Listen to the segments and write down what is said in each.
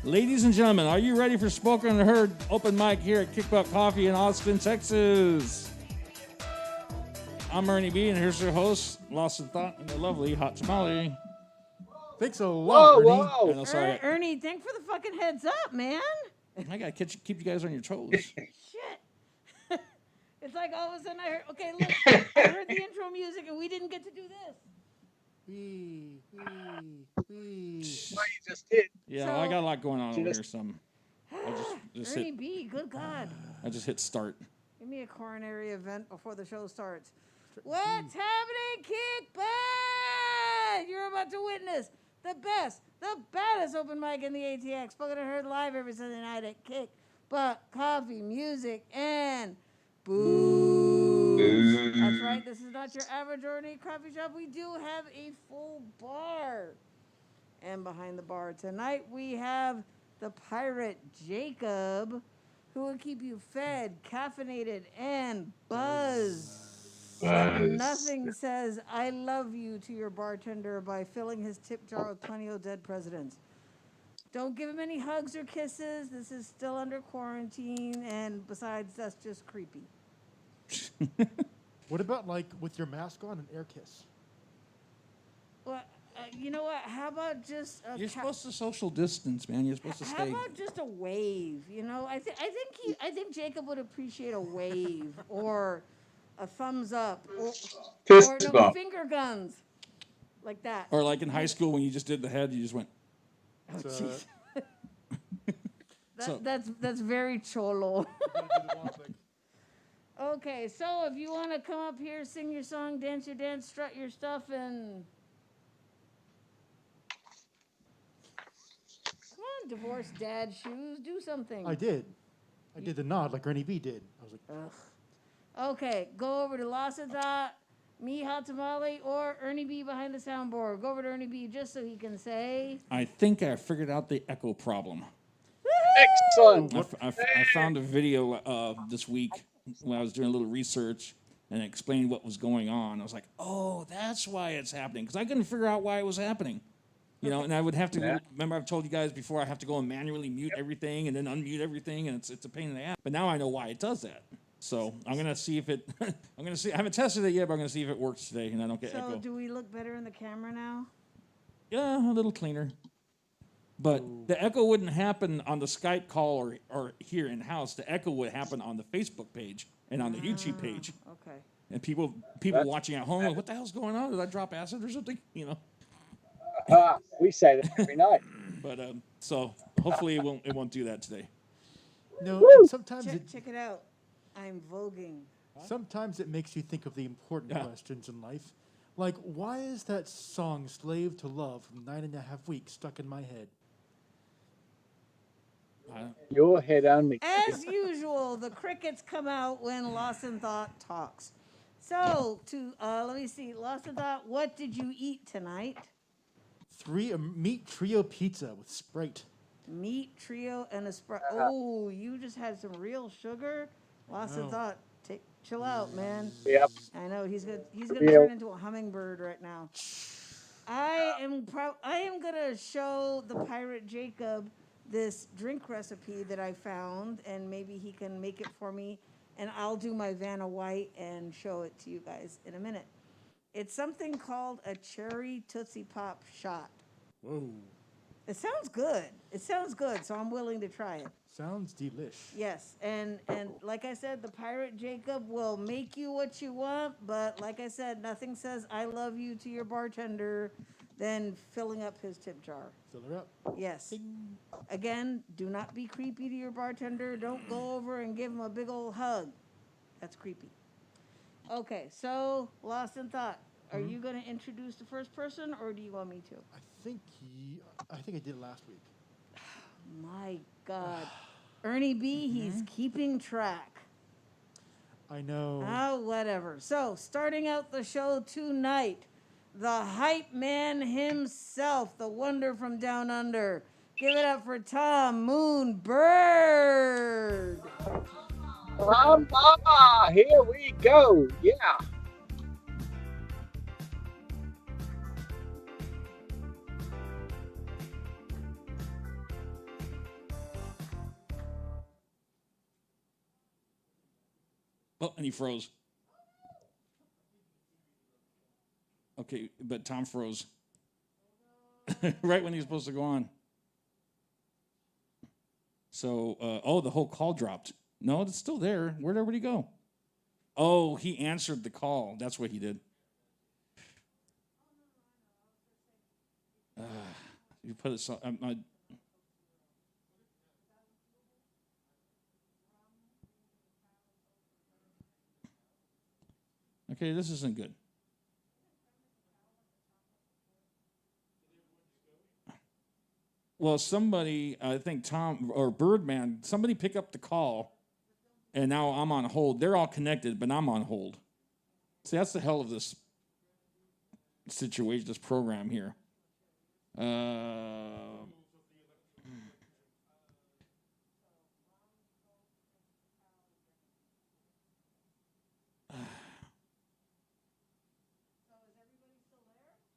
Ladies and gentlemen, are you ready for Spoken and Heard open mic here at Kickbutt Coffee in Austin, Texas? I'm Ernie B, and here's your host, Lost in Thought, and the lovely Hot Tamale. Thanks a lot, Ernie. Whoa. And sorry, Ernie, thanks for the fucking heads up, man. I gotta keep you guys on your toes. Shit. It's like all of a sudden I heard, okay, look, I heard the intro music and we didn't get to do this. Wee. Well, you just did. Yeah, So- well, I got a lot going on over here. I just Ernie hit. B, good God. I just hit start. Give me a coronary event before the show starts. What's happening, Kickbutt? You're about to witness the best, the baddest open mic in the ATX. Spoken and Heard live every Sunday night at Kickbutt Coffee, music, and booze. That's right. This is not your average ordinary coffee shop. We do have a full bar. And behind the bar tonight, we have the pirate Jacob, who will keep you fed, caffeinated, and buzzed. Nothing says I love you to your bartender by filling his tip jar with 20 dead presidents. Don't give him any hugs or kisses. This is still under quarantine, and besides, that's just creepy. What about, like, with your mask on, an air kiss? Well, you know what? How about just a You're supposed to social distance, man. You're supposed to How stay. about just a wave? You know, I think Jacob would appreciate a wave or a thumbs up or Fist bump. finger guns like that. Or like in high school when you just did the head, you just went. Oh, It's, jeez. So- That's very cholo. Okay, so if you want to come up here, sing your song, dance your dance, strut your stuff, and come on, divorced dad shoes, do something. I did. I did the nod like Ernie B did. I was like, Ugh. Okay, go over to Lost Dot, me, Hot Tamale, or Ernie B behind the soundboard. Go over to Ernie B just so he can say. I think I figured out the echo problem. Excellent. I found a video this week when I was doing a little research and explaining what was going on. I was like, oh, that's why it's happening. Because I couldn't figure out why it was happening. You know, and I would have to, remember I've told you guys before, I have to go and manually mute everything and then unmute everything, and it's a pain in the ass. But now I know why it does that. So I'm going to see if it, I haven't tested it yet, but I'm going to see if it works today and I don't get echo. So do we look better in the camera now? Yeah, a little cleaner. But the echo wouldn't happen on the Skype call or here in-house. The echo would happen on the Facebook page and on the YouTube page. Okay. And people watching at home, what the hell's going on? Did I drop acid or something? You know. We say that every night. But so hopefully it won't do that today. no, sometimes Check it out. I'm voguing. sometimes it makes you think of the important questions in life. Like, why is that song Slave to Love from 9.5 Weeks stuck in my head? Your head only. As usual, the crickets come out when Lost in Thought talks. So, let me see. Lost in Thought, what did you eat tonight? Meat trio pizza with Sprite. Meat trio and a Sprite. Oh, you just had some real sugar? Lost in Thought, chill out, man. Yep. I know, he's gonna turn into a hummingbird right now. I am gonna show the pirate Jacob this drink recipe that I found, and maybe he can make it for me, and I'll do my Vanna White and show it to you guys in a minute. It's something called a cherry Tootsie Pop shot. Whoa. It sounds good. So I'm willing to try it. Sounds delish. Yes, and like I said, the pirate Jacob will make you what you want, but like I said, nothing says I love you to your bartender than filling up his tip jar. Fill her up. Yes. Ding. Again, do not be creepy to your bartender. Don't go over and give him a big old hug. That's creepy. Okay, so Lost in Thought. Are you going to introduce the first person, or do you want me to? I think I did it last week. My God. Ernie B, he's keeping track. I know. Oh, whatever. So, starting out the show tonight, the hype man himself, the wonder from down under. Give it up for Tom Moon Bird. Here we go. Yeah. Oh, and he froze. Okay, but Tom froze. Right when he was supposed to go on. So, the whole call dropped. No, it's still there. Where'd everybody go? Oh, he answered the call. That's what he did. You put it so. Okay, this isn't good. Well, somebody, I think Tom or Birdman, somebody pick up the call, and now I'm on hold. They're all connected, but I'm on hold. See, that's the hell of this situation, this program here.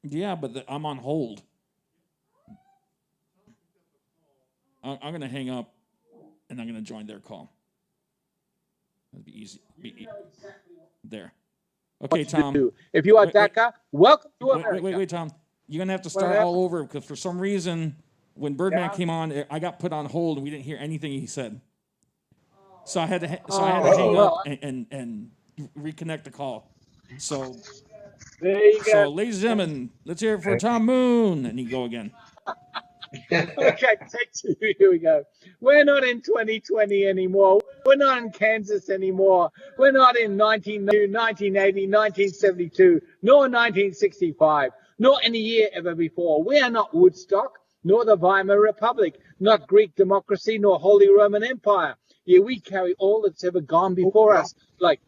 Yeah, but I'm on hold. I'm going to hang up, and I'm going to join their call. That'd be easy. There. Okay, Tom. If you are DACA, welcome to America. Wait, Tom. You're going to have to start all over because for some reason, when Birdman came on, I got put on hold and we didn't hear anything he said. So I had to hang up and reconnect the call. So there you go. Ladies and gentlemen, let's hear it for Tom Moon. And he go again. Okay, take two. Here we go. We're not in 2020 anymore. We're not in Kansas anymore. We're not in 1980, 1972, nor 1965, nor any year ever before. We are not Woodstock, nor the Weimar Republic, not Greek democracy, nor Holy Roman Empire. Yeah, we carry all that's ever gone before us, like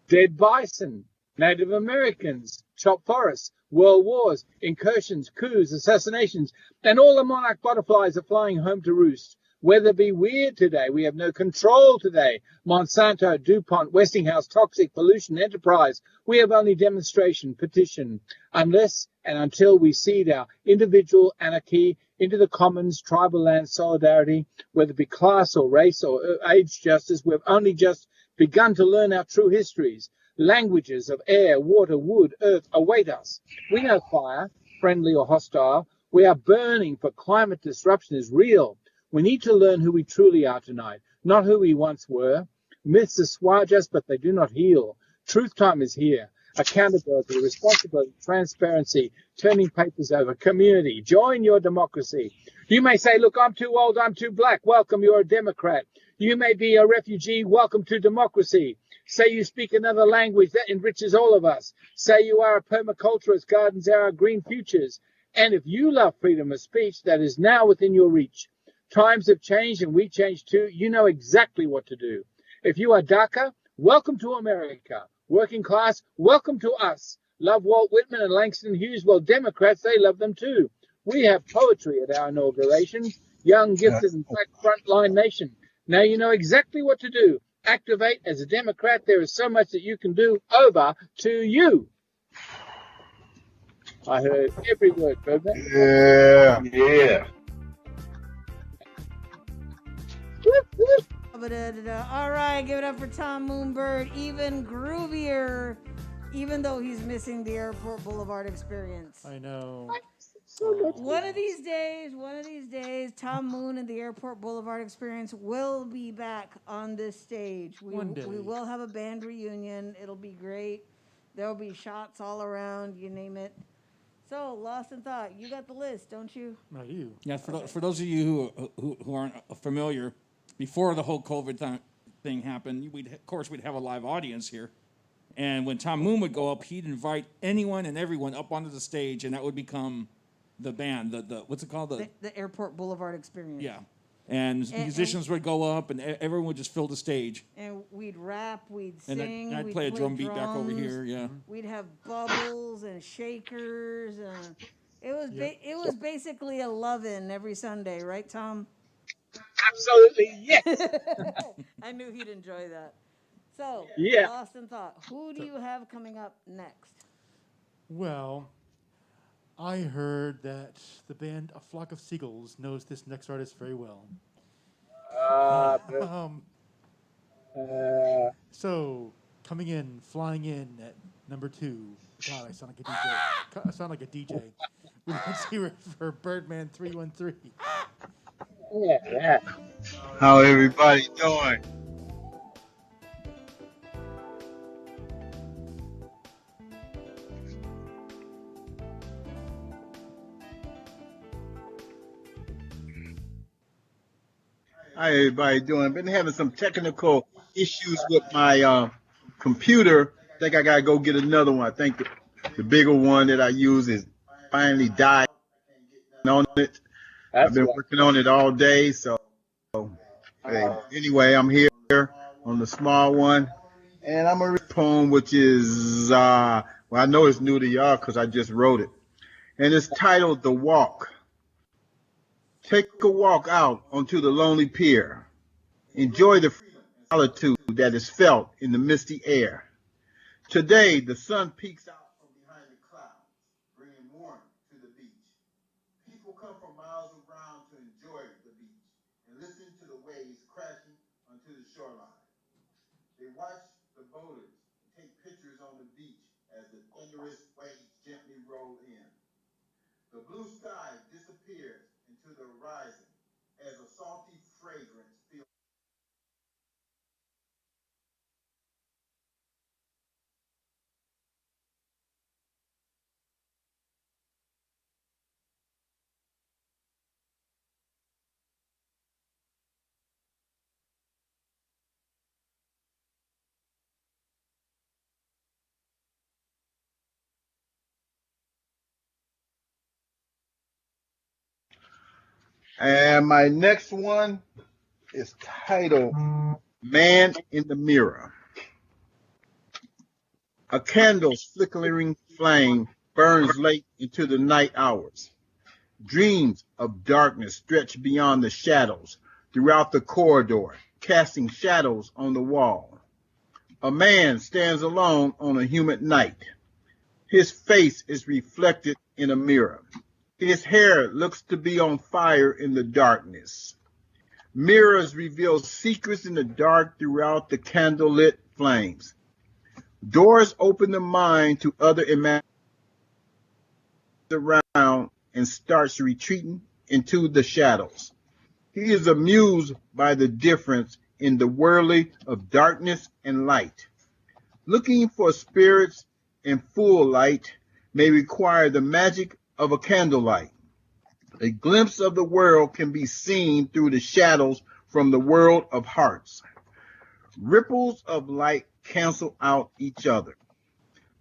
dead bison, Native Americans, chopped forests, world wars, incursions, coups, assassinations, and all the monarch butterflies are flying home to roost. Weather be weird today. We have no control today. Monsanto, DuPont, Westinghouse, toxic pollution, enterprise. We have only demonstration, petition. Unless and until we cede our individual anarchy into the commons, tribal land solidarity, whether it be class or race or age justice, we've only just begun to learn our true histories. Languages of air, water, wood, earth await us. We know fire, friendly or hostile. We are burning, for climate disruption is real. We need to learn who we truly are tonight, not who we once were. Myths assuage us, but they do not heal. Truth time is here. Accountability, responsibility, transparency, turning papers over, community. Join your democracy. You may say, look, I'm too old, I'm too black. Welcome, you're a Democrat. You may be a refugee. Welcome to democracy. Say you speak another language, that enriches all of us. Say you are a permaculturist, gardens our green futures. And if you love freedom of speech, that is now within your reach. Times have changed and we changed too. You know exactly what to do. If you are DACA, welcome to America. Working class, welcome to us. Love Walt Whitman and Langston Hughes? Well, Democrats, they love them too. We have poetry at our inauguration. Young, gifted, and black frontline nation. Now you know exactly what to do. Activate as a Democrat. There is so much that you can do. Over to you. I heard every word, Birdman. Yeah. All right, give it up for Tom Moonbird. Even groovier, even though he's missing the Airport Boulevard experience. I know. One of these days, Tom Moon and the Airport Boulevard experience will be back on this stage. One day. We will have a band reunion. It'll be great. There'll be shots all around, you name it. So, Lost in Thought, you got the list, don't you? Not you. Yeah, for those of you who aren't familiar, before the whole COVID thing happened, we'd have a live audience here. And when Tom Moon would go up, he'd invite anyone and everyone up onto the stage, and that would become the band, the what's it called? The Airport Boulevard experience. Yeah. And musicians would go up, and everyone would just fill the stage. And we'd rap, we'd sing, and I'd we'd play a drum beat back over here. Yeah. We'd have bubbles and shakers. It was basically a love-in every Sunday, right, Tom? Absolutely, yes. I knew he'd enjoy that. So, Yeah. Lost in Thought, who do you have coming up next? Well, I heard that the band A Flock of Seagulls knows this next artist very well. So, coming in, flying in at number 2. God, I sound like a DJ. I sound like a DJ. Let's hear it for Birdman 313. Yeah. How everybody doing? How everybody doing? Been having some technical issues with my computer. Think I gotta go get another one. I think the bigger one that I use is finally died on it. I've That's been right. working on it all day, so hey, anyway, I'm here on the small one, and I'm gonna read a poem which is well, I know it's new to y'all because I just wrote it, and it's titled "The Walk." Take a walk out onto the lonely pier. Enjoy the solitude that is felt in the misty air. Today, the sun peeks out from behind the clouds, bringing warmth to the beach. People come from miles around to enjoy the beach and listen to the waves crashing onto the shoreline. They watch the boaters and take pictures on the beach as the thunderous waves gently roll in. The blue sky disappears into the horizon as a salty fragrance fills. And my next one is titled Man in the Mirror. A candle's flickering flame burns late into the night hours. Dreams of darkness stretch beyond the shadows throughout the corridor, casting shadows on the wall. A man stands alone on a humid night. His face is reflected in a mirror. His hair looks to be on fire in the darkness. Mirrors reveal secrets in the dark throughout the candlelit flames. Doors open the mind to other imaginations around and starts retreating into the shadows. He is amused by the difference in the worldly of darkness and light. Looking for spirits in full light may require the magic of a candlelight. A glimpse of the world can be seen through the shadows from the world of hearts. Ripples of light cancel out each other.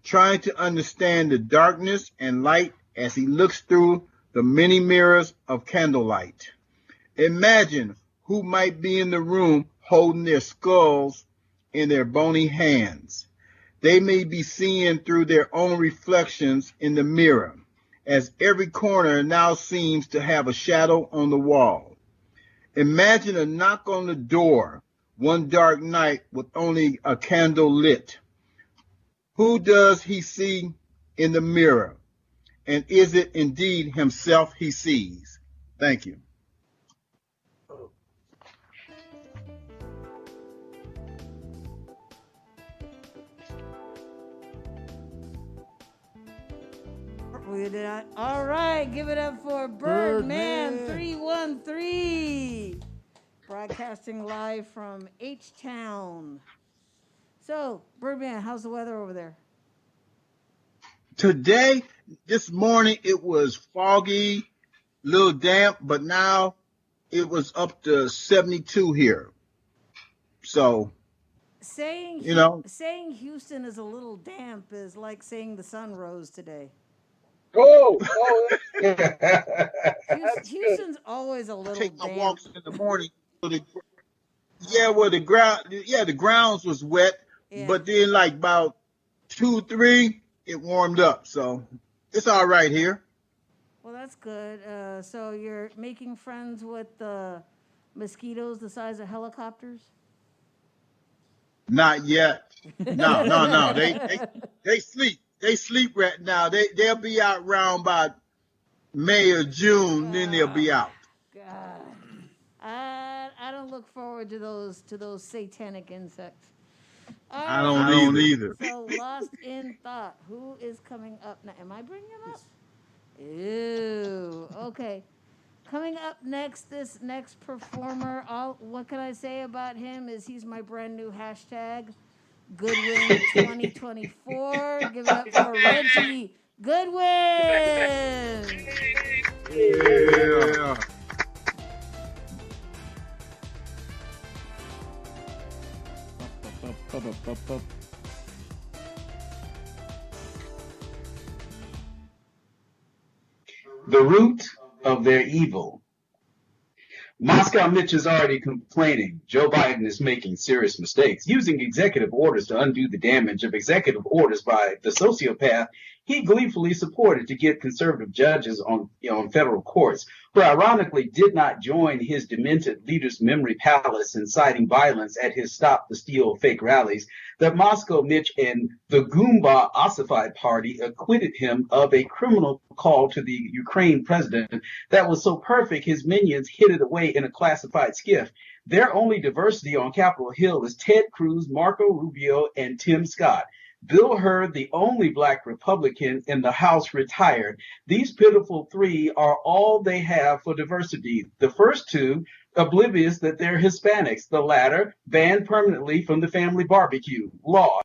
Trying to understand the darkness and light as he looks through the many mirrors of candlelight. Imagine who might be in the room holding their skulls in their bony hands. They may be seeing through their own reflections in the mirror, as every corner now seems to have a shadow on the wall. Imagine a knock on the door one dark night with only a candle lit. Who does he see in the mirror? And is it indeed himself he sees? Thank you. We did that. All right, give it up for Birdman 313, broadcasting live from H-Town. So, Birdman, how's the weather over there? Today, this morning, it was foggy, a little damp, but now it was up to 72 here. So, Saying you know, saying Houston is a little damp is like saying the sun rose today. Oh, Houston's always a little take my damp. walks in the morning. The grounds was wet, Yeah. but then like about 2, 3, it warmed up. So it's all right here. Well, that's good. So you're making friends with the mosquitoes the size of helicopters? Not yet. No. They sleep. They sleep right now. They'll be out around by May or June, then they'll be out. God, I don't look forward to those satanic insects. All I right. don't either. So lost in thought. Who is coming up now? Am I bringing him up? Ew. Okay. Coming up next, this next performer, what can I say about him is he's my brand new hashtag, Goodwin 2024. Give it up for Reggie Goodwin. Yeah. The root of their evil. Moscow Mitch is already complaining Joe Biden is making serious mistakes, using executive orders to undo the damage of executive orders by the sociopath he gleefully supported to get conservative judges on federal courts, who ironically did not join his demented leader's memory palace inciting violence at his Stop the Steal fake rallies. That Moscow Mitch and the Goomba ossified party acquitted him of a criminal call to the Ukraine president that was so perfect his minions hid it away in a classified skiff. Their only diversity on Capitol Hill is Ted Cruz, Marco Rubio, and Tim Scott. Bill Hurd, the only black Republican in the House, retired. These pitiful three are all they have for diversity. The first two, oblivious that they're Hispanics. The latter, banned permanently from the family barbecue. Law.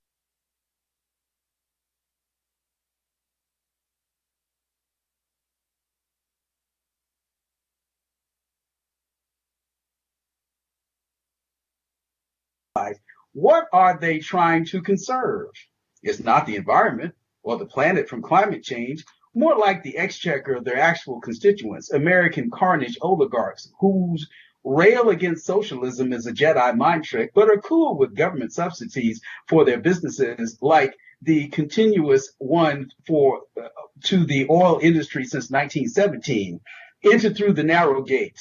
What are they trying to conserve? It's not the environment or the planet from climate change, more like the exchequer of their actual constituents, American carnage oligarchs whose rail against socialism is a Jedi mind trick, but are cool with government subsidies for their businesses, like the continuous one to the oil industry since 1917. Enter through the narrow gate.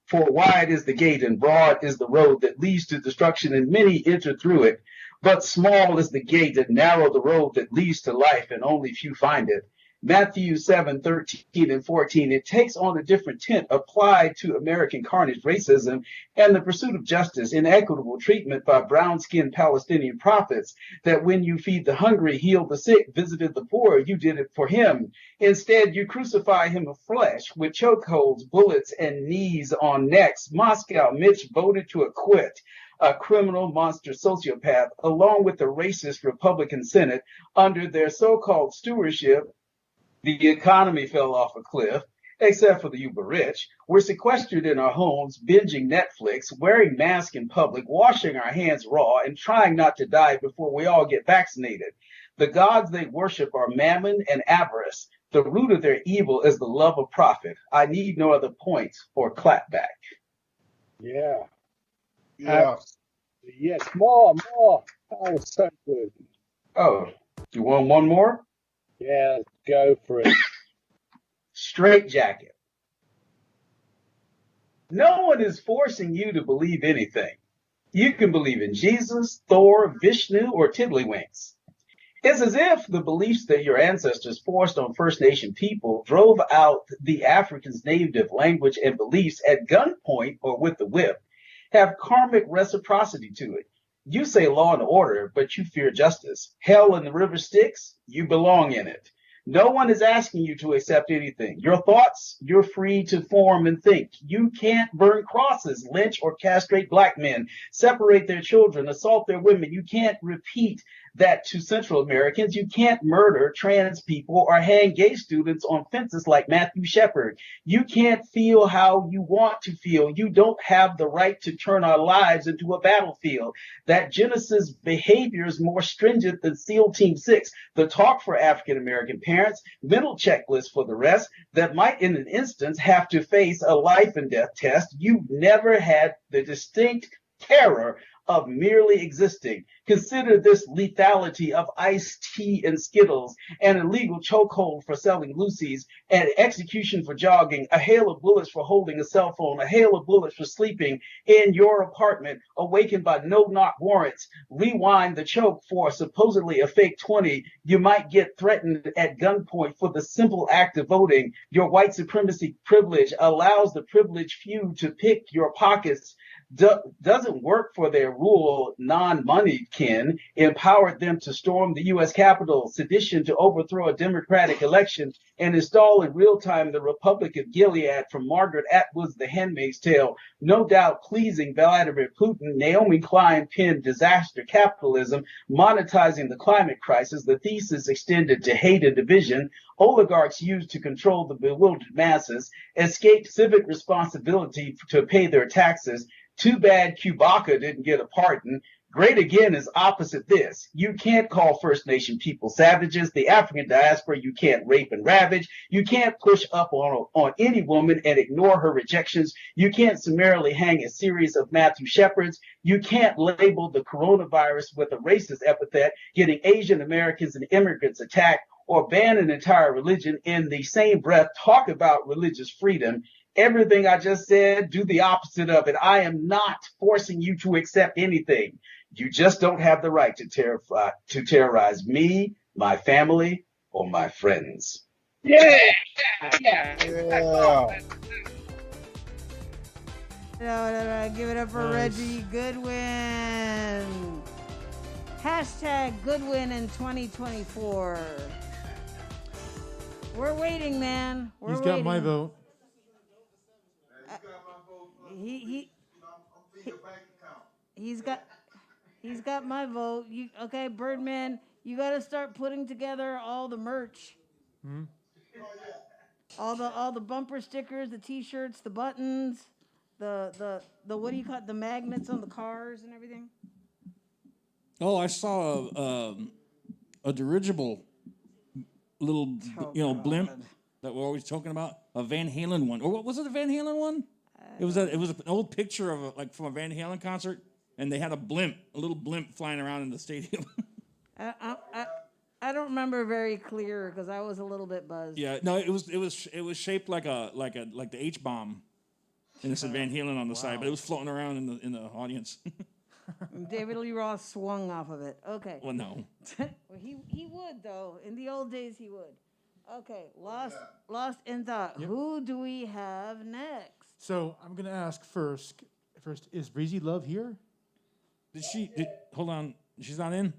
For wide is the gate and broad is the road that leads to destruction, and many enter through it. But small is the gate and narrow the road that leads to life, and only few find it. Matthew 7:13 and 14, it takes on a different tint applied to American carnage, racism, and the pursuit of justice, inequitable treatment by brown-skinned Palestinian prophets, that when you feed the hungry, heal the sick, visited the poor, you did it for him. Instead, you crucify him of flesh with chokeholds, bullets, and knees on necks. Moscow Mitch voted to acquit a criminal monster sociopath, along with the racist Republican Senate, under their so-called stewardship. The economy fell off a cliff, except for the uber rich. We're sequestered in our homes, binging Netflix, wearing masks in public, washing our hands raw, and trying not to die before we all get vaccinated. The gods they worship are mammon and avarice. The root of their evil is the love of profit. I need no other point or clapback. Yeah. Yeah. Yes, more. That was so good. Oh, you want one more? Yeah, go for it. Straight jacket. No one is forcing you to believe anything. You can believe in Jesus, Thor, Vishnu, or Tiddlywinks. It's as if the beliefs that your ancestors forced on First Nation people drove out the Africans' native language and beliefs at gunpoint or with the whip have karmic reciprocity to it. You say law and order, but you fear justice. Hell in the river Styx, you belong in it. No one is asking you to accept anything. Your thoughts, you're free to form and think. You can't burn crosses, lynch or castrate black men, separate their children, assault their women. You can't repeat that to Central Americans. You can't murder trans people or hang gay students on fences like Matthew Shepard. You can't feel how you want to feel. You don't have the right to turn our lives into a battlefield. That Genesis behavior is more stringent than SEAL Team 6. The talk for African American parents, mental checklist for the rest that might in an instance have to face a life and death test. You never had the distinct terror of merely existing. Consider this lethality of iced tea and Skittles, an illegal chokehold for selling Lucy's, an execution for jogging, a hail of bullets for holding a cell phone, a hail of bullets for sleeping in your apartment, awakened by no-knock warrants. Rewind the choke for supposedly a fake 20. You might get threatened at gunpoint for the simple act of voting. Your white supremacy privilege allows the privileged few to pick your pockets. doesn't work for their rural, non-moneyed kin, empowered them to storm the U.S. Capitol, sedition to overthrow a democratic election, and install in real time the Republic of Gilead from Margaret Atwood's The Handmaid's Tale, no doubt pleasing Vladimir Putin. Naomi Klein penned Disaster Capitalism, monetizing the climate crisis. The thesis extended to hate and division. Oligarchs used to control the bewildered masses, escaped civic responsibility to pay their taxes. Too bad Chewbacca didn't get a pardon. Great again is opposite this. You can't call First Nation people savages. The African diaspora you can't rape and ravage. You can't push up on any woman and ignore her rejections. You can't summarily hang a series of Matthew Shepherds. You can't label the coronavirus with a racist epithet, getting Asian Americans and immigrants attacked, or ban an entire religion in the same breath talk about religious freedom. Everything I just said, do the opposite of it. I am not forcing you to accept anything. You just don't have the right to terrorize me, my family, or my friends. Yeah, yeah. Yeah. Give it up for Nice. Reggie Goodwin. Hashtag Goodwin in 2024. We're waiting, man. We're He's waiting. got my vote. He's got my vote. Okay, Birdman, you got to start putting together all the merch. Hmm? All the bumper stickers, the T-shirts, the buttons, the what do you call it? The magnets on the cars and everything. Oh, I saw a dirigible little, blimp that we're always talking about. A Van Halen one, or what was it? A Van Halen one? It was an old picture of from a Van Halen concert, and they had a little blimp flying around in the stadium. I don't remember very clear because I was a little bit buzzed. Yeah, no, it was shaped like the H bomb, and it said Van Halen on the side, but it was floating around in the audience. David Lee Roth swung off of it. Okay. Well, no. Well, he would though. In the old days, he would. Okay, lost in thought. Yep. Who do we have next? So I'm gonna ask first. Is Breezy Love here? Hold on. She's not in?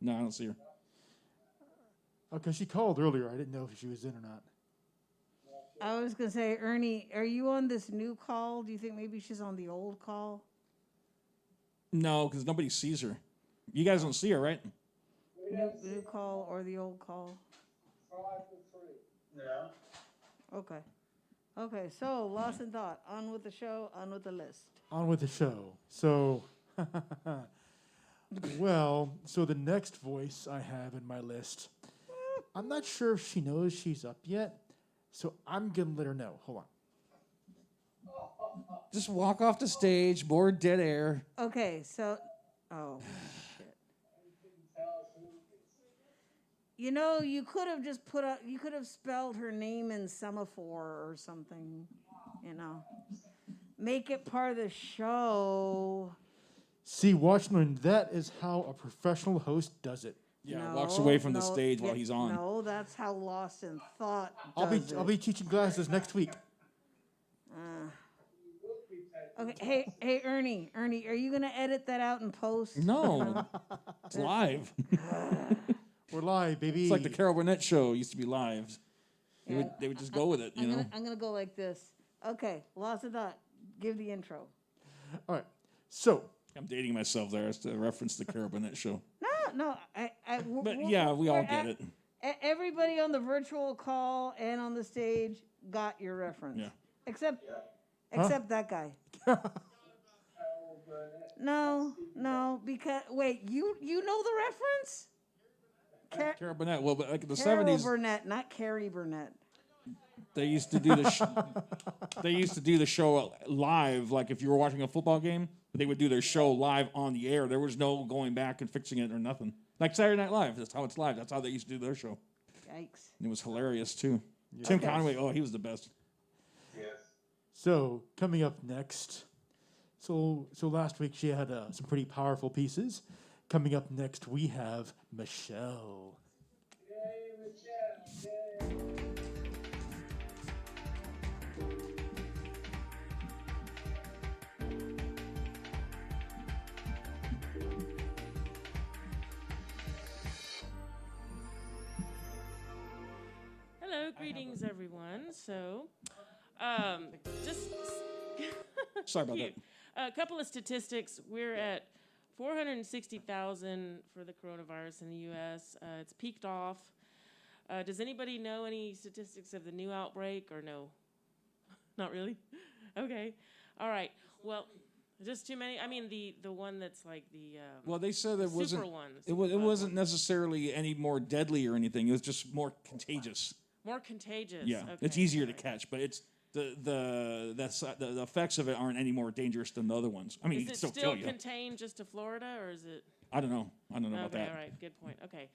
No, I don't see her. Okay, she called earlier. I didn't know if she was in or not. I was gonna say, Ernie, are you on this new call? Do you think maybe she's on the old call? No, because nobody sees her. You guys don't see her, right? New call or the old call? Yeah. Okay, so lost in thought. On with the show, on with the list. On with the show. So, so the next voice I have in my list, I'm not sure if she knows she's up yet, so I'm going to let her know. Hold on. Just walk off the stage, more dead air. Okay, so, shit. You could have just you could have spelled her name in semaphore or something, Make it part of the show. See, Watchman, that is how a professional host does it. Yeah, walks away from the stage while he's on. No, that's how Lost in Thought I'll does be teaching classes next week. Okay, hey, Ernie, are you gonna edit that out and post? No, it's live. We're live, baby. It's like the Carol Burnett show used to be live. They would just go with it, I'm gonna go like this. Okay, Lost in Thought. Give the intro. All right. So, I'm dating myself there as to reference the Carol Burnett show. No, But yeah, we all get it. Everybody on the virtual call and on the stage got your reference. Yeah. Except that guy. No, because wait, you know the reference? Carol Burnett. Well, but like in the Carol 70s, Burnett, not Carrie Burnett. they used to do the show live. Like if you were watching a football game, they would do their show live on the air. There was no going back and fixing it or nothing. Like Saturday Night Live. That's how it's live. That's how they used to do their show. Yikes. And it was hilarious too. Yeah. Tim Conway. Oh, he was the best. Yes. So coming up next, so last week she had some pretty powerful pieces. Coming up next, we have Michelle. So, just Sorry about cute. A couple of statistics. We're at 460,000 for the coronavirus in the U.S. It's peaked off. Does anybody know any statistics of the new outbreak or no? Not really? Okay. All right. Well, just too many. I mean, the one that's like the Well, they said it wasn't. super one. It wasn't necessarily any more deadly or anything. It was just more contagious. More contagious. Yeah, Okay, it's easier to right. catch, but it's the effects of it aren't any more dangerous than the other ones. I mean, Is it it can still still kill you. contained just to Florida, or is it? I don't know. I don't know about Okay, that. all right, good point. Okay,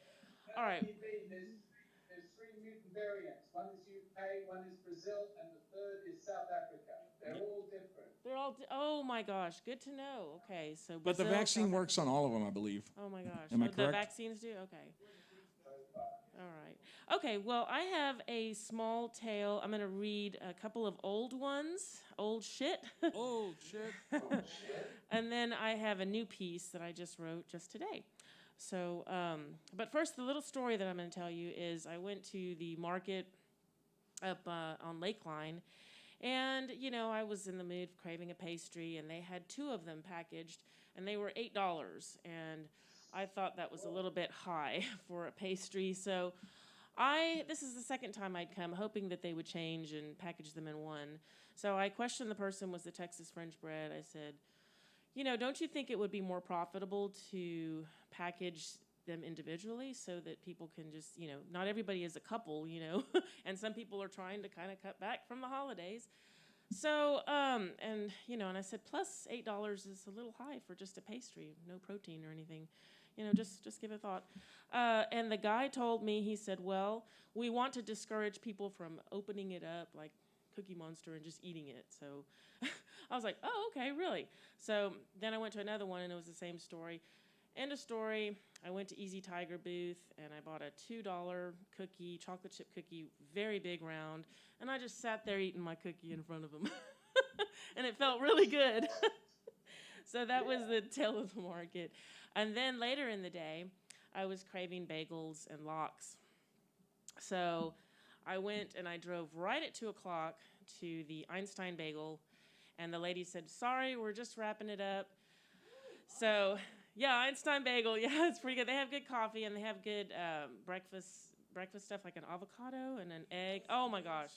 all right. There's 3 mutant variants. One is UK, one is Brazil, and the third is South Africa. They're all different. They're all. Oh my gosh, good to know. Okay, so. But the Brazil, vaccine South works on all of them, I believe. Africa. Oh my gosh. Am I The correct? vaccines do. Okay. All right. Okay. Well, I have a small tale. I'm going to read a couple of old ones. Old shit. Oh shit! And then I have a new piece that I just wrote just today. So, but first, the little story that I'm going to tell you is I went to the market up on Lakeline, and I was in the mood of craving a pastry, and they had 2 of them packaged, and they were $8, and I thought that was a little bit high for a pastry. So, this is the second time I'd come, hoping that they would change and package them in one. So I questioned the person, was the Texas French bread. I said, don't you think it would be more profitable to package them individually so that people can just, not everybody is a couple, and some people are trying to kind of cut back from the holidays. So, and I said, plus $8 is a little high for just a pastry, no protein or anything. Just give it a thought. And the guy told me, he said, well, we want to discourage people from opening it up like Cookie Monster and just eating it. So I was like, oh, okay, really? So then I went to another one, and it was the same story. End of story. I went to Easy Tiger booth, and I bought a $2 cookie, chocolate chip cookie, very big round, and I just sat there eating my cookie in front of him. And it felt really good. So that was the tale of the market. And then later in the day, I was craving bagels and lox. So I went and I drove right at 2 o'clock to the Einstein Bagel, and the lady said, sorry, we're just wrapping it up. So, yeah, Einstein Bagel, yeah, it's pretty good. They have good coffee, and they have good breakfast stuff like an avocado and an egg. Oh, my gosh.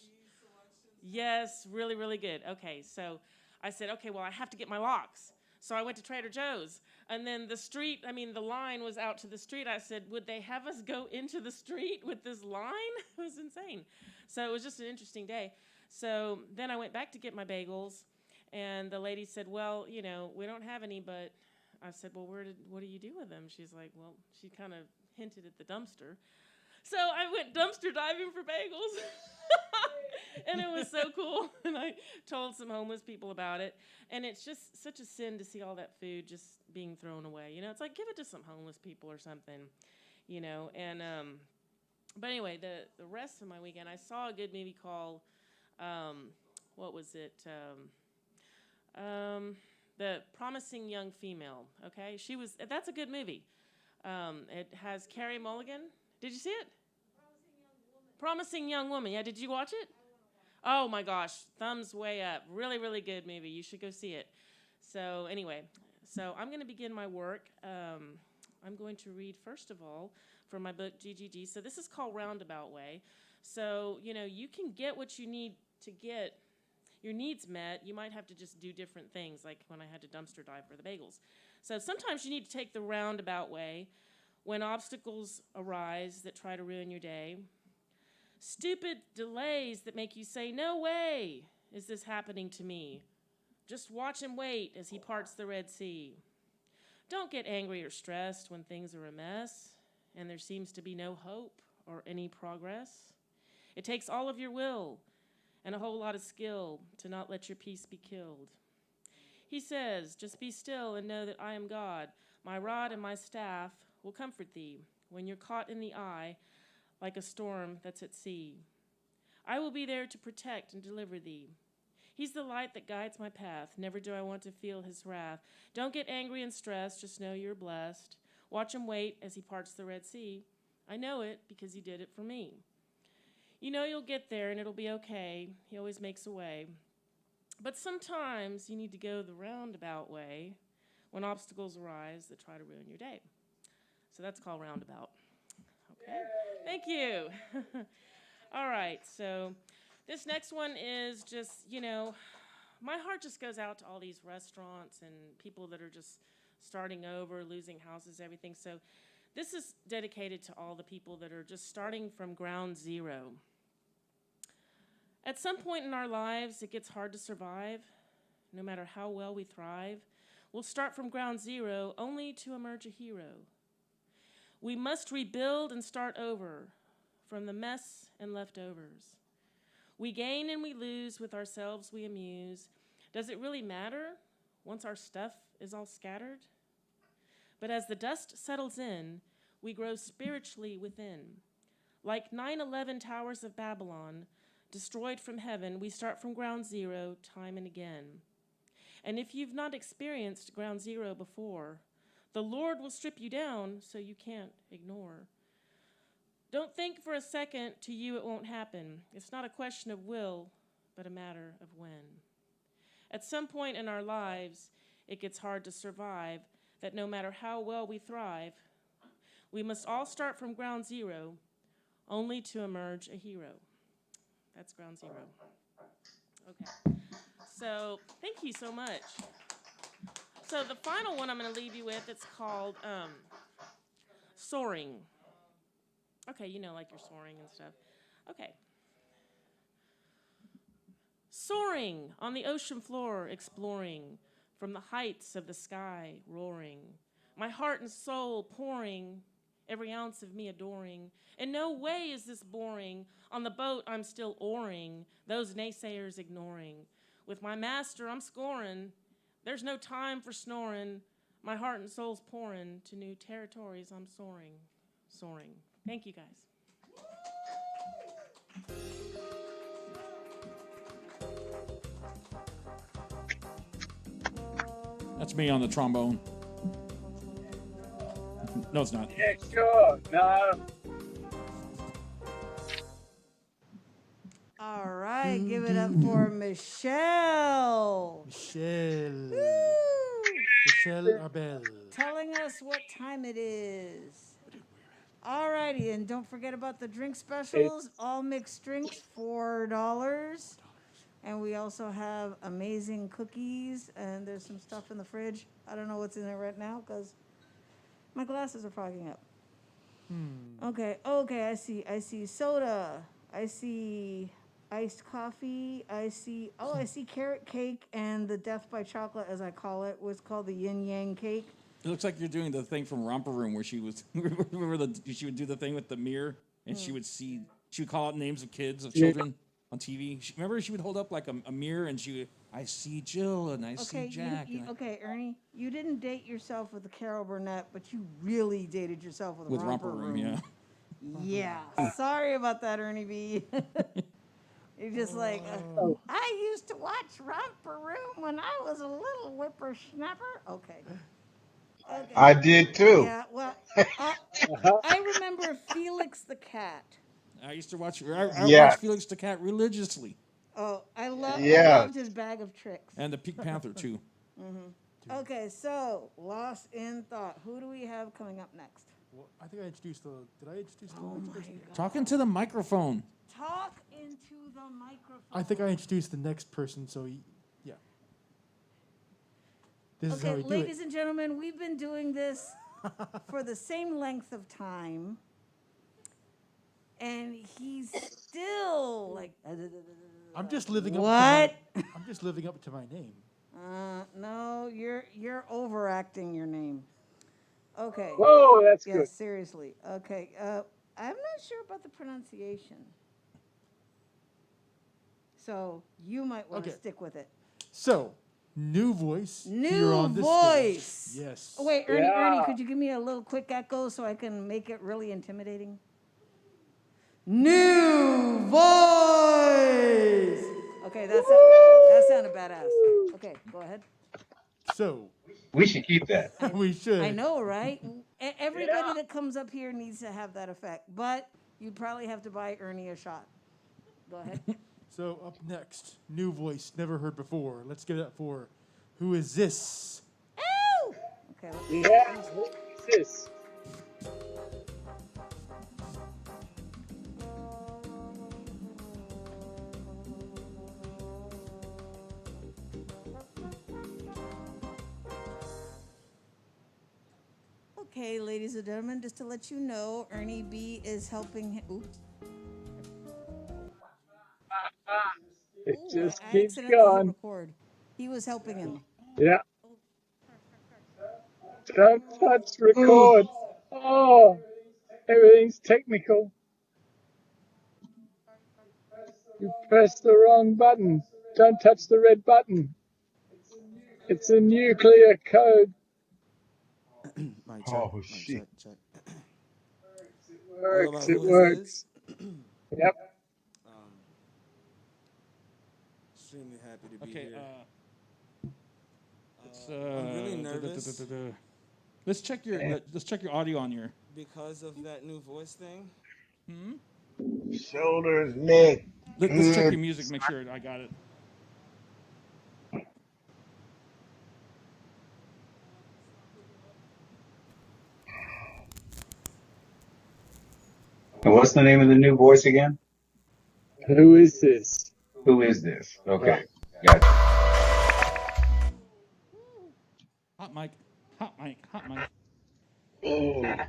Yes, really, really good. Okay, so I said, okay, well, I have to get my lox. So I went to Trader Joe's, and then the line was out to the street. I said, would they have us go into the street with this line? It was insane. So it was just an interesting day. So then I went back to get my bagels, and the lady said, well, we don't have any, but I said, well, what do you do with them? She's like, well, she kind of hinted at the dumpster. So I went dumpster diving for bagels. And it was so cool. And I told some homeless people about it. And it's just such a sin to see all that food just being thrown away. It's like, give it to some homeless people or something, And, but anyway, the rest of my weekend, I saw a good movie called, what was it? The Promising Young Female, okay? That's a good movie. It has Carey Mulligan. Did you see it? Promising Young Woman. Yeah, did you watch it? Oh my gosh, thumbs way up. Really, really good movie. You should go see it. So anyway, I'm going to begin my work. I'm going to read, first of all, from my book, GGG. So this is called Roundabout Way. So, you can get what you need to get your needs met. You might have to just do different things, like when I had to dumpster dive for the bagels. So sometimes you need to take the roundabout way when obstacles arise that try to ruin your day. Stupid delays that make you say, no way is this happening to me. Just watch and wait as he parts the Red Sea. Don't get angry or stressed when things are a mess and there seems to be no hope or any progress. It takes all of your will and a whole lot of skill to not let your peace be killed. He says, just be still and know that I am God. My rod and my staff will comfort thee when you're caught in the eye like a storm that's at sea. I will be there to protect and deliver thee. He's the light that guides my path. Never do I want to feel his wrath. Don't get angry and stressed. Just know you're blessed. Watch him wait as he parts the Red Sea. I know it because he did it for me. You know you'll get there and it'll be okay. He always makes a way. But sometimes you need to go the roundabout way when obstacles arise that try to ruin your day. So that's called roundabout. Okay, thank you. All right, so this next one is just, my heart just goes out to all these restaurants and people that are just starting over, losing houses, everything. So this is dedicated to all the people that are just starting from ground zero. At some point in our lives, it gets hard to survive, no matter how well we thrive. We'll start from ground zero only to emerge a hero. We must rebuild and start over from the mess and leftovers. We gain and we lose, with ourselves we amuse. Does it really matter once our stuff is all scattered? But as the dust settles in, we grow spiritually within. Like 9/11 towers of Babylon, destroyed from heaven, we start from ground zero time and again. And if you've not experienced ground zero before, the Lord will strip you down so you can't ignore. Don't think for a second to you it won't happen. It's not a question of will, but a matter of when. At some point in our lives, it gets hard to survive, that no matter how well we thrive, we must all start from ground zero, only to emerge a hero. That's ground zero. Okay. So thank you so much. So the final one I'm going to leave you with, it's called soaring. Okay, like you're soaring and stuff. Okay. Soaring on the ocean floor, exploring from the heights of the sky, roaring. My heart and soul pouring, every ounce of me adoring. In no way is this boring. On the boat, I'm still oaring, those naysayers ignoring. With my master, I'm scoring. There's no time for snoring. My heart and soul's pouring to new territories. I'm soaring, soaring. Thank you, guys. That's me on the trombone. No, it's not. Yeah, sure. No. All right, give it up for Michelle. Michelle. Woo! Michelle Arbel. Telling us what time it is. All righty, and don't forget about the drink specials. All mixed drinks, $4. And we also have amazing cookies, and there's some stuff in the fridge. I don't know what's in there right now because my glasses are fogging up. Okay, I see soda. I see iced coffee. I see carrot cake and the death by chocolate, as I call it, was called the yin yang cake. It looks like you're doing the thing from Romper Room where she was, she would do the thing with the mirror and she would call out names of kids, of children on TV. Remember, she would hold up like a mirror and I see Jill and I see Jack. Okay, Ernie, you didn't date yourself with Carol Burnett, but you really dated yourself with Romper Room. Yeah. Yeah. Sorry about that, Ernie B. You're just like, I used to watch Romper Room when I was a little whippersnapper. Okay. I did too. Yeah, well, I remember Felix the Cat. I used to watch. I watched Felix the Cat religiously. Oh, I loved his bag of tricks. And the Pink Panther too. Okay, so Lost in Thought. Who do we have coming up next? Well, I think I introduced the. Did I introduce the next person? Talking to the microphone. Talk into the microphone. I think I introduced the next person, so yeah. This is how we do ladies and gentlemen, we've been doing this for the same length of time, and he's still like. I'm just living up. What? I'm just living up to my name. No, you're overacting your name. Okay. Whoa, that's good. Seriously. Okay. I'm not sure about the pronunciation. So you might want to stick with it. So, new voice. New here on the voice. Stage. Yes. Oh, wait, Ernie, could you give me a little quick echo so I can make it really intimidating? New voice. Okay, that sounded badass. Okay, go ahead. So, We should keep that. we should. I know, right? Everybody that comes up here needs to have that effect, but you'd probably have to buy Ernie a shot. Go ahead. So up next, new voice, never heard before. Let's give it up for Who Is This? Ow! Okay. Yeah, what is this? Okay, ladies and gentlemen, just to let you know, Ernie B is helping him. Oops. It Ooh, just I keeps accidentally hit going. record. He was helping him. Yeah. Don't touch record. Oh, everything's technical. You pressed the wrong button. Don't touch the red button. It's a nuclear code. Mic check. Oh, Mic shit. check. Works. It Who works. This is. Yep. Extremely happy to be Okay. here. It's, I'm really nervous Let's check your audio on your. because of that new voice thing. Shoulders, neck, Let's check head. your music. Make sure I got it. And what's the name of the new voice again? Who is this? Who is this? Okay, gotcha. Hot mic. Hot mic. Hot mic. Oh, man.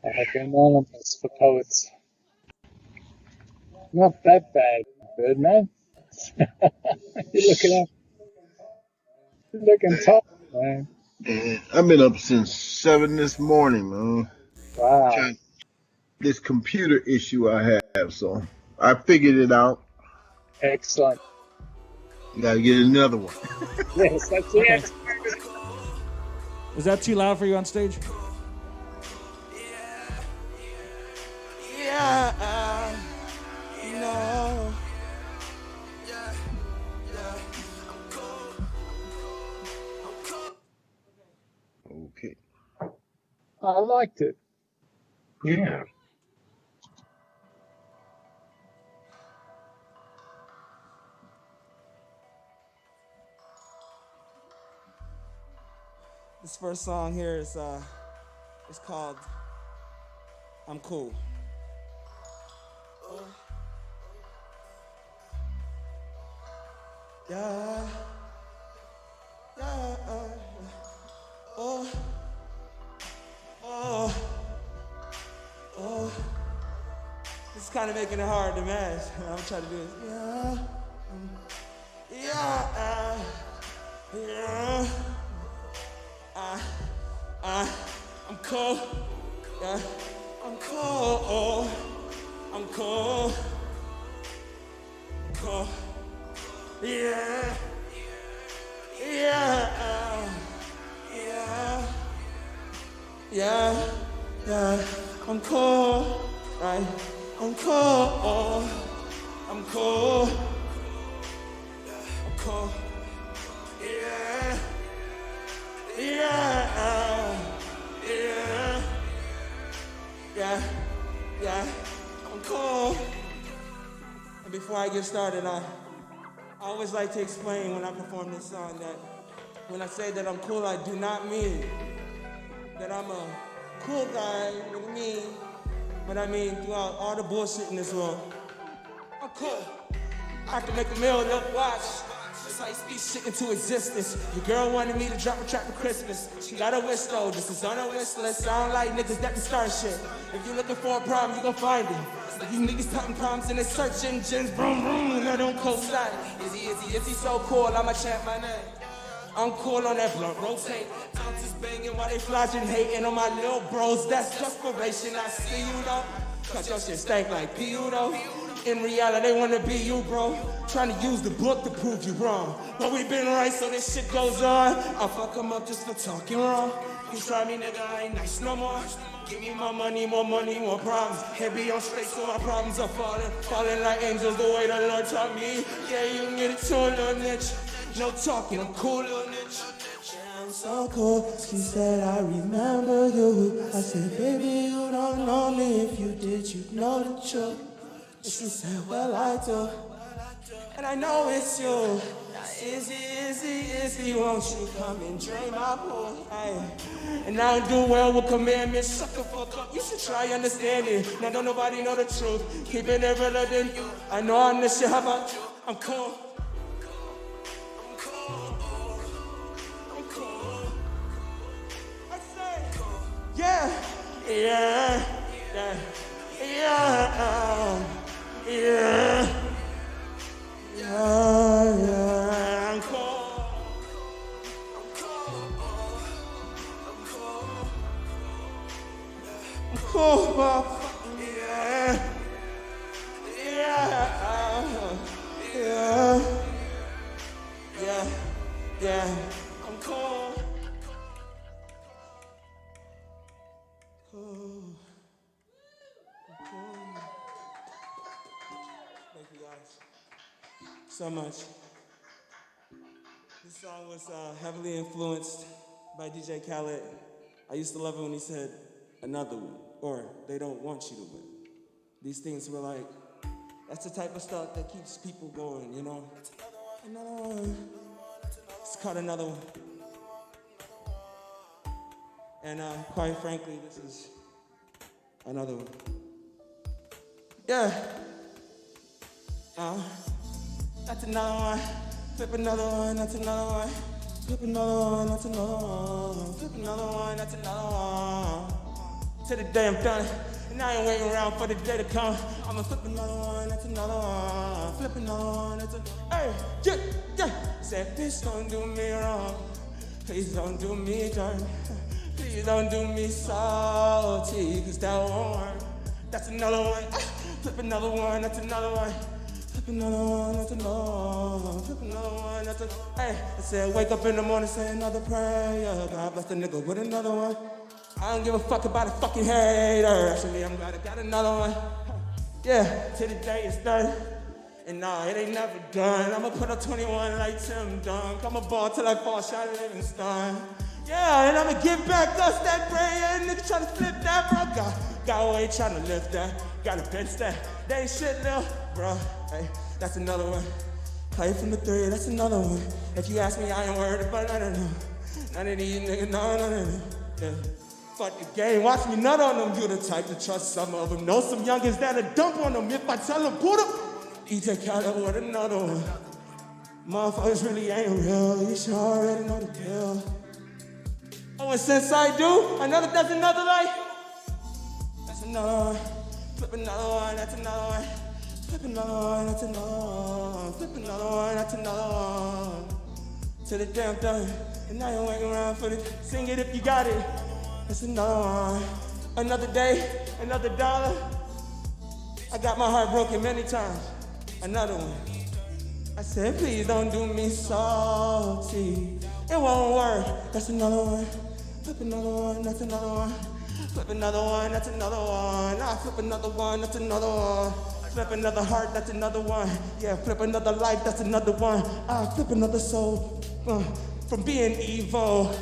I have anonymous for poets. Not that bad, Birdman. You're looking tough, man. Man, I've been up since 7 this morning, man. Wow. This computer issue I have, so I figured it out. Excellent. Gotta get another one. Yes, that's the Okay. answer. Is that too loud for you on stage? Yeah, no. Okay. I liked it. Yeah. This first song here is it's called I'm Cool. Yeah. Yeah. Oh. Oh. Oh. It's kind of making it hard to match. I'm trying to do this. Yeah. Yeah. Yeah. I'm cold. Yeah. I'm cold. I'm cold. Cold. Yeah. Yeah. Yeah. Yeah. Yeah. I'm cold. Right. I'm cold. I'm cold. I'm cold. Yeah. Yeah. Yeah. Yeah. Yeah. I'm cold. And before I get started, I always like to explain when I perform this song that when I say that I'm cool, I do not mean that I'm a cool guy with me, but I mean throughout all the bullshit in this world. I'm cool. I can make a meal, look, watch. That's how you speak shit into existence. Your girl wanted me to drop a track for Christmas. She got a wish though, this is on her wish list. Sound like niggas that can start shit. If you're looking for a problem, you gon' find it. If you niggas talking problems in their search engines, vroom vroom, and I don't co-sign. Is he so cool? I'ma chant my name. I'm cool on that blunt rotate. Ounces banging while they flogging, hating on my little bros. That's desperation. I see you though. Cause your shit stank like PU though. In reality, they wanna be you, bro. Trying to use the book to prove you wrong. But we been right, so this shit goes on. I'll fuck him up just for talking wrong. You try me, nigga, I ain't nice no more. Give me my money, more problems. Heavy on straight, so my problems are falling like angels the way the Lord taught me. Yeah, you can get it to a little niche. No talking, I'm cool, little niche. Yeah, I'm so cool. She said, I remember you. I said, baby, you don't know me. If you did, you'd know the truth. And she said, well, I do. And I know it's you. Now, Izzy, won't you come and drain my pool? Aye. And I don't do well with commandments. Shut the fuck up. You should try understanding. Now don't nobody know the truth. Keeping it realer than you. I know I'm this shit. How about you? I'm cool. I'm cool. I say, yeah, yeah, yeah, yeah, yeah. Yeah, I'm cold. I'm cold, motherfucker. Yeah. Yeah. Yeah. Yeah. I'm cold. Cold. I'm cold. Thank you guys so much. This song was heavily influenced by DJ Khaled. I used to love it when he said, another one, or they don't want you to win. These things were like, that's the type of stuff that keeps people going, you know? Another one. It's called Another One. And quite frankly, this is another one. Yeah. That's another one. Flip another one, that's another one. Flip another one, that's another one. Flip another one, that's another one. Till the day I'm done, and I ain't waiting around for the day to come. I'ma flip another one, that's another one. Flip another one, that's a, hey, yeah, yeah. Said, please don't do me wrong. Please don't do me dirty. Please don't do me salty, cause that won't work. That's another one. Flip another one, that's another one. Flip another one, that's another one. Flip another one, that's a, hey. I said, wake up in the morning, say another prayer. God bless the nigga with another one. I don't give a fuck about a fucking hater. Actually, I'm glad I got another one. Yeah, till the day is done. And nah, it ain't never done. I'ma put up 21 like Tim Dunk. I'ma ball till I fall shot of Livingston. Yeah, and I'ma give back us that bread. Nigga tryna flip that, bro. Got away tryna lift that. Gotta bench that. They ain't shit, little bro. Hey, that's another one. Play from the three, that's another one. If you ask me, I ain't worried about none of them. None of these niggas, no. Yeah. Fuck the game, watch me nut on them. You the type to trust some of them. Know some youngins that'll dump on them. If I tell them, put them. EJ Khaled with another one. Motherfuckers really ain't real. You should already know the deal. Oh, and since I do, that's another life. That's another one. Flip another one, that's another one. Flip another one, that's another one. Flip another one, that's another one. Till the damn done. And now you're waiting around for the sing it if you got it. That's another one. Another day, another dollar. I got my heart broken many times. Another one. I said, please don't do me salty. It won't work. That's another one. Flip another one, that's another one. Flip another one, that's another one. I flip another one, that's another one. Flip another heart, that's another one. Yeah, flip another life, that's another one. I flip another soul. From being evil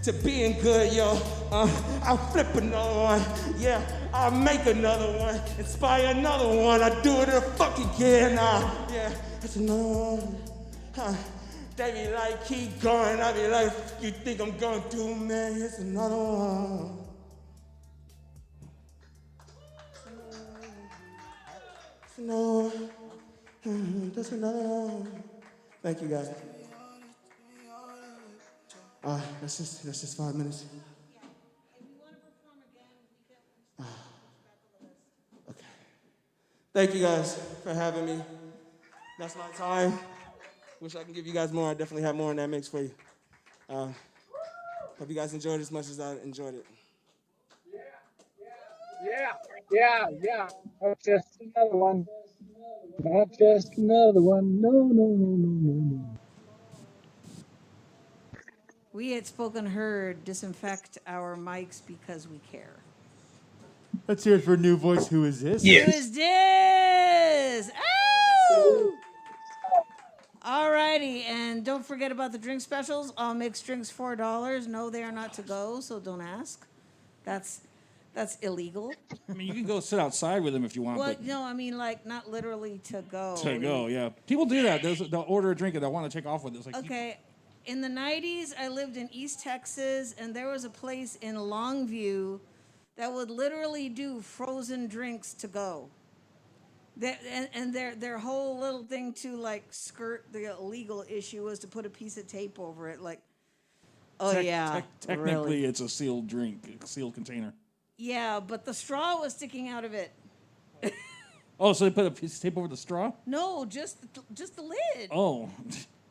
to being good, yo. I'll flip another one. Yeah, I'll make another one. Inspire another one. I do it fuck again. Yeah, that's another one. They be like, keep going. I be like, you think I'm going through, man? It's another one. It's another one. That's another one. Thank you, guys. That's just 5 minutes. Yeah. If you want to perform again, we can back on the list. Okay. Thank you guys for having me. That's my time. Wish I can give you guys more. I definitely have more in that mix for you. Hope you guys enjoyed it as much as I enjoyed it. Yeah. That's just another one. Not just another one. No. We at Spoken Heard disinfect our mics because we care. Let's hear it for a new voice. Who is this? Who is this? Oh! Alrighty, and don't forget about the drink specials. All mixed drinks $4. No, they are not to go, so don't ask. That's That's illegal. I mean, you can go sit outside with them if you want, Well, but no, I mean like not literally to go. to go, yeah. People do that. They'll order a drink and they'll want to take off with it. It's like, Okay. In the 90s, I lived in East Texas, and there was a place in Longview that would literally do frozen drinks to go. And their whole little thing to like skirt the illegal issue was to put a piece of tape over it. Like, oh yeah, technically, really? it's a sealed drink, a sealed container. Yeah, but the straw was sticking out of it. Oh, so they put a piece of tape over the straw? No, just the lid. Oh.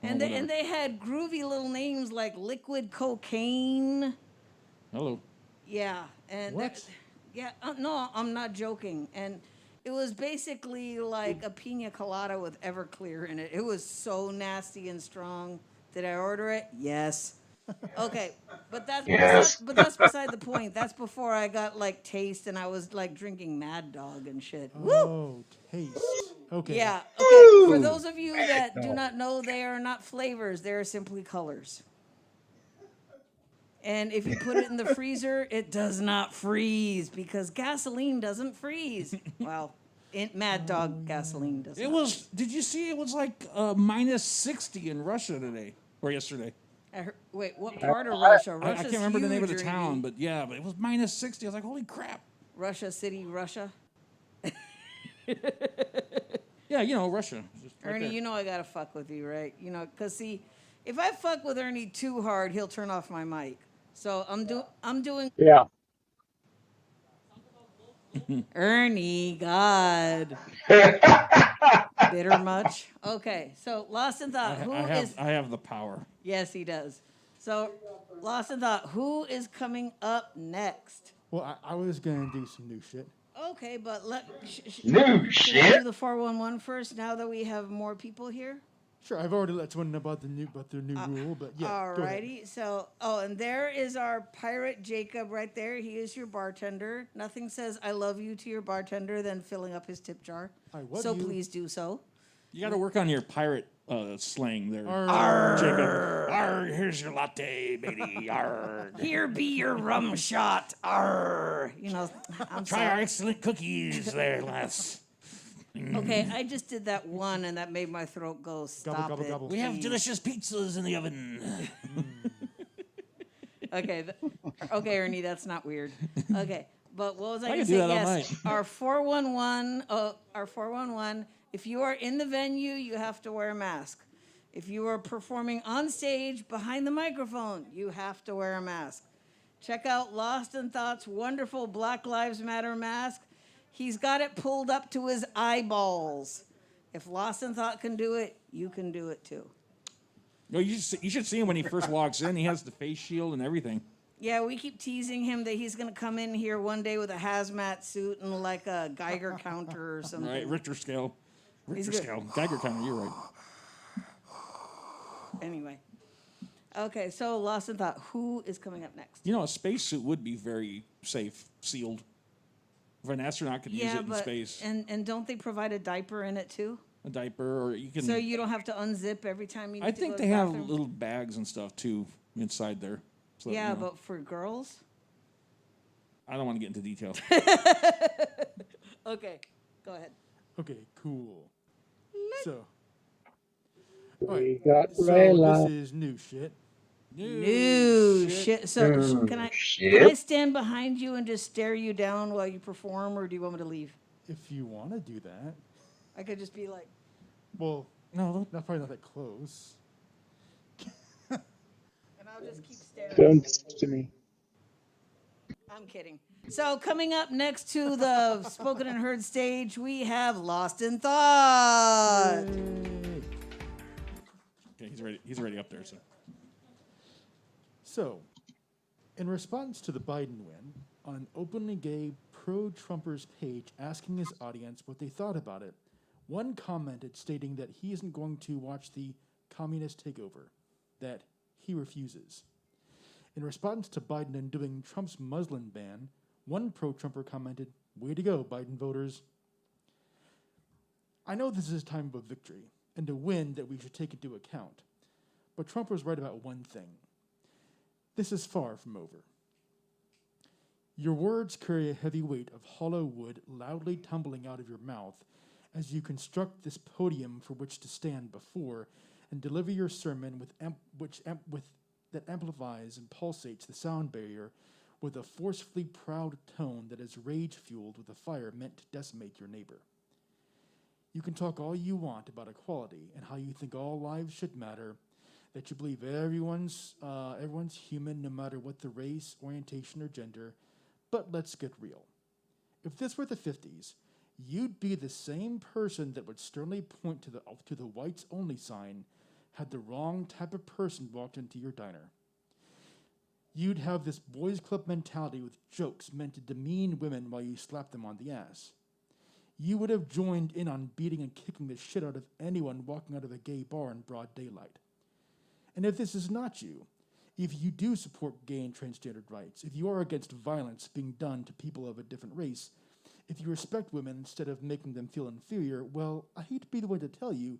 And Oh, they had groovy little names like liquid cocaine. Hello. Yeah, and What? no, I'm not joking. And it was basically like a pina colada with Everclear in it. It was so nasty and strong. Did I order it? Yes. Okay, but Yes. that's beside the point. That's before I got like taste and I was like drinking Mad Dog and shit. Woo! Oh, taste. Okay. Yeah. Okay. For those of you that do not know, they are not flavors. They are simply colors. And if you put it in the freezer, it does not freeze because gasoline doesn't freeze. Well, Mad Dog gasoline does. It not. was, did you see it was like minus 60 in Russia today or yesterday? Wait, what part of Russia? I Russia's can't remember the name of the huge, town, Ernie. but yeah, but it was minus 60. I was like, holy crap. Russia City, Russia. Yeah, you know, Russia. Just right Ernie, there. you know I gotta fuck with you, right? You know, cause see, if I fuck with Ernie too hard, he'll turn off my mic. So I'm doing Yeah. Ernie, God. Bitter much? Okay, so Lost in Thought. I have the power. Yes, he does. So, Lost in Thought, who is coming up next? Well, I was gonna do some new shit. Okay, but New should I shit. do the 411 first now that we have more people here? Sure, I've already let someone know about the new rule, but yeah. go ahead. Alrighty, so, and there is our pirate Jacob right there. He is your bartender. Nothing says I love you to your bartender than filling up his tip jar. I love So you. please do so. You got to work on your pirate slang there. Arr. Jacob. Arr, here's your latte, baby. Arr. Here be your rum shot. Arr. You know, I'm Try our sorry. excellent cookies there, lass. Okay, I just did that one and that made my throat go, stop gobble, it. gobble. We have please." delicious pizzas in the oven. Okay, okay, Ernie, that's not weird. Okay, but what was I I going can to do say? that all Yes, night. our 411, if you are in the venue, you have to wear a mask. If you are performing on stage behind the microphone, you have to wear a mask. Check out Lost in Thought's wonderful Black Lives Matter mask. He's got it pulled up to his eyeballs. If Lost in Thought can do it, you can do it too. No, you should see him when he first walks in. He has the face shield and everything. Yeah, we keep teasing him that he's going to come in here one day with a hazmat suit and like a Geiger counter or something. Right, Richter scale. He's Richter good. scale. Geiger counter, you're right. Anyway. Okay, so Lost in Thought. Who is coming up next? You know, a spacesuit would be very safe, sealed. If an astronaut could use Yeah, it in but space. and don't they provide a diaper in it too? A diaper, or you can. So you don't have to unzip every time you need I to think go they to the have bathroom? little bags and stuff too inside there. So, Yeah, you know, but for girls? I don't want to get into detail. Okay, go ahead. Okay, cool. So, We got so Rayla. this is new shit. New shit. So can I Shit. stand behind you and just stare you down while you perform, or do you want me to leave? If you want to do that, I could just be like, well, No, not probably not that close. and I'll just keep staring. Don't talk to me. I'm kidding. So coming up next to the spoken and heard stage, we have Lost in Thought. okay, he's ready. He's already up there. So So, in response to the Biden win, on an openly gay pro-Trumpers page asking his audience what they thought about it, one commented stating that he isn't going to watch the communist takeover, that he refuses. In response to Biden undoing Trump's Muslim ban, one pro-Trumper commented, "Way to go, Biden voters." I know this is a time of victory, and a win that we should take into account. But Trump was right about one thing. This is far from over. Your words carry a heavy weight of hollow wood loudly tumbling out of your mouth as you construct this podium for which to stand before and deliver your sermon that amplifies and pulsates the sound barrier with a forcefully proud tone that is rage-fueled with a fire meant to decimate your neighbor. You can talk all you want about equality and how you think all lives should matter, that you believe everyone's human no matter what the race, orientation, or gender, but let's get real. If this were the 50s, you'd be the same person that would sternly point to the whites only sign had the wrong type of person walked into your diner. You'd have this boys club mentality with jokes meant to demean women while you slap them on the ass. You would have joined in on beating and kicking the shit out of anyone walking out of a gay bar in broad daylight. And if this is not you, if you do support gay and transgendered rights, if you are against violence being done to people of a different race, if you respect women instead of making them feel inferior, well, I hate to be the one to tell you,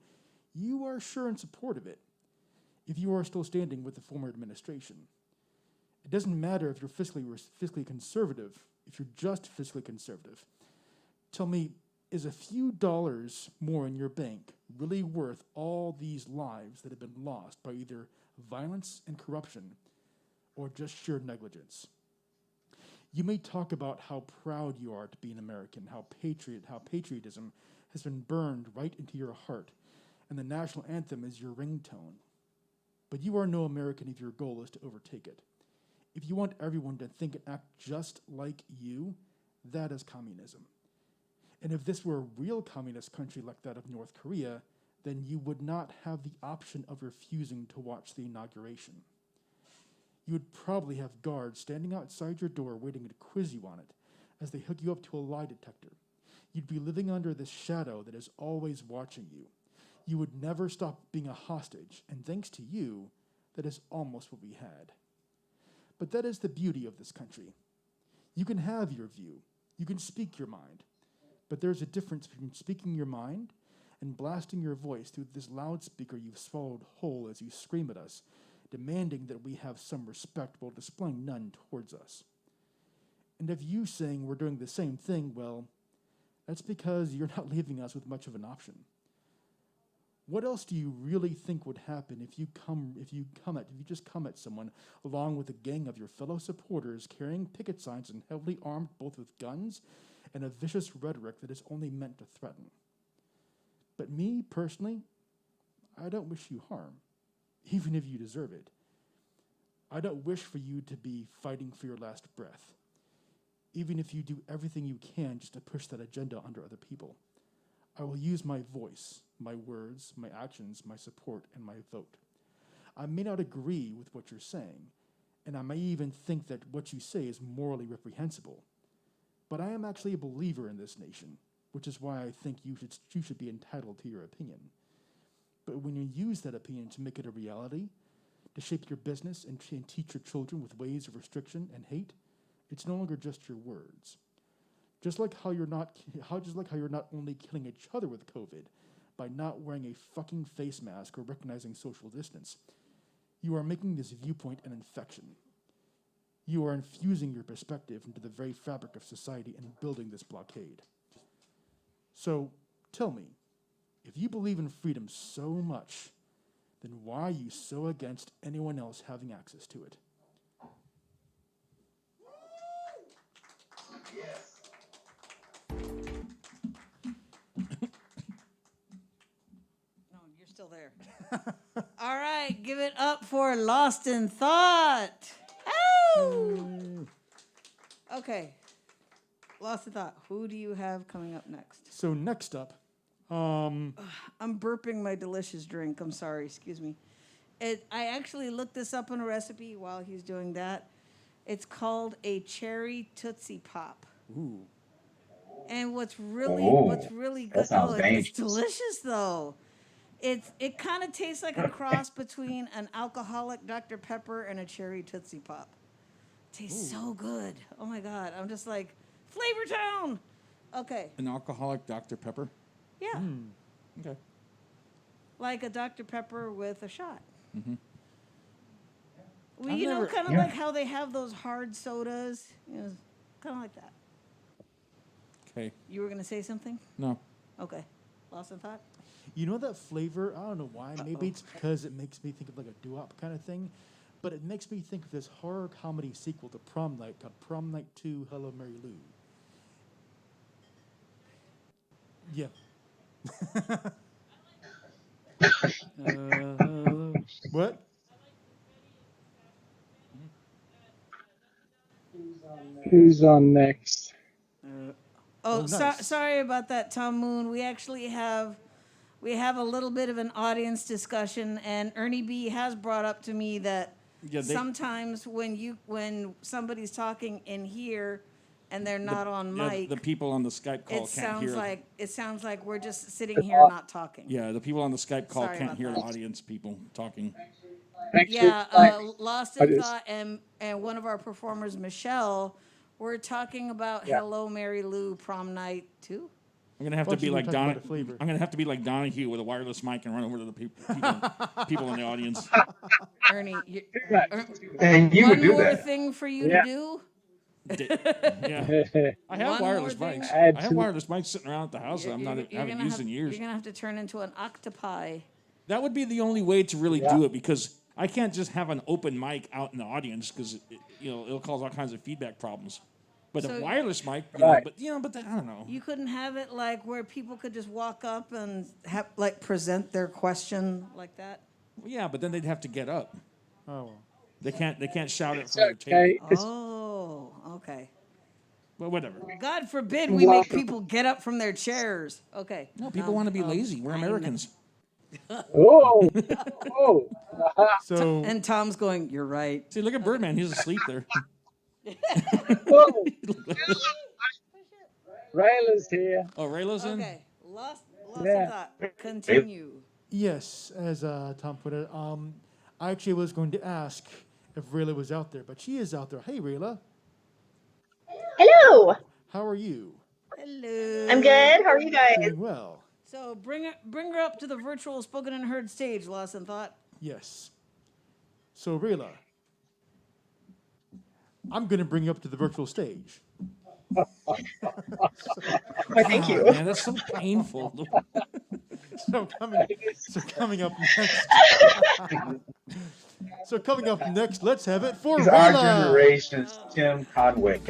you are sure in support of it, if you are still standing with the former administration. It doesn't matter if you're fiscally conservative, if you're just fiscally conservative. Tell me, is a few dollars more in your bank really worth all these lives that have been lost by either violence and corruption or just sheer negligence? You may talk about how proud you are to be an American, how patriotism has been burned right into your heart, and the national anthem is your ringtone. But you are no American if your goal is to overtake it. If you want everyone to think and act just like you, that is communism. And if this were a real communist country like that of North Korea, then you would not have the option of refusing to watch the inauguration. You would probably have guards standing outside your door waiting to quiz you on it as they hook you up to a lie detector. You'd be living under this shadow that is always watching you. You would never stop being a hostage, and thanks to you, that is almost what we had. But that is the beauty of this country. You can have your view. You can speak your mind. But there's a difference between speaking your mind and blasting your voice through this loudspeaker you've swallowed whole as you scream at us, demanding that we have some respect while displaying none towards us. And if you saying we're doing the same thing, well, that's because you're not leaving us with much of an option. What else do you really think would happen if you just come at someone along with a gang of your fellow supporters carrying picket signs and heavily armed both with guns and a vicious rhetoric that is only meant to threaten? But me, personally, I don't wish you harm, even if you deserve it. I don't wish for you to be fighting for your last breath, even if you do everything you can just to push that agenda onto other people. I will use my voice, my words, my actions, my support, and my vote. I may not agree with what you're saying, and I may even think that what you say is morally reprehensible, but I am actually a believer in this nation, which is why I think you should be entitled to your opinion. But when you use that opinion to make it a reality, to shape your business and teach your children with ways of restriction and hate, it's no longer just your words. Just like how you're not only killing each other with COVID by not wearing a fucking face mask or recognizing social distance, you are making this viewpoint an infection. You are infusing your perspective into the very fabric of society and building this blockade. So tell me, if you believe in freedom so much, then why are you so against anyone else having access to it? Yes. No, you're still there. All right, give it up for Lost in Thought. Oh! Okay. Lost in Thought. Who do you have coming up next? So next up, I'm burping my delicious drink. I'm sorry. Excuse me. I actually looked this up on a recipe while he's doing that. It's called a cherry Tootsie Pop. ooh, And what's really good? That sounds it's dangerous. delicious though. It kind of tastes like a cross between an alcoholic Dr. Pepper and a cherry Tootsie Pop. Tastes so good. Oh my God. I'm just like, Flavor Town. Okay. An alcoholic Dr. Pepper? Yeah. Okay. Like a Dr. Pepper with a shot. Mm-hmm. Well, I've you know, never- kind of Yeah. like how they have those hard sodas. You know, kind of like that. Okay. You were going to say something? No. Okay. Lost in thought? You know that flavor? I don't know why. Maybe it's because it makes me think of like a doo-wop kind of thing, but it makes me think of this horror comedy sequel to Prom Night called Prom Night 2 Hello Mary Lou. Yeah. What? Who's on next? Oh, nice. sorry about that, Tom Moon. We actually have a little bit of an audience discussion, and Ernie B has brought up to me that sometimes when somebody's talking in here and they're not on mic, the people on the Skype call it can't hear. sounds like we're just sitting here not talking. Yeah, the people on the Skype call Sorry can't about hear that. the audience people talking. Yeah, Lost in Thought and one of our performers, Michelle, we're talking about Hello Mary Lou Prom Night 2. I'm gonna have Why to be don't you like talk about the flavor? I'm gonna have to be like Donahue with a wireless mic and run over to the people in the audience. Ernie, And you would one do more that. thing for you to do. Yeah, I have One wireless more thing. mics. I have wireless mics sitting around at the house that I haven't used in years. You're gonna have to turn into an octopi. That would be the only way to really do it, because I can't just have an open mic out in the audience, because it'll cause all kinds of feedback problems. But So a wireless mic, I don't know. You couldn't have it like where people could just walk up and present their question like that. Well, yeah, but then they'd have to get up. Oh, well. They can't shout it from their table. Oh, okay. Well, whatever. God forbid we make people get up from their chairs. Okay. No, people want to be lazy. We're Americans. Oh. So And Tom's going, "You're right." See, look at Birdman. He's asleep there. Whoa. Rayla's here. Oh, Rayla's in? Okay. Lost Yeah. in thought. Continue. yes, as Tom put it, I actually was going to ask if Rayla was out there, but she is out there. Hey, Rayla, Hello. how are you? Hello. I'm good. How are you guys? Doing well. So bring her up to the virtual spoken and heard stage, Lost in Thought. Yes. So, Rayla, I'm going to bring you up to the virtual stage. Thank you. Man, that's so painful. So coming up next. So coming up next, let's have it for He's our Rayla. generation's Tim Conway.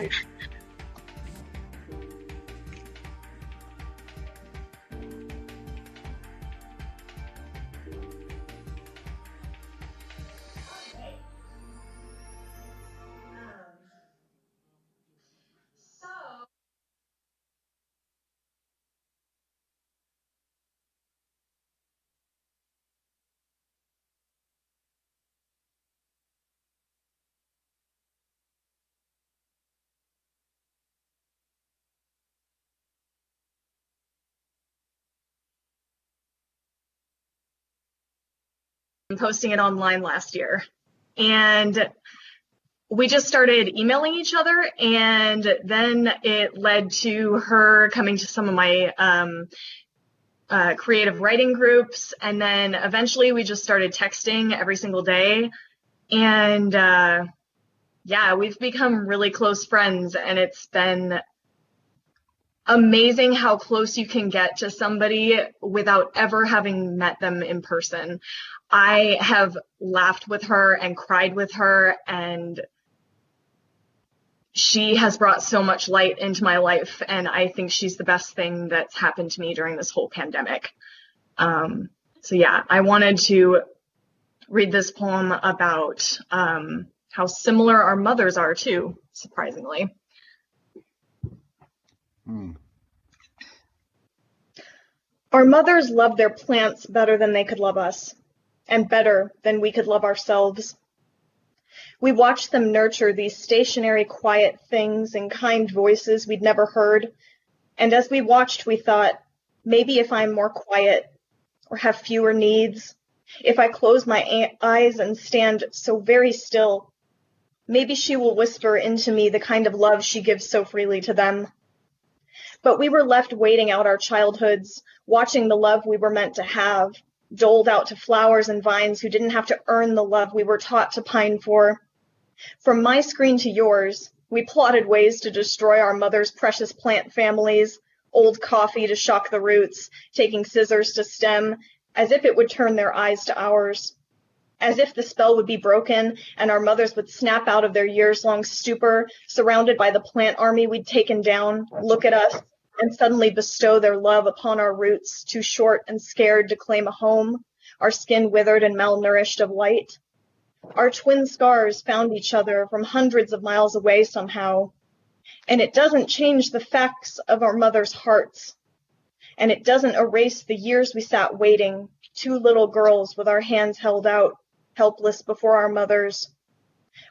Posting it online last year. And we just started emailing each other, and then it led to her coming to some of my creative writing groups, and then eventually we just started texting every single day. And we've become really close friends, and it's been amazing how close you can get to somebody without ever having met them in person. I have laughed with her and cried with her, and she has brought so much light into my life, and I think she's the best thing that's happened to me during this whole pandemic. I wanted to read this poem about how similar our mothers are too, surprisingly. Our mothers loved their plants better than they could love us, and better than we could love ourselves. We watched them nurture these stationary, quiet things in kind voices we'd never heard, and as we watched, we thought, maybe if I'm more quiet or have fewer needs, if I close my eyes and stand so very still, maybe she will whisper into me the kind of love she gives so freely to them. But we were left waiting out our childhoods, watching the love we were meant to have, doled out to flowers and vines who didn't have to earn the love we were taught to pine for. From my screen to yours, We plotted ways to destroy our mother's precious plant families, old coffee to shock the roots, taking scissors to stem, as if it would turn their eyes to ours. As if the spell would be broken and our mothers would snap out of their years-long stupor, surrounded by the plant army we'd taken down, look at us, and suddenly bestow their love upon our roots, too short and scared to claim a home, our skin withered and malnourished of light. Our twin scars found each other from hundreds of miles away somehow, and it doesn't change the facts of our mother's hearts, and it doesn't erase the years we sat waiting, two little girls with our hands held out, helpless before our mothers.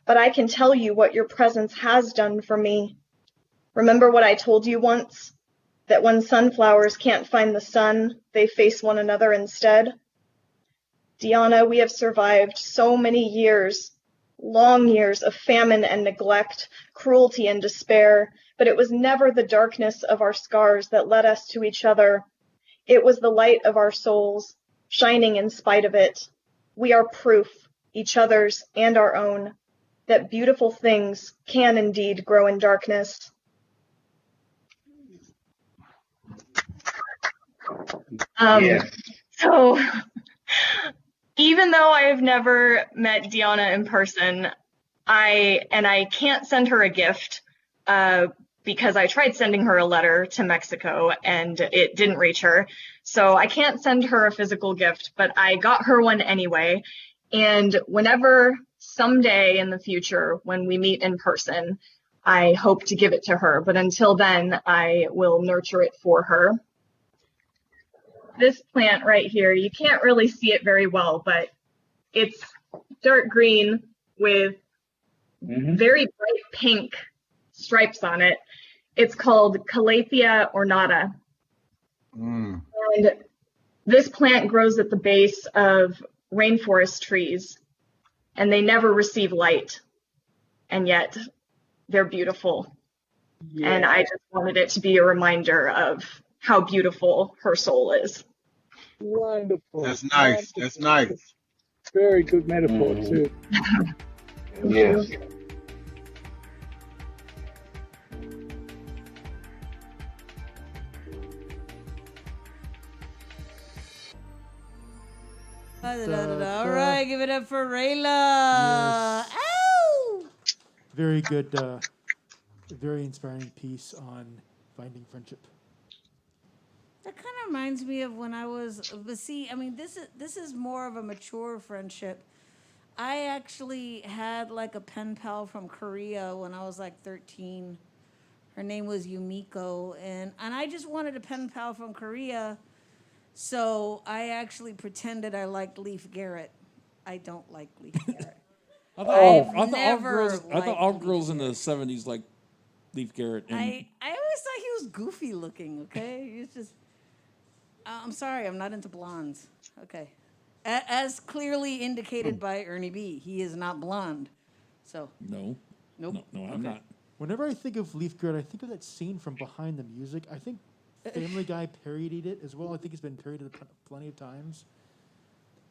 But I can tell you what your presence has done for me. Remember what I told you once? That when sunflowers can't find the sun, they face one another instead? Deanna, we have survived so many years, long years of famine and neglect, cruelty and despair, but it was never the darkness of our scars that led us to each other. It was the light of our souls, shining in spite of it. We are proof, each other's and our own, that beautiful things can indeed grow in darkness. So, even though I have never met Deanna in person, I can't send her a gift because I tried sending her a letter to Mexico and it didn't reach her. So I can't send her a physical gift, but I got her one anyway. And whenever someday in the future, when we meet in person, I hope to give it to her. But until then, I will nurture it for her. This plant right here, you can't really see it very well, but it's dark green with very bright pink stripes on it. It's called Calathea ornata. And this plant grows at the base of rainforest trees, and they never receive light, and yet they're beautiful. Yeah. And I just wanted it to be a reminder of how beautiful her soul is. Wonderful. That's nice. Wonderful. That's nice. Very good metaphor, too. Yes. All right, give it up for Rayla. Yes. Ow! Very good, very inspiring piece on finding friendship. That kind of reminds me of when I was, but see, I mean, this is more of a mature friendship. I actually had like a pen pal from Korea when I was like 13. Her name was Yumiko, and I just wanted a pen pal from Korea, so I actually pretended I liked Leif Garrett. I don't like Leif Garrett. I thought all girls in the 70s liked Leif Garrett. And I always thought he was goofy looking, okay? He's just... I'm sorry, I'm not into blondes. Okay. As clearly indicated by Ernie B., he is not blonde. So. No. Nope. No, I'm not. Whenever I think of Leif Garrett, I think of that scene from Behind the Music. I think Family Guy parodied it as well. I think it's been parodied plenty of times.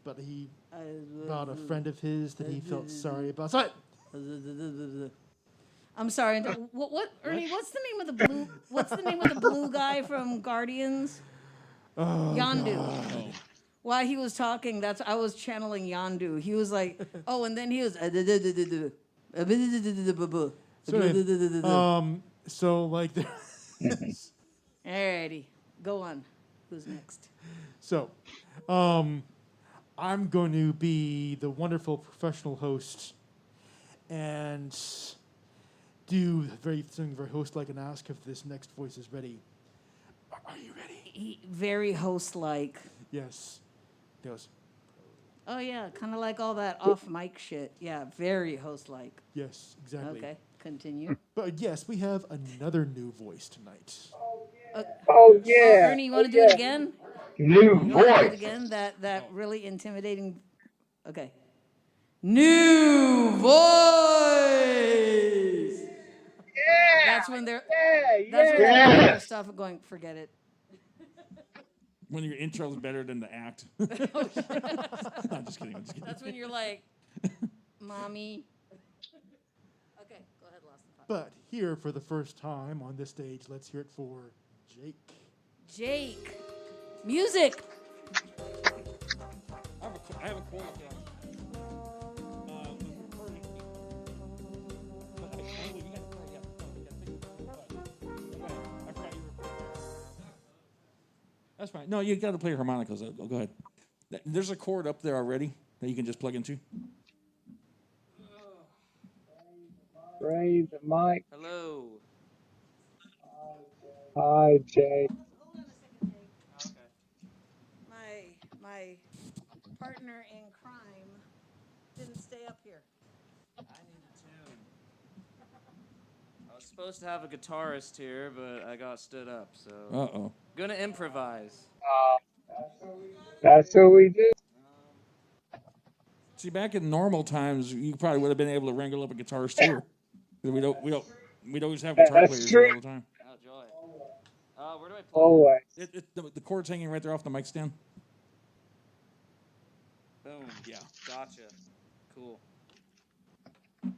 But he about a friend of his that he felt sorry about. Sorry. I'm sorry. What Ernie? What's the name of the blue? What's the name of the blue guy from Guardians? Oh, Yandu. God. While he was talking, I was channeling Yandu. He was like, oh, and then he was. So like there. Alrighty, go on. Who's next? So, I'm going to be the wonderful professional host and do something very host-like and ask if this next voice is ready. Are you ready? Very host-like. Yes. He goes, oh, yeah, kind of like all that off-mic shit. Yeah, very host-like. yes, exactly. Okay, continue. But yes, we have another new voice tonight. Oh, yeah. Ernie, you want to do it again? New You want to do it voice. again? That really intimidating... Okay. New voice! Yeah. That's when they're... Yeah. That's when Yeah. they're doing stuff going, forget it. When your intro's better than the act. No, I'm just kidding. That's when you're like, mommy. Okay, go ahead, Lost and But here for the first time on this stage, let's hear it for Jake. Jake. Music. I have a quote up there. That's fine. No, you got to play harmonicas. Go ahead. There's a chord up there already that you can just plug into. Raise the mic. Hello. Hi, Jay. Hold on a second, Jake. Okay. My partner in crime didn't stay up here. I need a tune. I was supposed to have a guitarist here, but I got stood up, so Uh-oh. gonna improvise. That's what we do. See, back in normal times, you probably would have been able to wrangle up a guitarist here. We don't always have guitar That's players true. here all the time. Oh joy. Where do I plug it? Always. The cord's hanging right there off the mic stand. Boom. Yeah. Gotcha. Cool. Woo!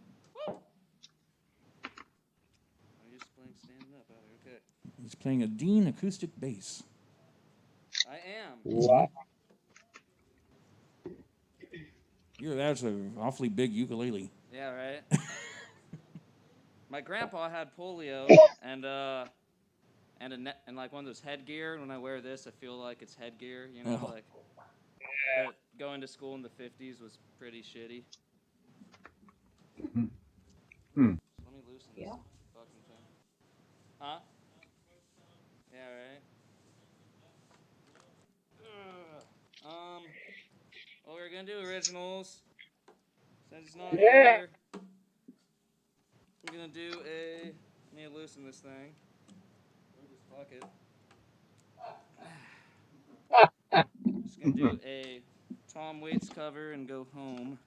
I'm used to playing standing up out here. Okay. He's playing a Dean acoustic bass. I am. Wow. That's an awfully big ukulele. Yeah, right. My grandpa had polio and like one of those headgear. And when I wear this, I feel like it's headgear. You know, like that going to school in the 50s was pretty shitty. Hmm. Let me loosen this fucking thing. Huh? Yeah, right. Well, we're gonna do originals. Since it's not here, I'm gonna do a. Let me loosen this thing. Or just fuck it. Just gonna do a Tom Waits cover and go home.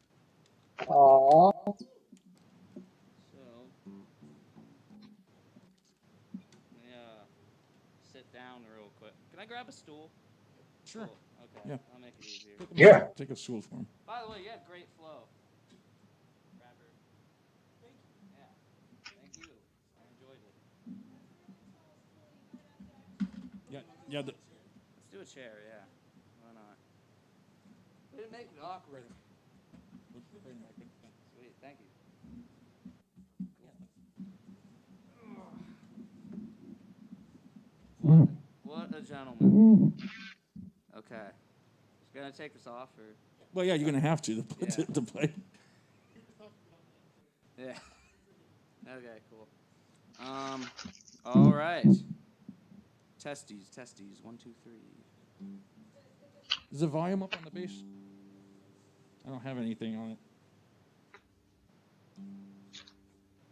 Aww. So, yeah, sit down real quick. Can I grab a stool? Sure. Cool. Okay. Yeah. I'll make it easier. Take a stool for him. By the way, you had great flow. Rapper. Yeah. Thank you. I enjoyed it. Yeah. Let's do a chair, yeah. Why not? We didn't make it awkward. Sweet, thank you. What a gentleman. Okay. Just gonna take this off, or? Well, yeah, you're gonna have to play. Yeah. Okay, cool. All right. Testes. 1, 2, 3. Is the volume up on the bass? I don't have anything on it.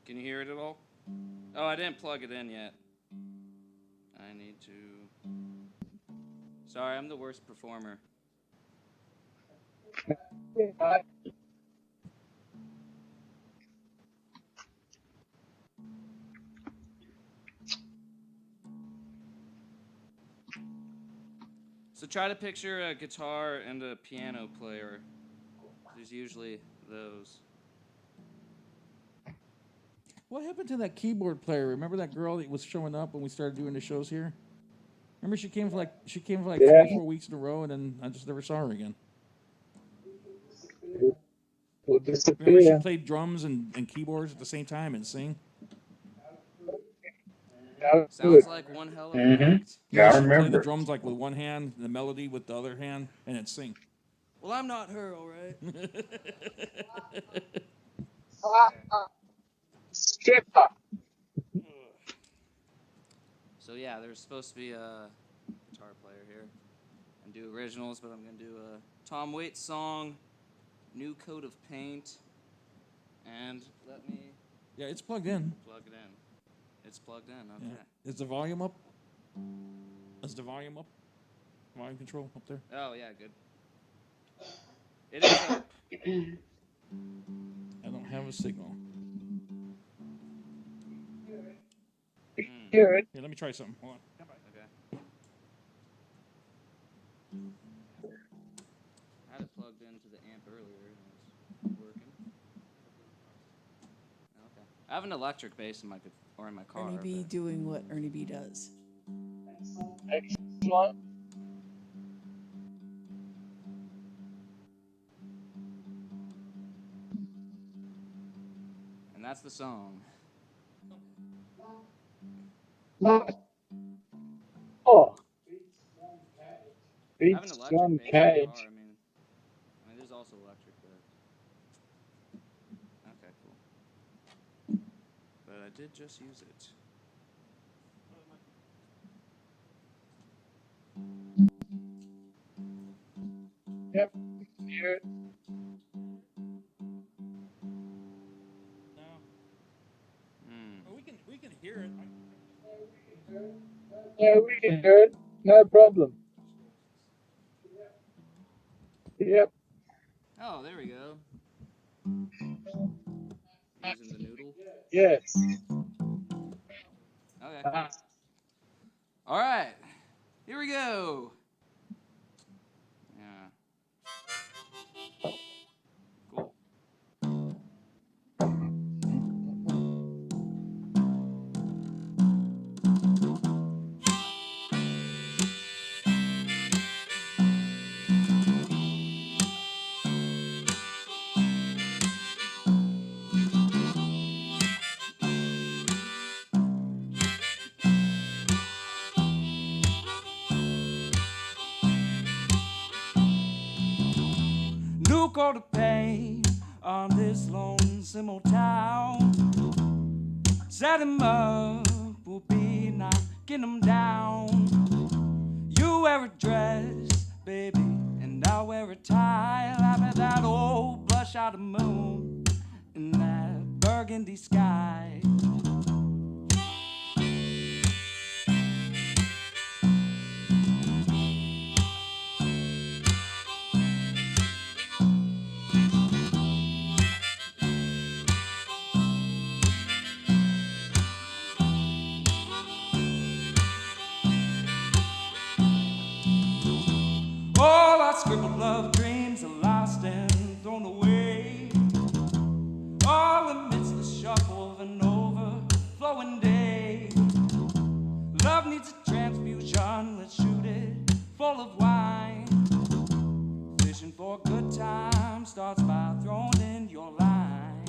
Can you hear it at all? Oh, I didn't plug it in yet. I need to. Sorry, I'm the worst performer. So try to picture a guitar and a piano player. There's usually those. What happened to that keyboard player? Remember that girl that was showing up when we started doing the shows here? Remember she came for like 3-4 weeks in a row, and then I just never saw her again. We'll Remember disappear. she played drums and keyboards at the same time and sing? Sounds like one hell of an act. Yeah, I She'd play the remember. drums like with one hand, the melody with the other hand, and then sing. Well, I'm not her, all right? Skipper. So yeah, there's supposed to be a guitar player here and do originals, but I'm gonna do a Tom Waits song, New Coat of Paint, and let me Yeah, it's plugged in. plug it in. It's plugged in, okay. Yeah. Is the volume up? Is the volume up? Volume control up there? Oh yeah, good. It is up. I don't have a signal. Hear it. Here, let me try something. Hold on. Okay. I had it plugged into the amp earlier and it was working. Okay. I have an electric bass in my in my car. Ernie B doing what Ernie B does. Excellent. And that's the song. Oh, I have an beats electric John bass in my Cage. car. I mean, there's also electric, but okay, cool. But I did just use it. Yep. Sure. No. Hmm. We can hear it. Yeah, we can hear it. No problem. Yep. Oh, there we go. Using the noodle. Yes. Okay, cool. All right, here we go. Yeah. Cool. Look all the pain on this lonesome old town. Set him up, will be knocking him down. You wear a dress, baby, and I'll wear a tie. Laugh at that old bloodshot moon in that burgundy sky. All our scribbled love dreams are lost and thrown away. All amidst the shuffle of an overflowing day. Love needs a transfusion, let's shoot it full of wine. Fishing for a good time starts by throwing in your line.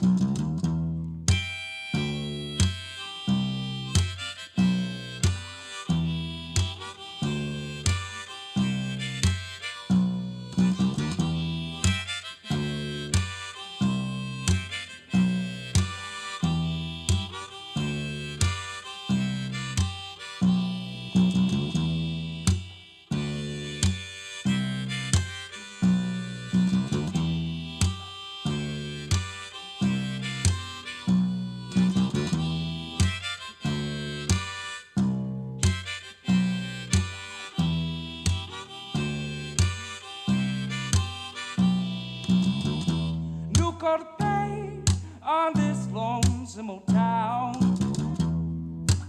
You call the pain on this lonesome old town.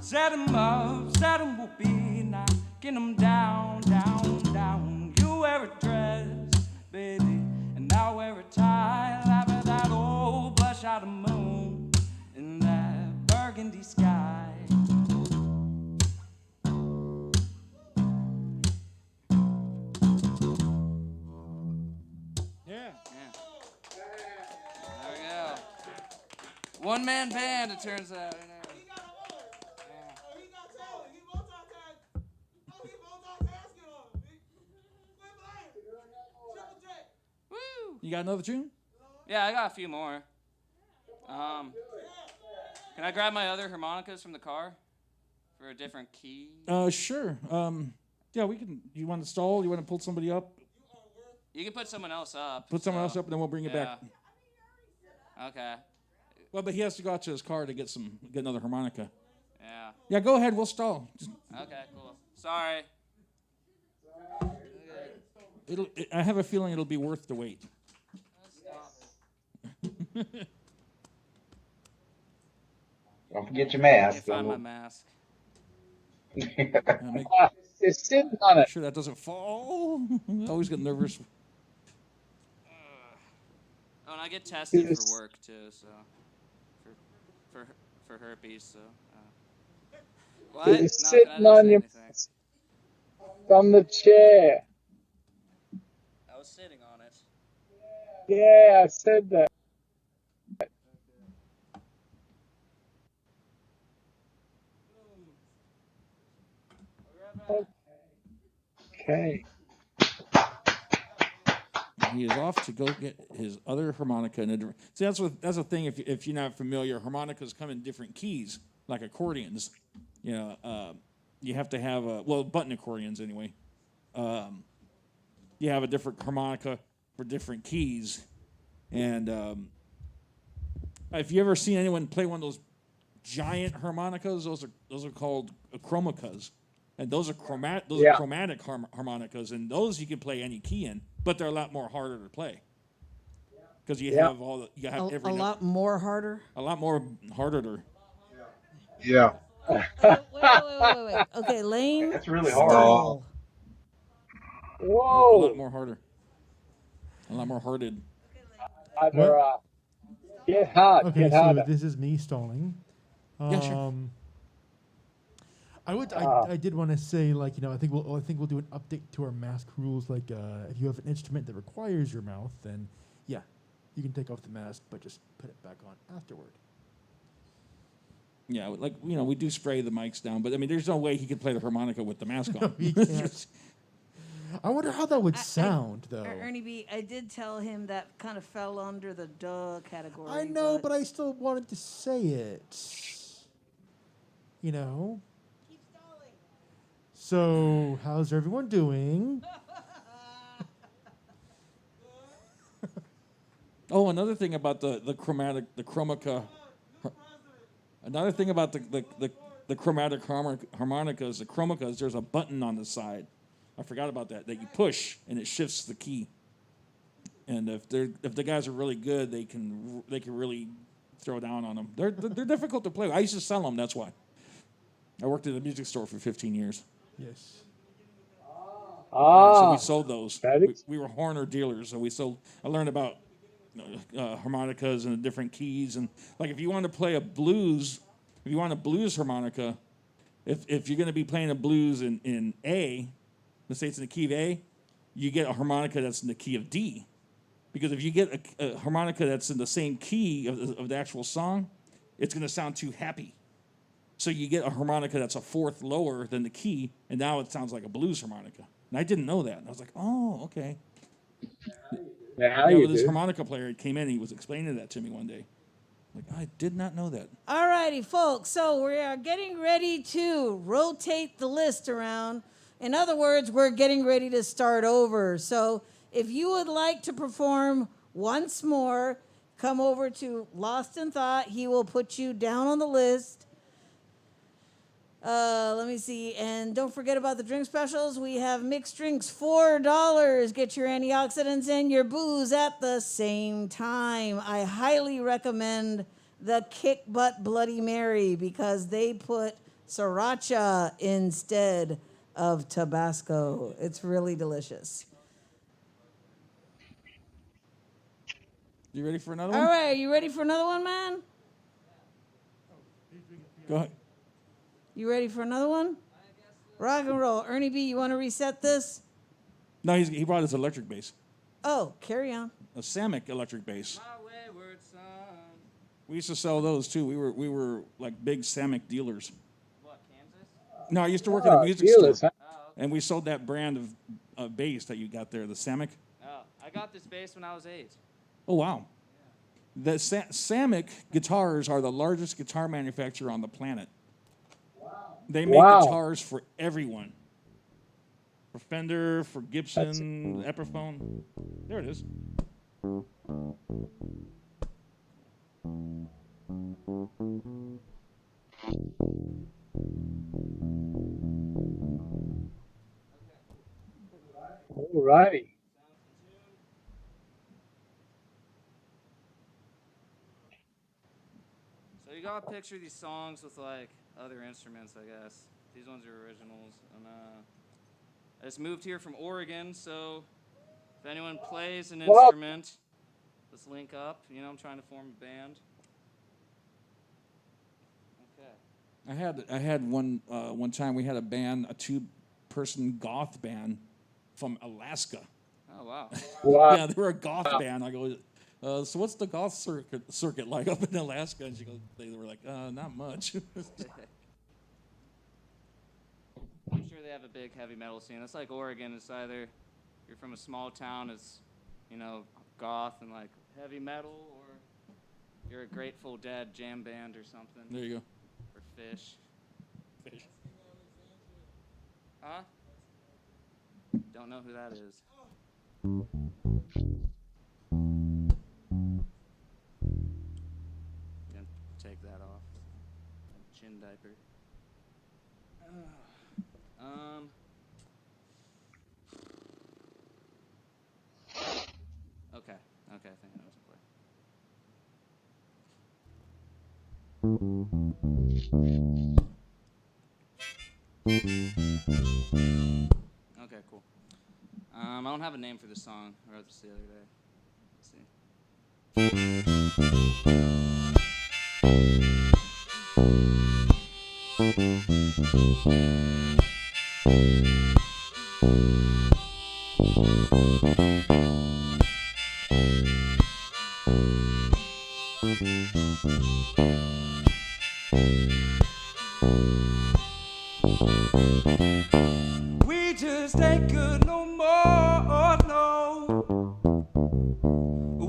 Set him up, set him will be knocking him down, down, down. You wear a dress, baby, and I'll wear a tie. Laugh at that old bloodshot moon in that burgundy sky. Yeah. There we go. One-man band, it turns out. You know. Woo! You got another tune? Yeah, I got a few more. Can I grab my other harmonicas from the car for a different key? Sure. Yeah, we can. You want to stall? You want to pull somebody up? You can put someone else up. Put someone else up, and then we'll bring it back. Okay. Well, but he has to go out to his car to get another harmonica. Yeah. Yeah, go ahead. We'll stall. Okay, cool. Sorry. I have a feeling it'll be worth the wait. Don't forget your mask. Find my mask. Make It's sitting on it. sure that doesn't fall. I always get nervous. Oh, and I get tested for work too, so for herpes. So. So What? you're Nothing. I sitting didn't on say your anything. from the chair. I was sitting on it. Yeah, I said that. Okay. He is off to go get his other harmonica. See, that's the thing. If you're not familiar, harmonicas come in different keys, like accordions. You know, you have to have button accordions anyway. You have a different harmonica for different keys, and if you ever seen anyone play one of those giant harmonicas, those are called chromicas, and those are Yeah. chromatic harmonicas, and those you can play any key in, but they're a lot more harder to play because you Yeah. have every A note, lot more harder. a lot more harder to. Yeah. Wait. Okay, Lane. That's really hard. Stall. A lot Whoa. more harder. A lot more hearted. Harder, get hard. Okay, Get so harder. this is me stalling. Yeah, sure. I did want to say, like, I think we'll do an update to our mask rules. Like, if you have an instrument that requires your mouth, then yeah, you can take off the mask, but just put it back on afterward. Yeah, like we do spray the mics down, but I mean, there's no way he could play the harmonica with the mask on. He can't. I wonder how that would sound, though. Ernie B, I did tell him that kind of fell under the duh category. I know, but I still wanted to say it. You know. Keep stalling. So, how's everyone doing? Oh, another thing about the chromica. Another thing about the chromatic harmonicas, the chromicas, there's a button on the side. I forgot about that you push and it shifts the key. And if the guys are really good, they can really throw down on them. They're difficult to play. I used to sell them. That's why. I worked at a music store for 15 years. Yes. So we sold those. that is- We were Horner dealers, so we sold. I learned about harmonicas and the different keys, and like if you want to play a blues, if you want a blues harmonica, if you're going to be playing a blues in A, let's say it's in the key of A, you get a harmonica that's in the key of D, because if you get a harmonica that's in the same key of the actual song, it's going to sound too happy. So you get a harmonica that's a fourth lower than the key, and now it sounds like a blues harmonica. And I didn't know that. And I was like, oh, okay. Now Yeah, you with this do. harmonica player, he came in, he was explaining that to me one day. Like, I did not know that. Alrighty, folks. So we are getting ready to rotate the list around. In other words, we're getting ready to start over. So if you would like to perform once more, come over to Lost in Thought. He will put you down on the list. Let me see. And don't forget about the drink specials. We have mixed drinks, $4. Get your antioxidants and your booze at the same time. I highly recommend the Kickbutt Bloody Mary because they put sriracha instead of Tabasco. It's really delicious. You ready for another All one? right, you ready for another one, man? Go ahead. You ready for another one? Rock and roll. Ernie B, you want to reset this? No, he brought his electric bass. Oh, carry on. A Samick electric bass. My wayward son. We used to sell those too. We were like big Samick dealers. What, Kansas? No, I used to work at a music dealers, store. huh? Oh, okay. And we sold that brand of bass that you got there, the Samick. Oh, I got this bass when I was 8. Oh, wow. The Samick guitars are the largest guitar manufacturer on the planet. They make Wow. guitars for everyone. For Fender, for Gibson, Epiphone. There it is. Alrighty. So you gotta picture these songs with like other instruments, I guess. These ones are originals, and I just moved here from Oregon, so if anyone plays an What up? instrument, let's link up. You know, I'm trying to form a band. I had one time we had a band, a 2-person goth band from Alaska. Oh, wow. Wow. Yeah, they were a goth band. I go, so what's the goth circuit like up in Alaska? And they were like, not much. I'm sure they have a big heavy metal scene. It's like Oregon. It's either you're from a small town, it's, goth and like heavy metal, or you're a Grateful Dead jam band or something. There you go. Or Fish. Huh? Don't know who that is. Gonna take that off. Chin diaper. Okay, I think I know what to play. Okay, cool. I don't have a name for this song. I wrote this the other day. Let's see. We just ain't good no more, no.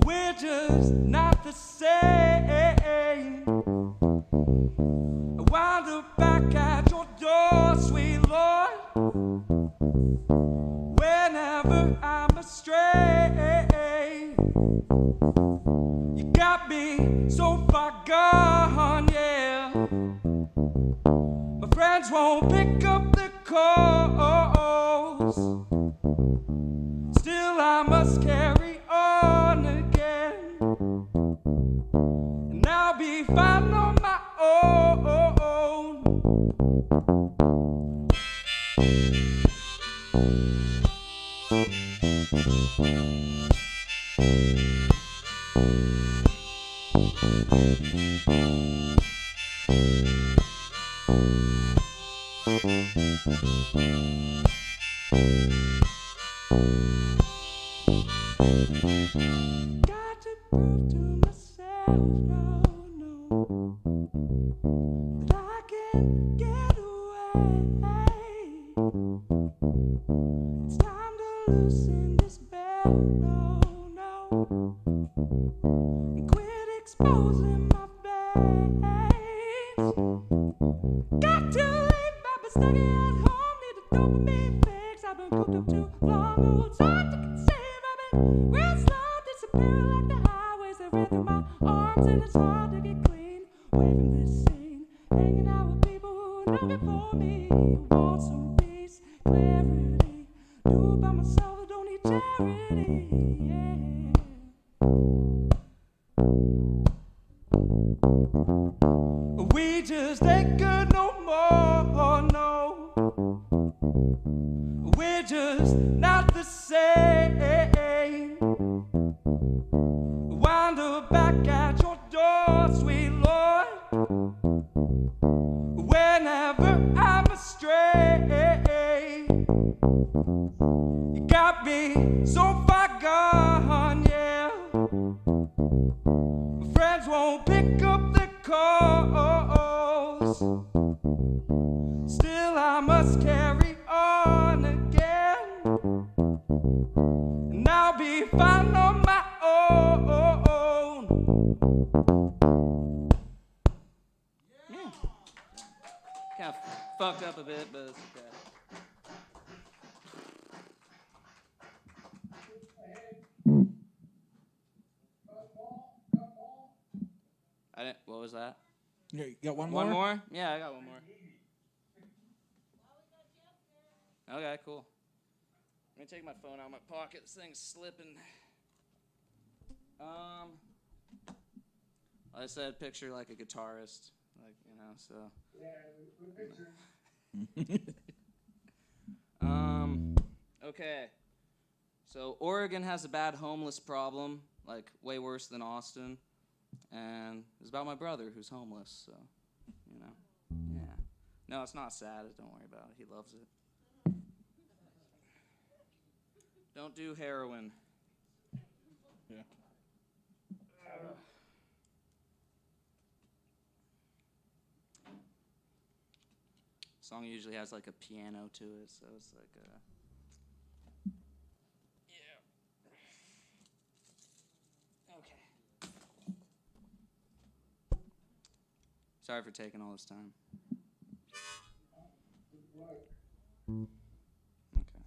We're just not the same. I wound up back at your door, sweet Lord, whenever I'm astray. You got me so far gone, yeah. My friends won't pick up the calls. Still I must carry on again, and I'll be fine on my own. Got to prove to myself, no, that I can get away. It's time to loosen this bell, no, and quit exposing my face. Got to leave, I've been stuck at home, need a dopamine fix. I've been cooped up too long, oh, it's hard to conceive. I've been real slow, disappearing like the highways that ran through my arms, and it's hard to get clean away from this scene. Hanging out with people who are looking for me, who want some peace, clarity. Do it by myself, I don't need charity, yeah. We just ain't good no more, no. We're just not the same. Wind up back at your door, sweet Lord, whenever I'm astray. You got me so far gone, yeah. My friends won't pick up the calls. Still I must carry on again, and I'll be fine on my own. Yeah. Kind of fucked up a bit, but it's okay. What was that? Yeah, you got one more? One more? Yeah, I got one more. Okay, cool. Let me take my phone out of my pocket. This thing's slipping. I said picture like a guitarist, so. Okay. So Oregon has a bad homeless problem, like way worse than Austin. And it's about my brother who's homeless, so, yeah. No, it's not sad. Don't worry about it. He loves it. Don't do heroin. Yeah. Song usually has like a piano to it, so it's like a. Yeah. Okay. Sorry for taking all this time. Okay.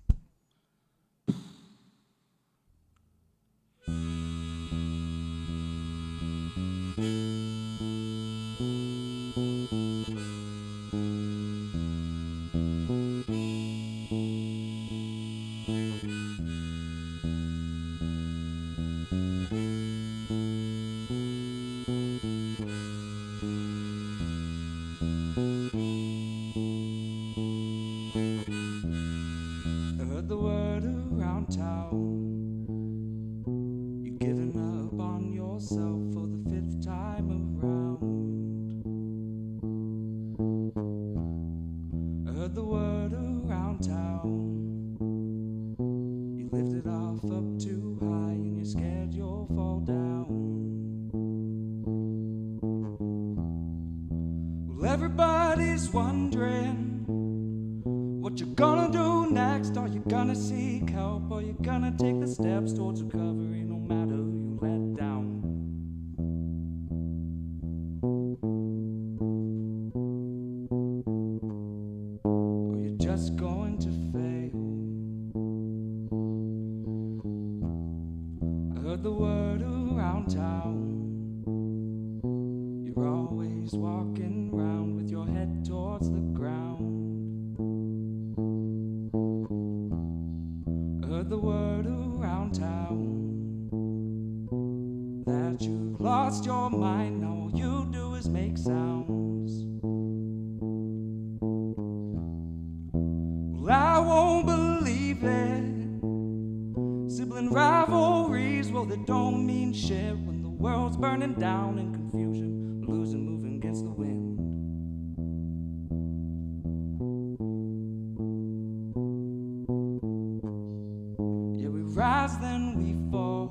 I heard the word around town. You've given up on yourself for the 5th time around. I heard the word around town. You lifted off up too high and you're scared you'll fall down. Well, everybody's wondering what you gonna do next. Are you gonna seek help? Or you gonna take the steps towards recovery no matter who you let down? Or you're just going to fail? I heard the word around town. You're always walking around with your head towards the ground. Heard the word around town that you've lost your mind. Now all you do is make sounds. Well, I won't believe it. Sibling rivalries, well, they don't mean shit when the world's burning down in confusion, losing, moving against the wind. Rise, then we fall.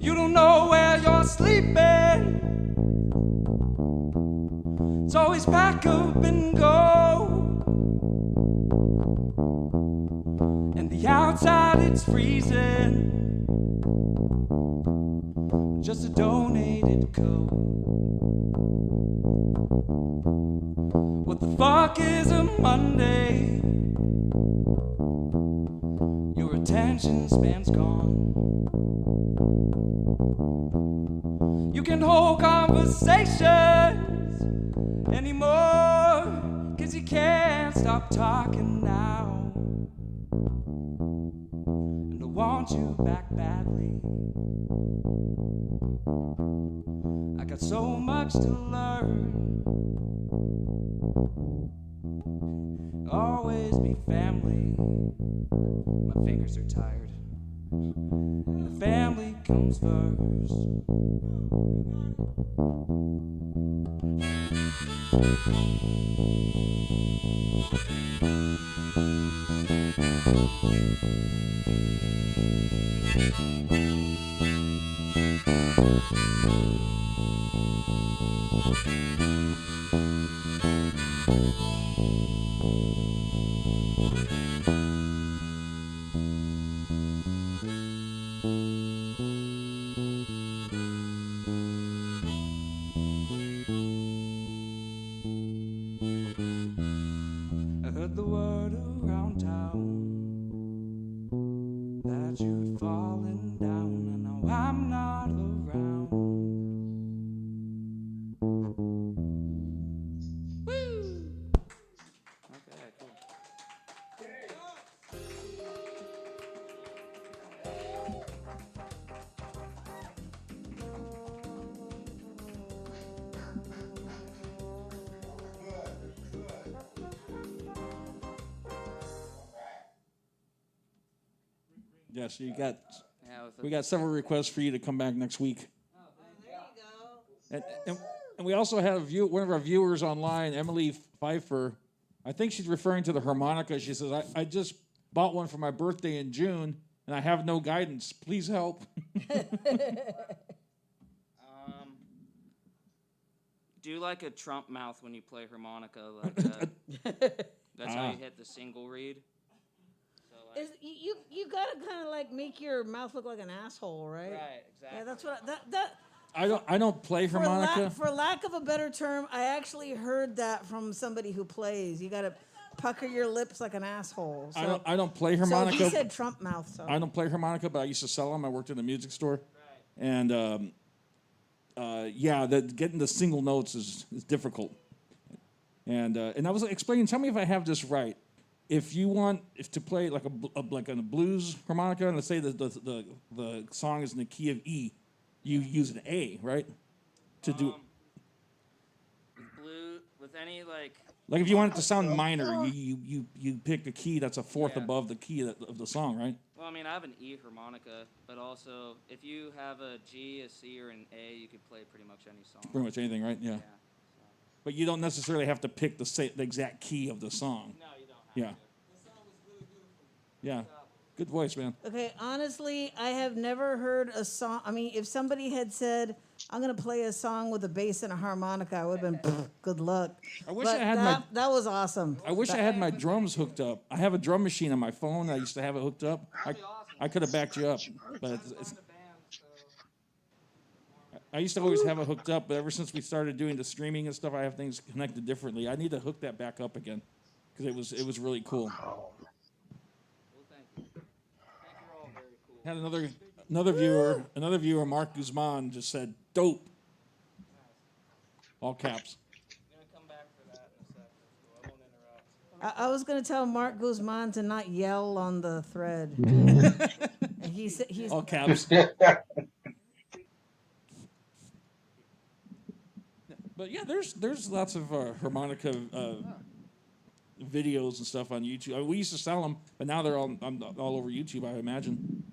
You don't know where you're sleeping. It's always pack up and go. And the outside it's freezing. Just a donated coat. What the fuck is a Monday? Your attention span's gone. You can hold conversations anymore, 'cause you can't stop talking now. And I want you back badly. I got so much to learn. Always be family. My fingers are tired. The family comes first. I heard the word around town that you'd fallen down, and now I'm not around. Woo! Okay, cool. Yes, you got. Yeah, with We got several requests for you to come back next week. There you go. And we also had one of our viewers online, Emily Pfeiffer. I think she's referring to the harmonica. She says, I just bought one for my birthday in June, and I have no guidance. Please help. Do like a Trump mouth when you play harmonica. Like that's how you hit the single reed. So like, You gotta kind of like make your mouth look like an asshole, right? right, exactly. Yeah, that's what that. I don't play harmonica. For lack of a better term, I actually heard that from somebody who plays. You gotta pucker your lips like an asshole. So, I don't play so harmonica. he said Trump mouth. So I don't play harmonica, but I used to sell them. I worked in a music store, and yeah, getting the single notes is difficult. And I was explaining. Tell me if I have this right. If you want to play like like a blues harmonica, and let's say the song is in the key of E, you use an A, right? To do blue with any like if you want it to sound minor, you pick a key that's a fourth above the key of the song, right? Well, I mean, I have an E harmonica, but also if you have a G, a C, or an A, you could play pretty much any song. Pretty much anything, right? Yeah. But you don't necessarily have to pick the exact key of the song. No, you don't have to. Yeah. Good voice, man. okay, honestly, I have never heard a song. I mean, if somebody had said, "I'm gonna play a song with a bass and a harmonica," I would have been, good luck. I wish But I had that was awesome. I wish I had my drums hooked up. I have a drum machine on my phone. I used to have it hooked up. I could have backed you up, but I used to always have it hooked up. But ever since we started doing the streaming and stuff, I have things connected differently. I need to hook that back up again because it was really cool. Well, thank you. I think you're all very cool. Had another viewer, Mark Guzman, just said, "Dope." All caps. I'm gonna come back for that in a second, so I won't interrupt. I was gonna tell Mark Guzman to not yell on the thread. And he's All caps. But yeah, there's lots of harmonica videos and stuff on YouTube. I mean, we used to sell them, but now they're all over YouTube, I imagine.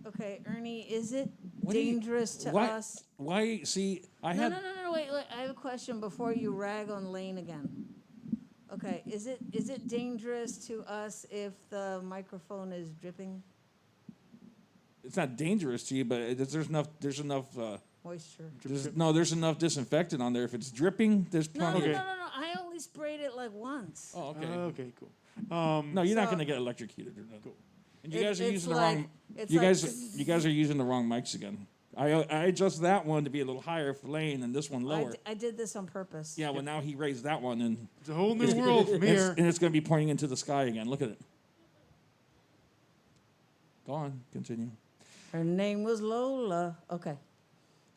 okay. Ernie, is it What do you- dangerous to why- us? Why? See, I No, had. no, wait. I have a question before you rag on Lane again. Okay, is it dangerous to us if the microphone is dripping It's not dangerous to you, but there's enough. moisture? There's enough disinfectant on there. If it's dripping, there's No, plenty. no. I only sprayed it like once. Oh, okay. Okay, cool. No, you're not So- going to get electrocuted or nothing. Cool. And you It- guys are it's using the like- wrong. it's You like- guys are using the wrong mics again. I adjusted that one to be a little higher for Lane and this one lower. I did this on purpose. Yeah, well now he raised that one and It's a whole new world from here. and it's going to be pointing into the sky again. Look at it. Go on, continue. Her name was Lola. Okay.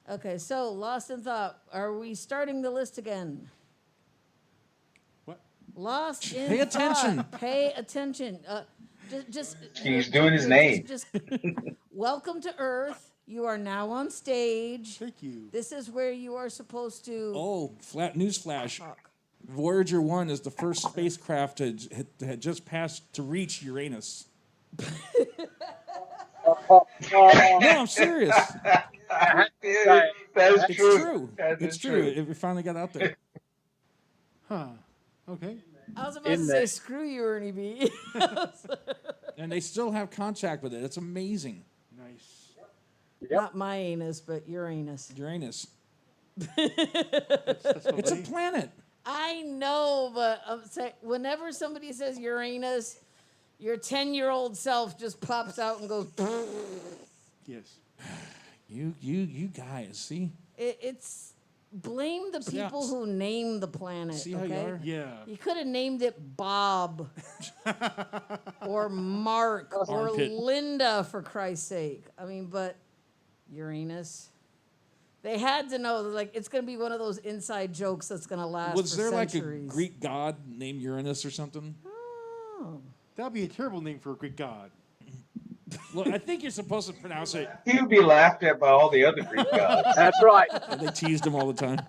Okay, so Lost in Thought. Are we starting the list again? What? Lost in Pay attention. Thought. Pay attention. Just He's doing his name. Just welcome to Earth. You are now on stage. Thank you. This is where you are supposed to Oh, flat news flash. talk. Voyager 1 is the first spacecraft had just passed to reach Uranus. No, I'm serious. That is It's true. true. That It's is true. It finally got out there. Huh. Okay. I was about to say, screw you, Ernie B. And they still have contact with it. It's amazing. Nice. Not my anus, but Uranus. Uranus. That's It's a lovely. planet. I know, but whenever somebody says Uranus, your 10-year-old self just pops out and goes. Yes. You guys, see? It's blame the people Yeah. who name the planet. See how okay? you are? Yeah. You could have named it Bob or Mark or Armpit. Linda, for Christ's sake. I mean, but Uranus. They had to know, like, it's going to be one of those inside jokes that's going to last Was for there like a centuries. Greek god named Uranus or something? Oh. That'd be a terrible name for a Greek god. Well, I think you're supposed to pronounce it. He would be laughed at by all the other Greek gods. That's right. They teased him all the time.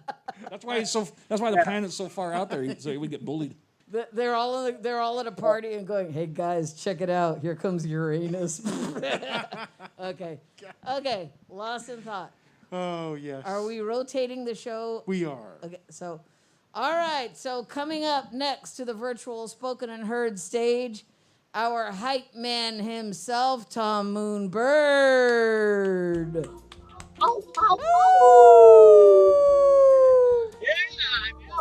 That's why the planet's so far out there, so he would get bullied. They're all at a party and going, "Hey guys, check it out! Here comes Uranus." Okay, lost in thought. Oh, yes. Are we rotating the show? We are. Okay, so, all right. So coming up next to the virtual spoken and heard stage, our hype man himself, Tom Moonbird. Now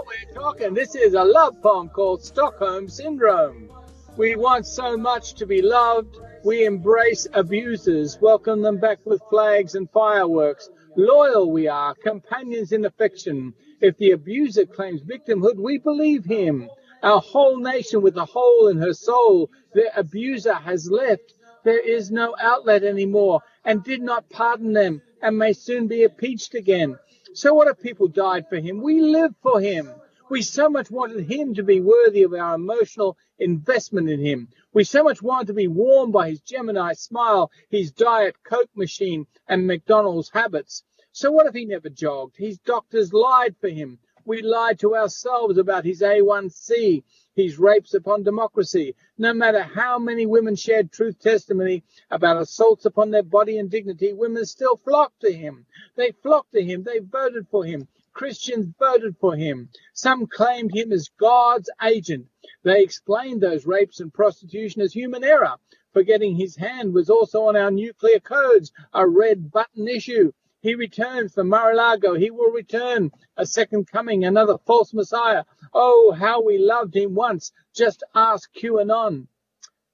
we're talking. This is a love poem called Stockholm Syndrome. We want so much to be loved. We embrace abusers, welcome them back with flags and fireworks. Loyal we are, companions in affection. If the abuser claims victimhood, we believe him. Our whole nation with a hole in her soul, the abuser has left. There is no outlet anymore, and did not pardon them, and may soon be impeached again. So what if people died for him? We live for him. We so much wanted him to be worthy of our emotional investment in him. We so much wanted to be warmed by his Gemini smile, his Diet Coke machine, and McDonald's habits. So what if he never jogged? His doctors lied for him. We lied to ourselves about his A1C, his rapes upon democracy. No matter how many women shared truth testimony about assaults upon their body and dignity, women still flocked to him. They flocked to him. They voted for him. Christians voted for him. Some claimed him as God's agent. They explained those rapes and prostitution as human error, forgetting his hand was also on our nuclear codes, a red button issue. He returned from Mar-a-Lago. He will return, a second coming, another false Messiah. Oh, how we loved him once. Just ask QAnon.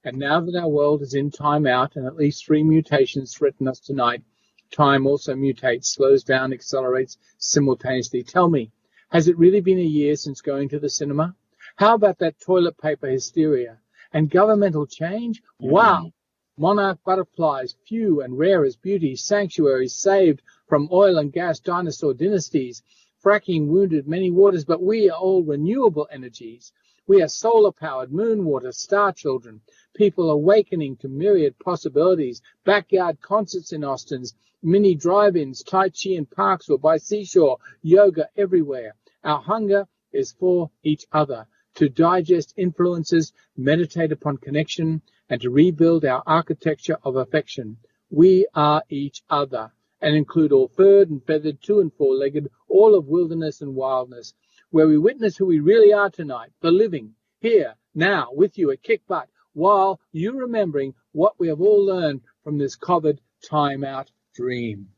And now that our world is in time out and at least 3 mutations threaten us tonight, time also mutates, slows down, accelerates simultaneously. Tell me, has it really been a year since going to the cinema? How about that toilet paper hysteria? And governmental change? Wow! Monarch butterflies, few and rare as beauty, sanctuaries saved from oil and gas dinosaur dynasties. Fracking wounded many waters, but we are all renewable energies. We are solar-powered, moon water, star children. People awakening to myriad possibilities. Backyard concerts in Austin's, mini drive-ins, Tai Chi in parks or by seashore, yoga everywhere. Our hunger is for each other, to digest influences, meditate upon connection, and to rebuild our architecture of affection. We are each other, and include all furred and feathered, 2- and 4-legged, all of wilderness and wildness, where we witness who we really are tonight, the living, here, now, with you at Kickbutt, while you remembering what we have all learned from this COVID time-out dream.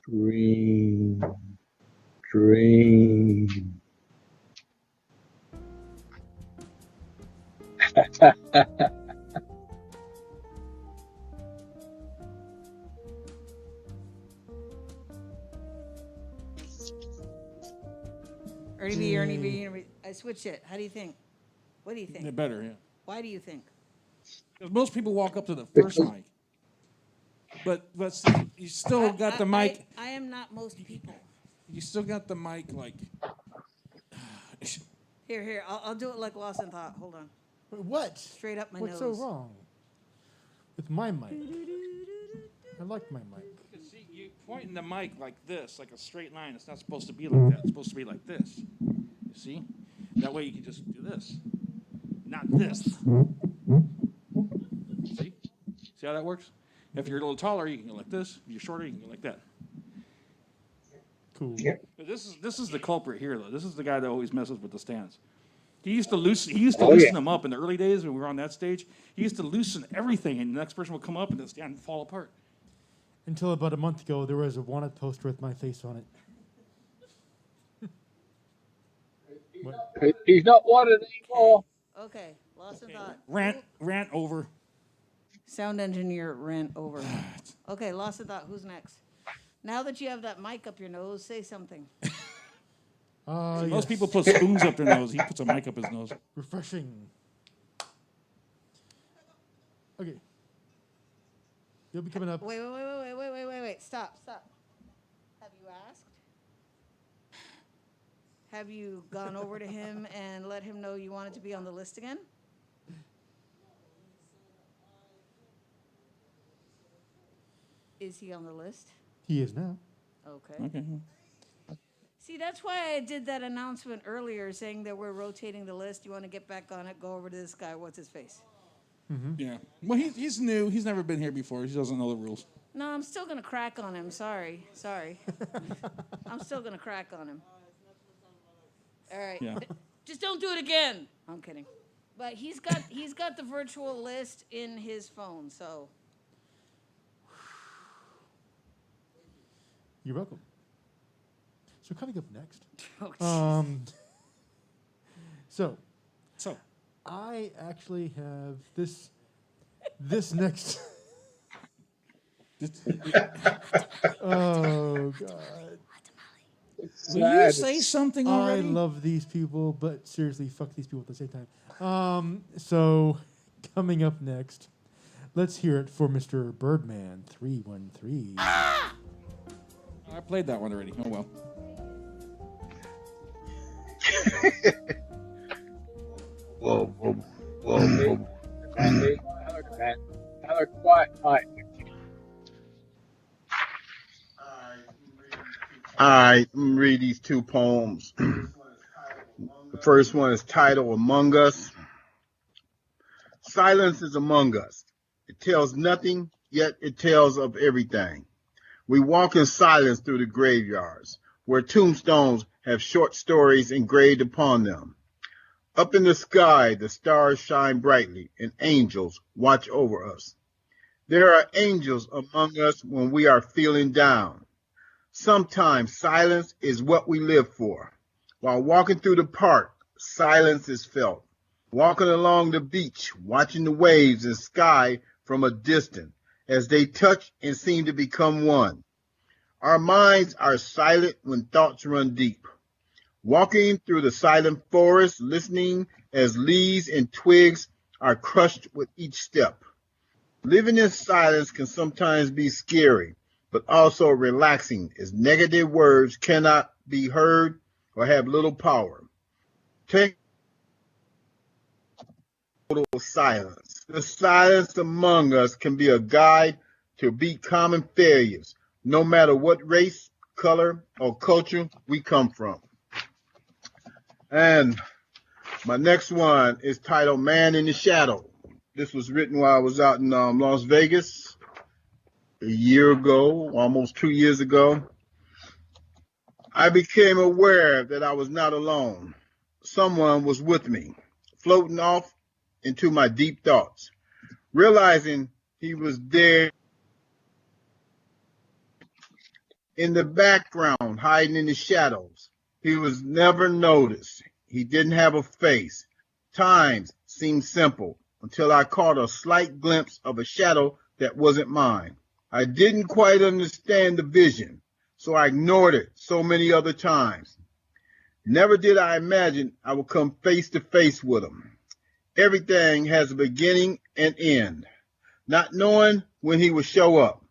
Dream. Dream. Ernie B. I switched it. How do you think? What do you think? They're better, yeah. Why do you think? 'Cause most people walk up to the first mic, but see, you still got the mic. I am not most people. You still got the mic like. Here. I'll do it like Lost in Thought. Hold on. Wait, what? Straight up my What's nose. so wrong with my mic? I like my mic. See, you pointing the mic like this, like a straight line. It's not supposed to be like that. It's supposed to be like this. You see? That way you can just do this, not this. See? See how that works? If you're a little taller, you can go like this. If you're shorter, you can go like that. Cool. But this is the culprit here, though. This is the guy that always messes with the stands. He used to loosen them up in the early days when we were on that stage. He used to loosen everything, and the next person would come up and the stand would fall apart. Until about a month ago, there was a wanted poster with my face on it. He's not wanted anymore. Okay, Lost in Thought. Rant over. Sound engineer rant over. Okay, Lost in Thought. Who's next? Now that you have that mic up your nose, say something. Most people put spoons up their nose. He puts a mic up his nose. Refreshing. Okay. You'll be coming up. Wait. Stop. Have you asked? Have you gone over to him and let him know you wanted to be on the list again? Is he on the list? He is now. Okay. See, that's why I did that announcement earlier saying that we're rotating the list. You want to get back on it? Go over to this guy. What's his face? Yeah. Well, he's new. He's never been here before. He doesn't know the rules. No, I'm still going to crack on him. Sorry. I'm still going to crack on him. All right. Yeah. Just don't do it again. I'm kidding. But he's got the virtual list in his phone, so. You're welcome. So coming up next. Oh, So So, I actually have this next. Oh God. will you say something I already? love these people, but seriously, fuck these people at the same time. So coming up next, let's hear it for Mr. Birdman 313. I played that one already. Oh well. Whoa, whoa, whoa, whoa. Hello, quiet night. All right, let me read these two poems. The first one is titled Among Us. Silence is among us. It tells nothing, yet it tells of everything. We walk in silence through the graveyards, where tombstones have short stories engraved upon them. Up in the sky, the stars shine brightly, and angels watch over us. There are angels among us when we are feeling down. Sometimes silence is what we live for. While walking through the park, silence is felt. Walking along the beach, watching the waves and sky from a distance as they touch and seem to become one. Our minds are silent when thoughts run deep. Walking through the silent forest, listening as leaves and twigs are crushed with each step. Living in silence can sometimes be scary, but also relaxing, as negative words cannot be heard or have little power. Take total silence. The silence among us can be a guide to beat common failures, no matter what race, color, or culture we come from. And my next one is titled Man in the Shadow. This was written while I was out in Las Vegas a year ago, almost 2 years ago. I became aware that I was not alone. Someone was with me, floating off into my deep thoughts. Realizing he was there in the background, hiding in the shadows. He was never noticed. He didn't have a face. Times seemed simple until I caught a slight glimpse of a shadow that wasn't mine. I didn't quite understand the vision, so I ignored it so many other times. Never did I imagine I would come face to face with him. Everything has a beginning and end, not knowing when he would show up.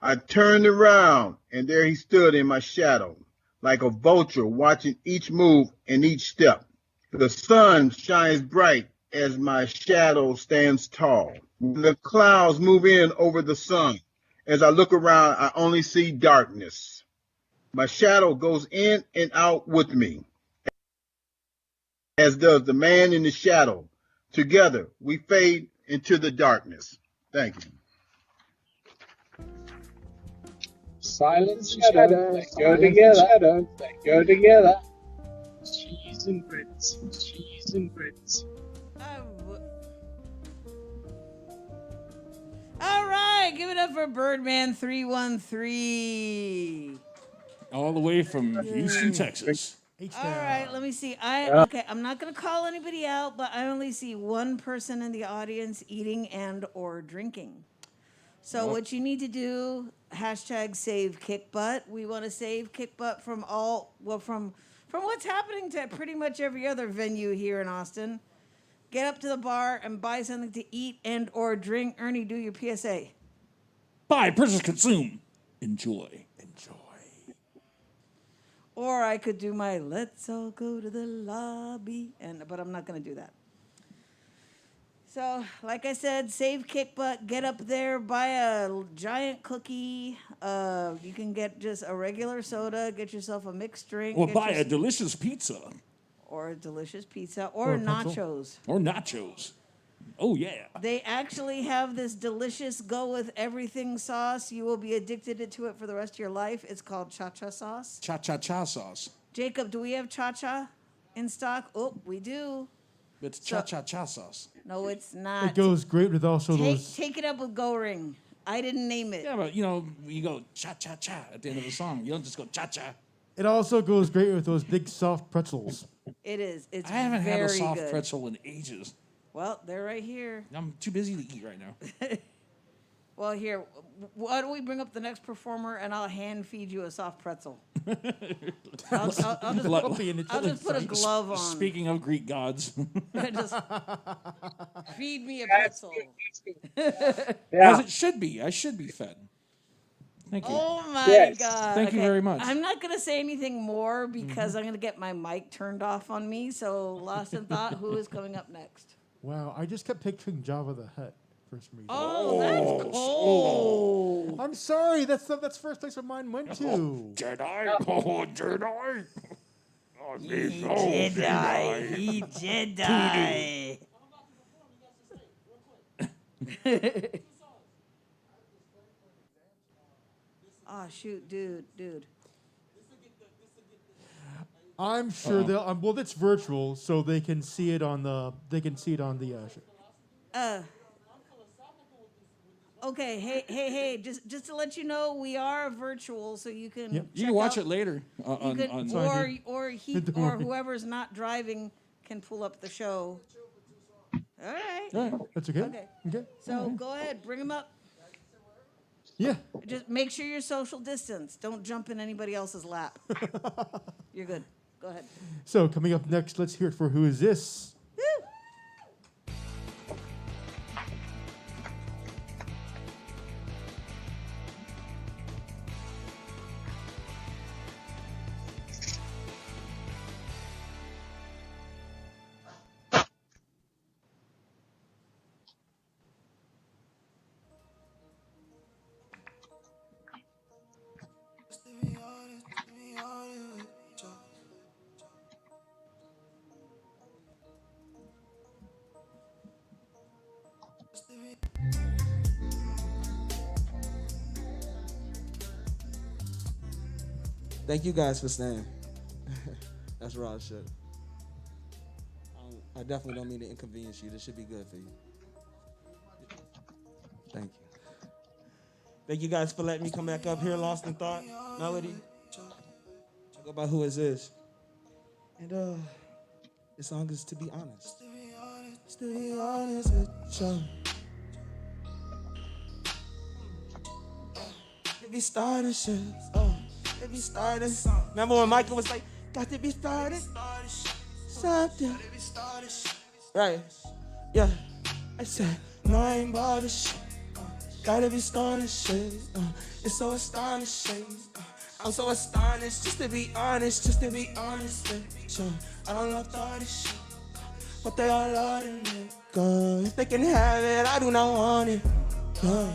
I turned around, and there he stood in my shadow, like a vulture watching each move and each step. The sun shines bright as my shadow stands tall. The clouds move in over the sun. As I look around, I only see darkness. My shadow goes in and out with me, as does the man in the shadow. Together, we fade into the darkness. Thank you. Silence and shadow, they go together. They go together. Cheese and grits. Cheese and grits. All right, give it up for Birdman 313. All the way from Houston, Texas. All right, let me see. Okay, I'm not gonna call anybody out, but I only see one person in the audience eating and or drinking. So what you need to do, hashtag save Kickbutt. We want to save Kickbutt from from what's happening to pretty much every other venue here in Austin. Get up to the bar and buy something to eat and or drink. Ernie, do your PSA. Buy, purchase, consume, enjoy. Or I could do my let's all go to the lobby, but I'm not going to do that. So, like I said, save Kickbutt. Get up there, buy a giant cookie. You can get just a regular soda. Get yourself a mixed drink. Or get buy your- a delicious pizza. or a delicious pizza Or or a pretzel. nachos. Or nachos. Oh, yeah. They actually have this delicious go with everything sauce. You will be addicted to it for the rest of your life. It's called cha-cha sauce. Cha-cha-cha sauce. Jacob, do we have cha-cha in stock? Oh, we do. It's So- cha-cha-cha sauce. No, it's not. It goes great with also those. Take it up with Go Ring. I didn't name it. Yeah, but, you know, you go cha-cha-cha at the end of the song. You don't just go cha-cha. It also goes great with those big soft pretzels. It is. It's I haven't very had a soft good. pretzel in ages. Well, they're right here. I'm too busy to eat right now. Well, here, why don't we bring up the next performer and I'll hand feed you a soft pretzel. I'll just put a glove on. Speaking of Greek gods. Just feed me a pretzel. As it should be. I should be fed. Thank you. Oh my Yes. God. Thank you very much. I'm not going to say anything more because I'm going to get my mic turned off on me. So, lost in thought, who is coming up next? Wow, I just kept picturing Java the Hutt for some reason. Oh, that's cool. I'm sorry, that's first place where mine went to. Jedi. Oh, Jedi. Oh, He Jedi. Oh, shoot, dude. I'm sure they'll. Well, it's virtual, so they can see it on the. Okay, hey, just to let you know, we are virtual, so you can Yep. You can watch it later on. or whoever's not driving can pull up the show. All right. That's okay. Okay. So go ahead, bring them up. Yeah. Just make sure you're social distance. Don't jump in anybody else's lap. You're good. Go ahead. So coming up next, let's hear it for Who Is This? Woo! Thank you guys for staying. That's raw shit. I definitely don't mean to inconvenience you. This should be good for you. Thank you. Thank you guys for letting me come back up here, Lost in Thought. Melody. Talk about who is this. And this song is To Be Honest. To be honest with you. To be starting shit. To be starting. Remember when Michael was like, got to be started? Something. Right. Yeah. I said, no, I ain't bothered shit. Gotta be starting shit. It's so astonishing. I'm so astonished. Just to be honest with you. I don't love all this shit. But they all love it. God, if they can have it, I do not want it. Yeah.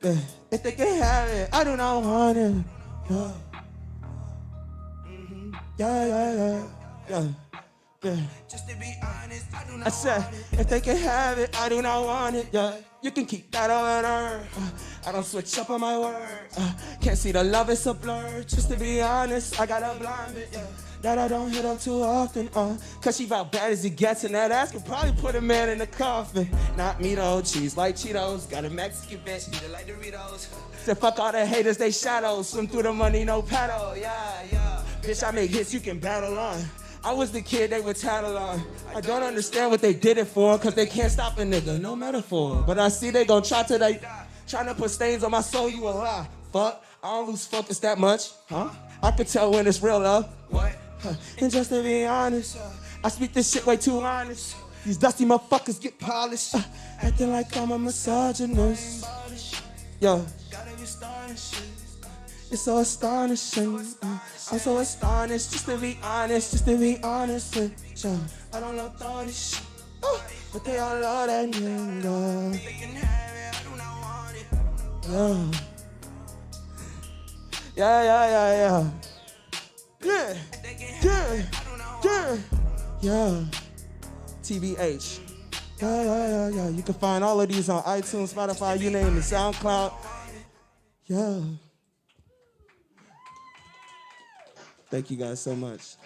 Yeah. If they can have it, I do not want it. Yeah. Just to be honest, I do not I said, if they can have it, I do not want it. Yeah, you can keep that over there. I don't switch up on my words. Can't see the love, it's a blur. Just to be honest, I got a blind bit. Yeah. That I don't hit up too often, cause she about bad as it gets, and that ass could probably put a man in the coffin. Not me though, cheese like Cheetos, got a Mexican bitch, eat it like Doritos. Said fuck all the haters, they shadows, swim through the money, no paddle, yeah. Bitch, I make hits you can battle on. I was the kid they would tattle on. I don't understand what they did it for, cause they can't stop a nigga, no metaphor. But I see they gon' try till they die, trying to put stains on my soul, you a lie. Fuck, I don't lose focus that much, huh? I could tell when it's real love. What? And just to be honest, I speak this shit way too honest. These dusty motherfuckers get polished, acting like I'm a misogynist. Yo, It's so astonishing. I'm so astonished, just to be honest with you. I don't love all this shit, but they all love that nigga. They can have it, I do not want it. Yeah. Yeah. TBH. Yeah. You can find all of these on iTunes, Spotify, you name it, SoundCloud. Yeah. Thank you guys so much.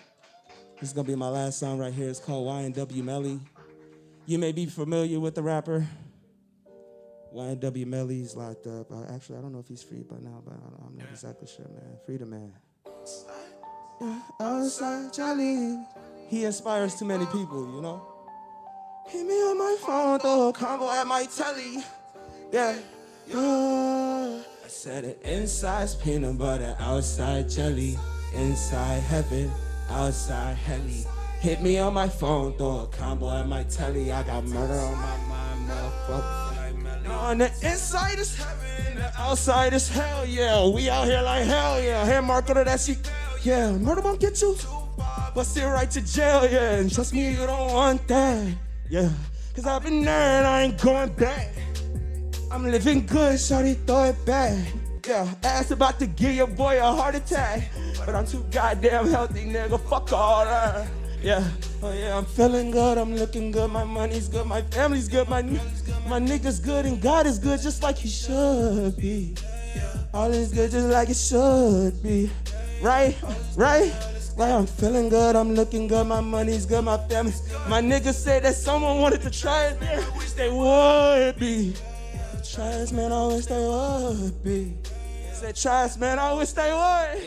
This is gonna be my last song right here. It's called Y&W Melly. You may be familiar with the rapper. Y&W Melly's locked up. Actually, I don't know if he's free by now, but I'm not exactly sure, man. Freedom, man. Yeah, outside Charlie. He inspires too many people, you know? Hit me on my phone, throw a combo at my telly. Yeah. I said it inside's peanut butter, outside jelly. Inside heaven, outside heli. Hit me on my phone, throw a combo at my telly. I got murder on my mind, motherfucker. On the inside is heaven, the outside is hell, yeah. We out here like hell, yeah. Hand marker to that shit, yeah. Murder won't get you, but still right to jail, yeah. And trust me, you don't want that, yeah. Cause I've been there and I ain't going back. I'm living good, shawty, throw it back. Yeah, ass about to give your boy a heart attack. But I'm too goddamn healthy, nigga, fuck all that. Yeah, oh yeah, I'm feeling good, I'm looking good, my money's good, my family's good, my nigga's good, and God is good just like he should be. All is good just like it should be. Right? Like I'm feeling good, I'm looking good, my money's good, my family. My niggas said that someone wanted to try it there, I wish they would be. Try us, man, I wish they would be. Said try us, man, I wish they would.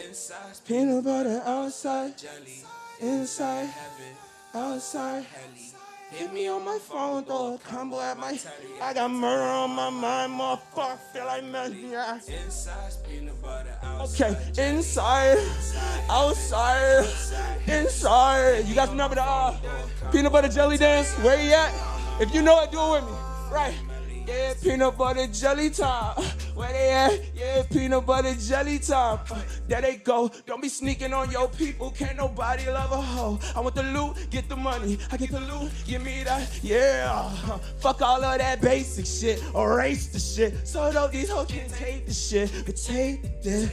Peanut butter outside, jelly. Inside, outside, hit me on my phone, throw a combo at my I got murder on my mind, motherfucker, feel like melting, yeah. Okay, inside, outside, inside. You guys remember the peanut butter jelly dance? Where you at? If you know it, do it with me. Right. Yeah, peanut butter jelly time. Where they at? Yeah, peanut butter jelly time. There they go. Don't be sneaking on your people. Can't nobody love a hoe. I want the loot, get the money. I get the loot, give me that. Yeah. Fuck all of that basic shit. Erase the shit. So though these hoes can't take the shit. But take this.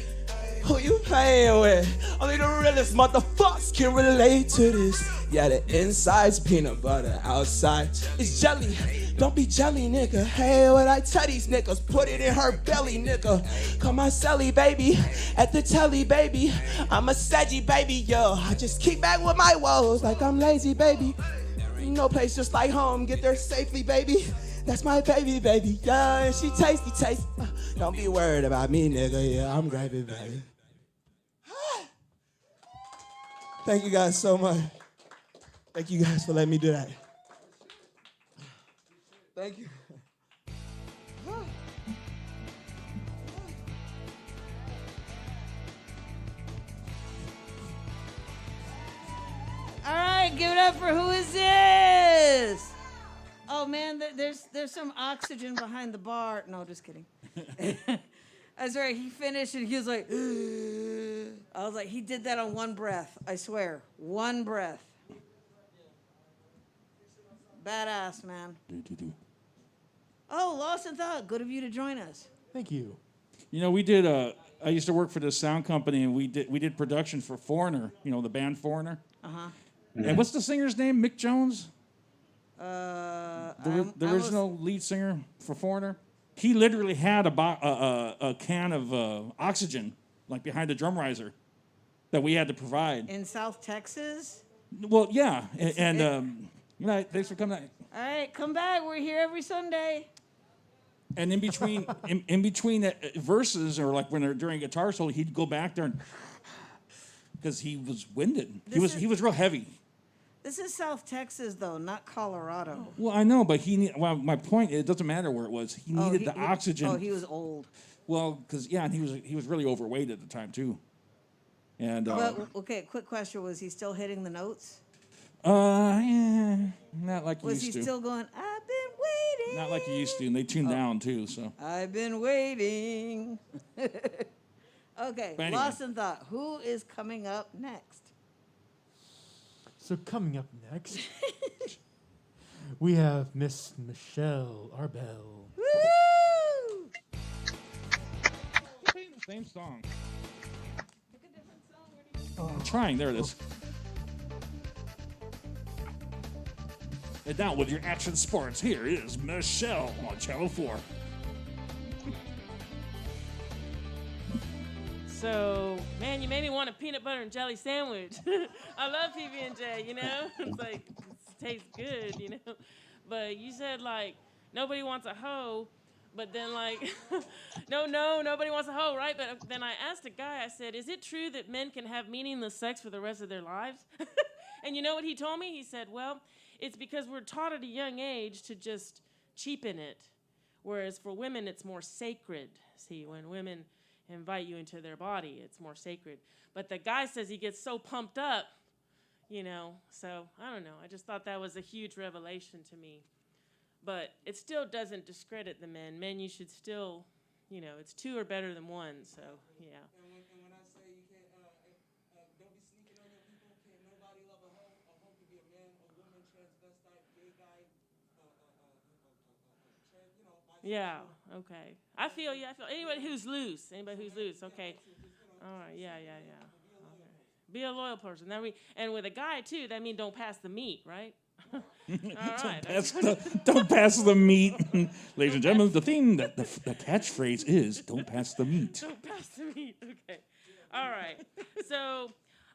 Who you playing with? Only the realest motherfuckers can relate to this. Yeah, the inside's peanut butter, outside is jelly. Don't be jelly, nigga. Hey, what I tell these niggas? Put it in her belly, nigga. Come on, Sally, baby. At the telly, baby. I'm a sedgy, baby, yo. I just keep back with my woes like I'm lazy, baby. No place just like home. Get there safely, baby. That's my baby, baby. Yeah, and she tasty. Don't be worried about me, nigga. Yeah, I'm gravy, baby. Thank you guys so much. Thank you guys for letting me do that. Thank you. All right, give it up for who is this? Oh man, there's some oxygen behind the bar. No, just kidding. That's right. He finished and he was like, I was like, he did that on one breath. I swear, one breath. Badass, man. Oh, Lost in Thought. Good of you to join us. Thank you. You know, we did. I used to work for this sound company, and we did production for Foreigner. You know, the band Foreigner. And what's the singer's name? Mick Jones. The original lead singer for Foreigner. He literally had a can of oxygen, like behind the drum riser, that we had to provide. In South Texas? Well, yeah. And thanks for coming. All right, come back. We're here every Sunday. And in between, in between verses, or like when they're during guitar solo, he'd go back there and because he was winded. He was real heavy. This is South Texas, though, not Colorado. Well, I know, but my point, it doesn't matter where it was. He needed the oxygen. Oh, he was old. Well, because, and he was really overweight at the time, too. And okay, quick question. Was he still hitting the notes? Yeah, not like he used to. Was he still going, I've been waiting? Not like he used to, and they tuned down, too, so. I've been waiting. Okay, But anyway. lost in thought. Who is coming up next? So coming up next, we have Miss Michelle Arbel. Woo! Playing the same song. I'm trying. There it is. And now with your action sports, here is Michelle on Channel 4. So, man, you made me want a peanut butter and jelly sandwich. I love PB&J, you know? It's like, it tastes good, you know? But you said, like, nobody wants a hoe, but then, like, nobody wants a hoe, right? But then I asked a guy, I said, is it true that men can have meaningless sex for the rest of their lives? And you know what he told me? He said, well, it's because we're taught at a young age to just cheapen it, whereas for women, it's more sacred. See, when women invite you into their body, it's more sacred. But the guy says he gets so pumped up, you know, so I don't know. I just thought that was a huge revelation to me. But it still doesn't discredit the men. Men, you should still, you know, it's two are better than one, so yeah. And when I say you can't, don't be sneaking on your people, can't nobody love a hoe. A hoe could be a man, a woman, transvestite, gay guy, you know, bisexual. Yeah, okay. I feel you. Anybody who's loose. Okay. All right, yeah. Okay. Be a loyal person. And with a guy, too, that means don't pass the meat, right? All right. Don't pass the meat. Ladies and gentlemen, the theme, the catchphrase is, don't pass the meat. Don't pass the meat. Okay. All right. So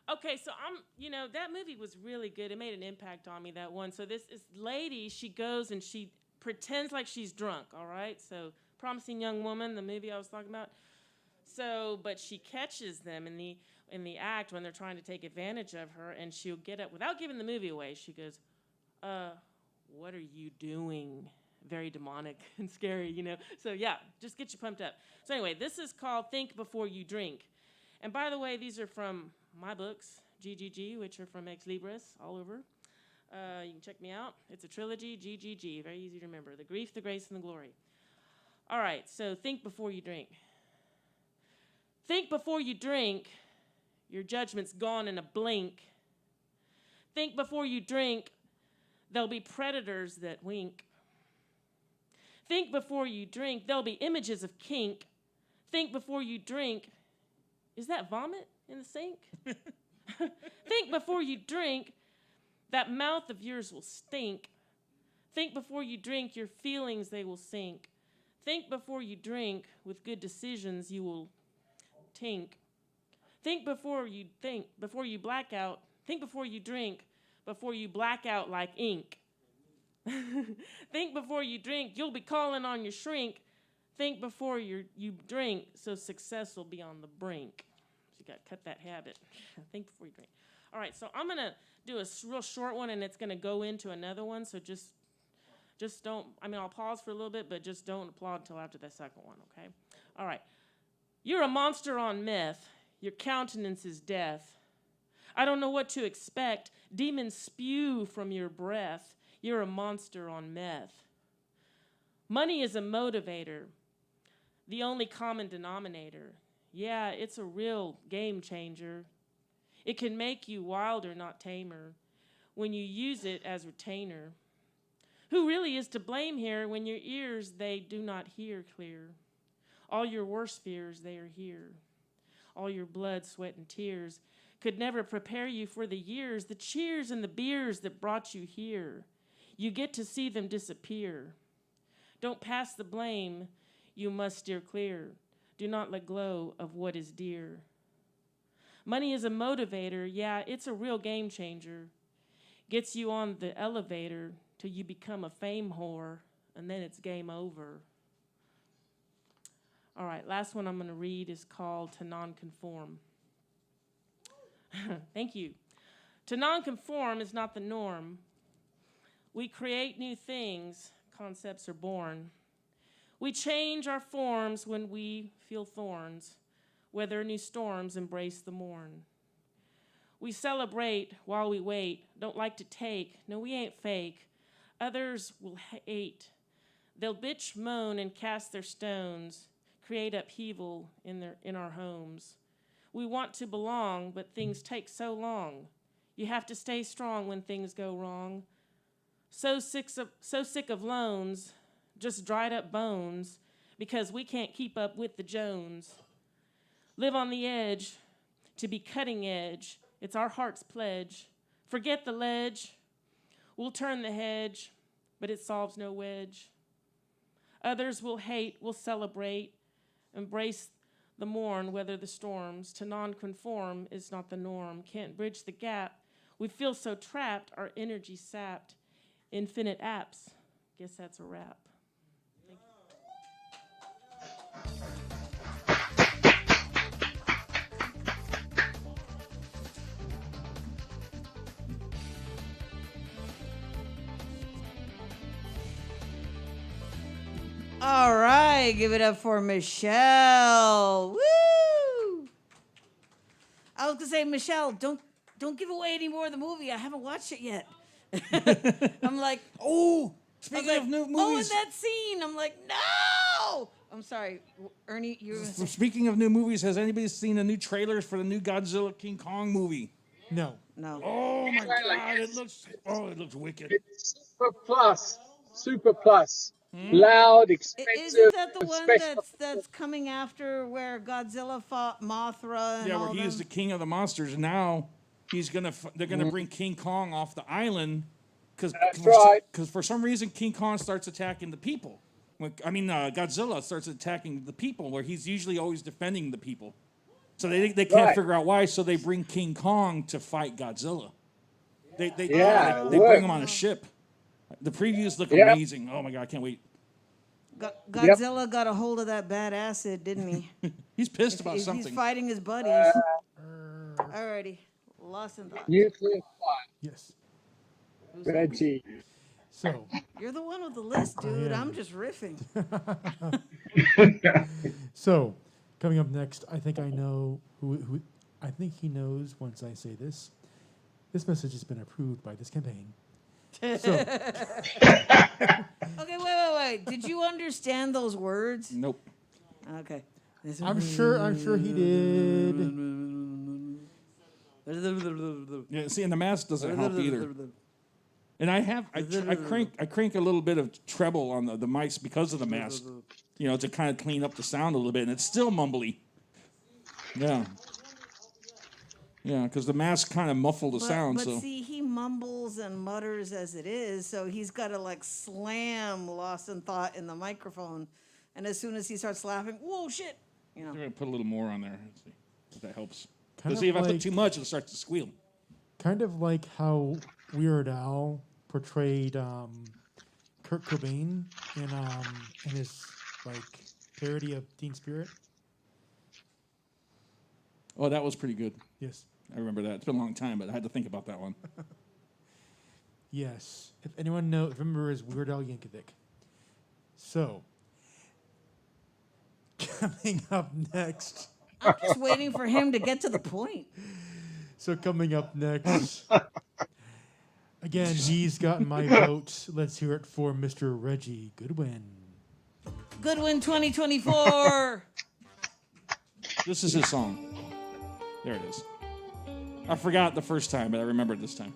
that movie was really good. It made an impact on me, that one. So this lady, she goes and she pretends like she's drunk, all right? So Promising Young Woman, the movie I was talking about. So, but she catches them in the act when they're trying to take advantage of her, and she'll get up, without giving the movie away, she goes, what are you doing? Very demonic and scary, you know? So yeah, just get you pumped up. So anyway, this is called Think Before You Drink. And by the way, these are from my books, GGG, which are from Ex Libris, all over. You can check me out. It's a trilogy, GGG, very easy to remember. The Grief, the Grace, and the Glory. All right, so think before you drink. Think before you drink, your judgment's gone in a blink. Think before you drink, there'll be predators that wink. Think before you drink, there'll be images of kink. Think before you drink, is that vomit in the sink? Think before you drink, that mouth of yours will stink. Think before you drink, your feelings, they will sink. Think before you drink, with good decisions you will tink. Think before you black out. Think before you drink, before you black out like ink. Think before you drink, you'll be calling on your shrink. Think before you drink, so success will be on the brink. So you got to cut that habit. Think before you drink. All right, so I'm going to do a real short one, and it's going to go into another one, so just don't, I'll pause for a little bit, but just don't applaud until after the second one, okay? All right. You're a monster on meth. Your countenance is death. I don't know what to expect. Demons spew from your breath. You're a monster on meth. Money is a motivator, the only common denominator. Yeah, it's a real game changer. It can make you wilder, not tamer, when you use it as retainer. Who really is to blame here when your ears, they do not hear clear? All your worst fears, they are here. All your blood, sweat, and tears could never prepare you for the years, the cheers and the beers that brought you here. You get to see them disappear. Don't pass the blame, you must steer clear. Do not let go of what is dear. Money is a motivator, yeah, it's a real game changer. Gets you on the elevator till you become a fame whore, and then it's game over. All right, last one I'm going to read is called To Nonconform. Thank you. To nonconform is not the norm. We create new things, concepts are born. We change our forms when we feel thorns, weather new storms, embrace the morn. We celebrate while we wait, don't like to take, no, we ain't fake. Others will hate. They'll bitch, moan, and cast their stones, create upheaval in our homes. We want to belong, but things take so long. You have to stay strong when things go wrong. So sick of loans, just dried up bones, because we can't keep up with the Jones. Live on the edge, to be cutting edge. It's our heart's pledge. Forget the ledge. We'll turn the hedge, but it solves no wedge. Others will hate, will celebrate, embrace the mourn, weather the storms. To non-conform is not the norm. Can't bridge the gap. We feel so trapped, our energy sapped. Infinite apps. Guess that's a wrap. Thank you. All right, give it up for Michelle. Woo! I was gonna say, Michelle, don't give away any more of the movie. I haven't watched it yet. I'm like, Oh, speaking of new oh, in movies. that scene. I'm like, no. I'm sorry, Ernie. You. Speaking of new movies, has anybody seen the new trailers for the new Godzilla King Kong movie? No. No. Oh my God! It looks wicked. It's super plus, loud, expensive. Isn't that the one special. that's coming after where Godzilla fought Mothra and Yeah, all where he is the them? king of the monsters, and now they're gonna bring King Kong off the island because That's right. for some reason King Kong starts attacking the people. Godzilla starts attacking the people where he's usually always defending the people. So they can't Right. figure out why. So they bring King Kong to fight Godzilla. They Yeah, it bring him worked. on a ship. The previews look Yep. amazing. Oh my God, I can't wait. Godzilla got a hold of that bad acid, didn't he? He's pissed about He's something. fighting his buddies. Alrighty, lost in thought. Nuclear fire. Yes. Reggie. So, You're the one with the list, dude. am. I'm just riffing. so coming up next, I think I know who. I think he knows once I say this. This message has been approved by this campaign. So, Okay, wait. Did you understand those words? Nope. Okay. I'm sure he did. Yeah, see, and the mask doesn't help either. And I crank a little bit of treble on the mics because of the mask, to kind of clean up the sound a little bit, and it's still mumbly. Yeah. Yeah, because the mask kind of muffled the sound. But So see, he mumbles and mutters as it is, so he's got to like slam Lost in Thought in the microphone, and as soon as he starts laughing, whoa, shit, I'm gonna put a little more on there. Let's see if that helps. Kind Because see, if of I put like- too much, it'll start to squeal. Kind of like how Weird Al portrayed Kurt Cobain in his parody of Teen Spirit. Oh, that was pretty good. Yes. I remember that. It's been a long time, but I had to think about that one. Yes. If anyone remembers Weird Al Yankovic. So, coming up next. I'm just waiting for him to get to the point. So coming up next. Again, he's gotten my vote. Let's hear it for Mr. Reggie Goodwin. Goodwin 2024. This is his song. There it is. I forgot the first time, but I remembered this time.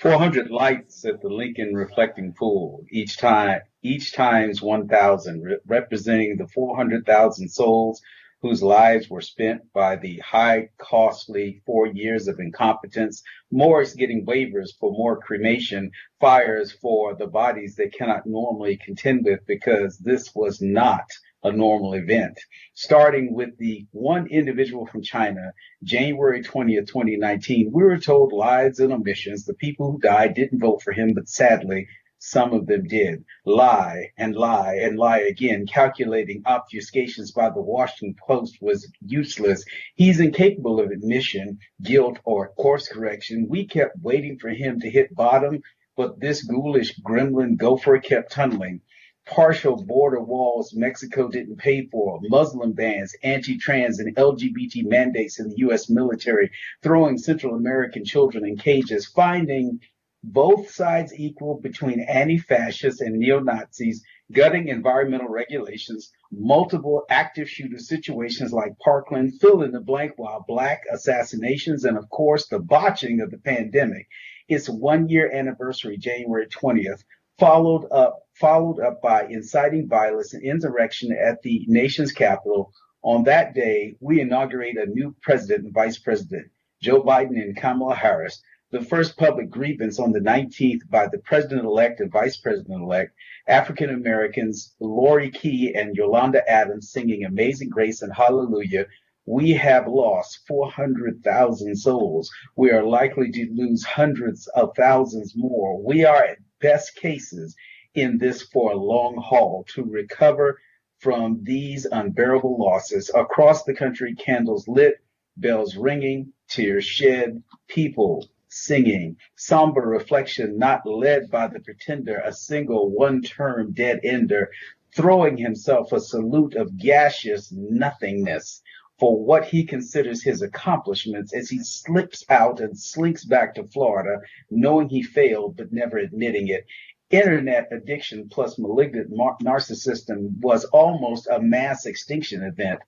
$400 lights at the Lincoln reflecting pool, each times 1,000, representing the 400,000 souls whose lives were spent by the high, costly 4 years of incompetence, Morris getting waivers for more cremation, fires for the bodies they cannot normally contend with because this was not a normal event. Starting with the one individual from China, January 20th, 2019, we were told lies and omissions. The people who died didn't vote for him, but sadly, some of them did. Lie and lie and lie again. Calculating obfuscations by the Washington Post was useless. He's incapable of admission, guilt, or course correction. We kept waiting for him to hit bottom, but this ghoulish gremlin gopher kept tunneling. partial border walls Mexico didn't pay for, Muslim bans, anti-trans and LGBT mandates in the U.S. military, throwing Central American children in cages, finding both sides equal between anti-fascists and neo-Nazis, gutting environmental regulations, multiple active shooter situations like Parkland, fill in the blank, while black assassinations, and of course the botching of the pandemic. Its 1 year anniversary, January 20th, followed up by inciting violence and insurrection at the nation's capital. On that day, we inaugurate a new president and vice president, Joe Biden and Kamala Harris. The first public grievance on the 19th by the president-elect and vice president-elect, African Americans Lori Key and Yolanda Adams singing Amazing Grace and Hallelujah. We have lost 400,000 souls. We are likely to lose hundreds of thousands more. We are at best cases in this for a long haul to recover from these unbearable losses. Across the country, candles lit, bells ringing, tears shed, people singing, somber reflection not led by the pretender, a single one-term dead-ender, throwing himself a salute of gaseous nothingness for what he considers his accomplishments as he slips out and slinks back to Florida, knowing he failed but never admitting it. Internet addiction plus malignant narcissism was almost a mass extinction event.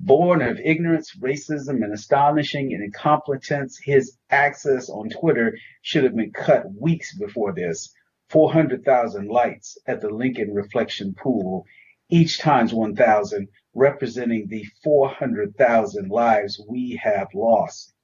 Born of ignorance, racism, and astonishing incompetence, his access on Twitter should have been cut weeks before this. 400,000 lights at the Lincoln Reflection Pool, each times 1,000, representing the 400,000 lives we have lost.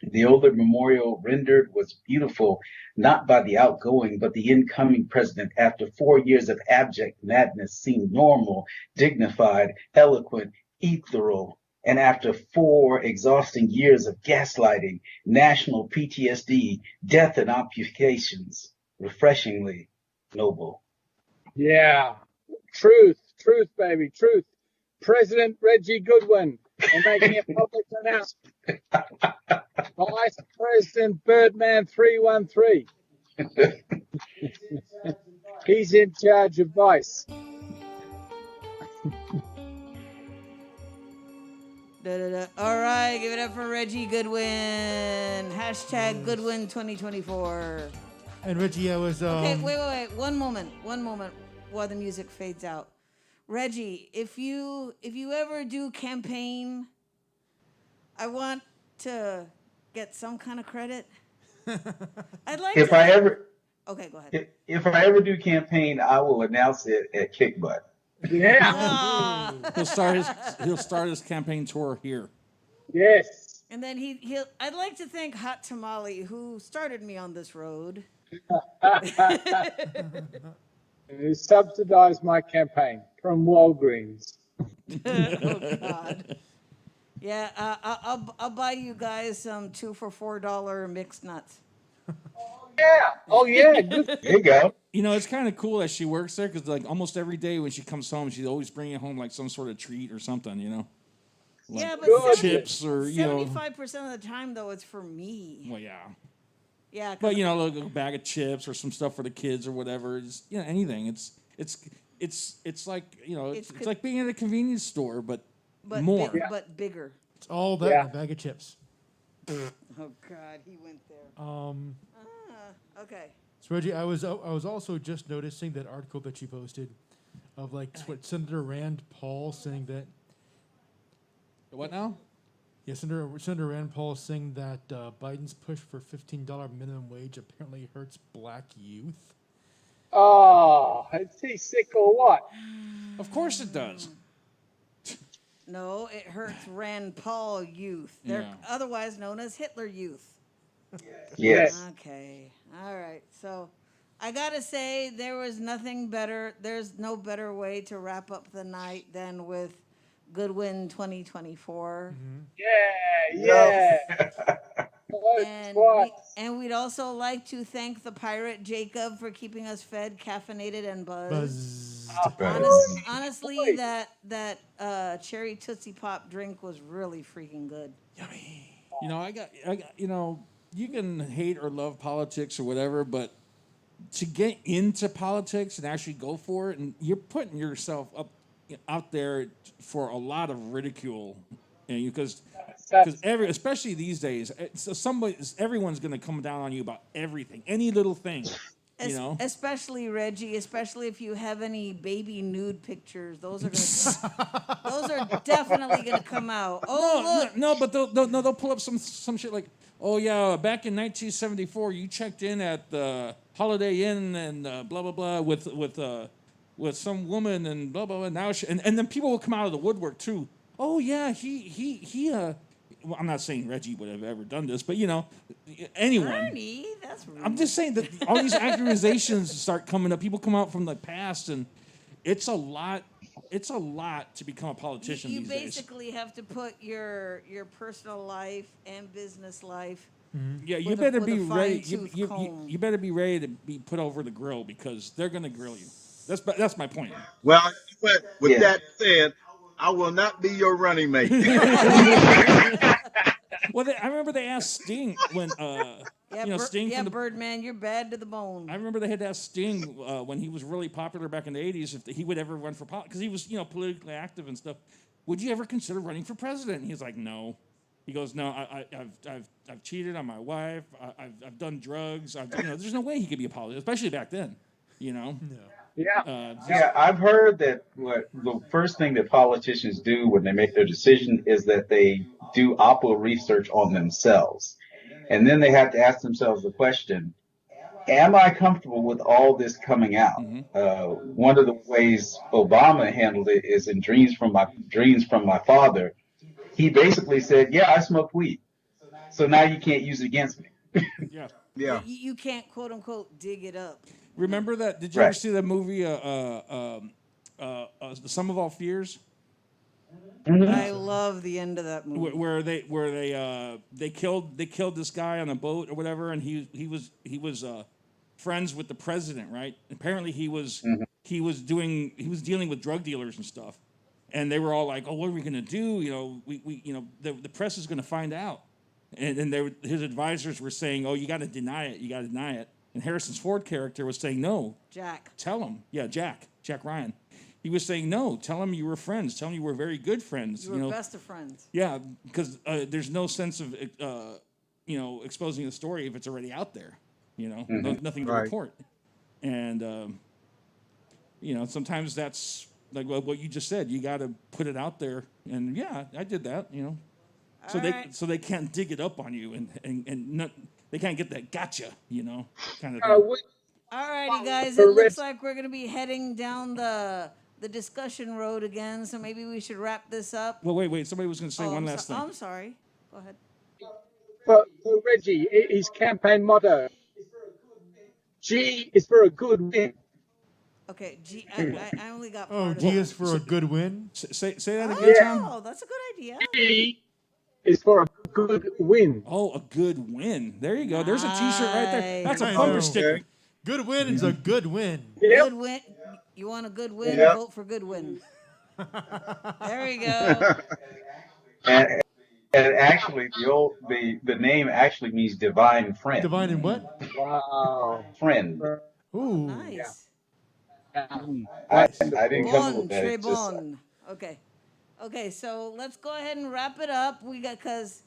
The older memorial rendered was beautiful, not by the outgoing, but the incoming president, after 4 years of abject madness, seemed normal, dignified, eloquent, ethereal, and after 4 exhausting years of gaslighting, national PTSD, death and amputations, refreshingly noble. Yeah. Truth, baby, truth. President Reggie Goodwin, and making a public announcement. Vice President Birdman 313. He's in charge of Vice. All right, give it up for Reggie Goodwin. Hashtag Goodwin 2024. And Reggie, I was Okay, wait. One moment while the music fades out. Reggie, if you ever do campaign, I want to get some kind of credit. I'd like If to. I ever Okay, go ahead. if I ever do campaign, I will announce it at Kickbutt. Yeah. Ah. He'll start his campaign tour here. Yes. And then he'll. I'd like to thank Hot Tamale, who started me on this road. He subsidized my campaign from Walgreens. Oh God. Yeah, I'll buy you guys some 2 for $4 mixed nuts. Yeah. Oh yeah. Good. There you go. You know, it's kind of cool that she works there because, like, almost every day when she comes home, she's always bringing home like some sort of treat or something. You know, like Yeah, but Good. chips or 75% of the time though, it's for me. Well, yeah. Yeah, 'cause But you know, like a bag of chips or some stuff for the kids or whatever. Just, you know, anything. It's like, you know, it's like being at a convenience store, but more. but bigger. it's all that in a bag of chips. Oh God, he went there. Okay. So Reggie, I was also just noticing that article that you posted of like what Senator Rand Paul saying that. What now? Yeah, Senator Rand Paul saying that Biden's push for $15 minimum wage apparently hurts black youth. Oh, is he sick or what? Of course it does. No, it hurts Rand Paul youth. They're otherwise known as Hitler youth. Yes. Okay. All right. So I got to say there was nothing better. There's no better way to wrap up the night than with Goodwin 2024. Yeah. And we'd also like to thank the pirate Jacob for keeping us fed, caffeinated, and buzzed. Honestly, that cherry Tootsie Pop drink was really freaking good. You know, I got, you know, you can hate or love politics or whatever, but to get into politics and actually go for it, and you're putting yourself out there for a lot of ridicule, and because especially these days, everyone's going to come down on you about everything, any little thing, you know. Especially Reggie, especially if you have any baby nude pictures, those are definitely going to come out. Oh, look. No, but they'll pull up some shit like, oh yeah, back in 1974, you checked in at the Holiday Inn and blah blah blah with some woman and blah blah blah. Now and then people will come out of the woodwork too. Oh yeah, he. Well, I'm not saying Reggie would have ever done this, but you know, anyone. Ernie, that's rude. I'm just saying that all these accusations start coming up. People come out from the past, and it's a lot. It's a lot to become a politician You these days. basically have to put your personal life and business life. Yeah, you with better a be ready. fine-tooth comb. You better be ready to be put over the grill because they're gonna grill you. That's my point. Well, with Yeah. that said, I will not be your running mate. Well, I remember they asked Sting when Sting from the Birdman, you're bad to the bone. I remember they had asked Sting when he was really popular back in the '80s if he would ever run for politics because he was politically active and stuff. Would you ever consider running for president? And he was like, no. He goes, no. I've cheated on my wife. I've done drugs. There's no way he could be a politician, especially back then. You know. No. Yeah. Yeah, I've heard that the first thing that politicians do when they make their decision is that they do Oppo research on themselves. And then they have to ask themselves the question, am I comfortable with all this coming out? Mm-hmm. One of the ways Obama handled it is in Dreams from My Father. He basically said, yeah, I smoked weed. So now you can't use it against me. Yeah. You can't, quote unquote, dig it up. Remember that? Did you ever see that movie, The Sum of All Fears? I love the end of that movie. Where they killed this guy on a boat or whatever, and he was friends with the president, right? Apparently he was dealing with drug dealers and stuff, and they were all like, oh, what are we gonna do? The press is gonna find out, and his advisors were saying, oh, you got to deny it. And Harrison's Ford character was saying, no. Jack. Tell him. Yeah, Jack Ryan. He was saying, no, tell him you were friends. Tell him you were very good friends. You were best of friends. Yeah, because there's no sense of, exposing the story if it's already out there. Nothing to report. And, sometimes that's like what you just said. You got to put it out there. And, yeah, I did that, So they can't dig it up on you and not... They can't get that gotcha, kind of thing. All righty, guys. It looks like we're going to be heading down the discussion road again, so maybe we should wrap this up. Well, wait. Somebody was going to say one last thing. I'm sorry. Go ahead. For Reggie, his campaign motto, G is for a good win. Okay, G. I only got part Oh, of G it. is for a good win? Say that again, Tom. Oh, that's a good idea. G is for a good win. Oh, a good win. There you go. There's a T-shirt right there. That's a Nice. bumper sticker. Good win is a good win. Good win. You want a good win? Yep. Vote for good win. There you go. And actually, the name actually means divine friend. Divine in what? Wow. Friend. Ooh. Nice. I didn't come up with that. Très It's just- bon. Okay, so let's go ahead and wrap it up. We got because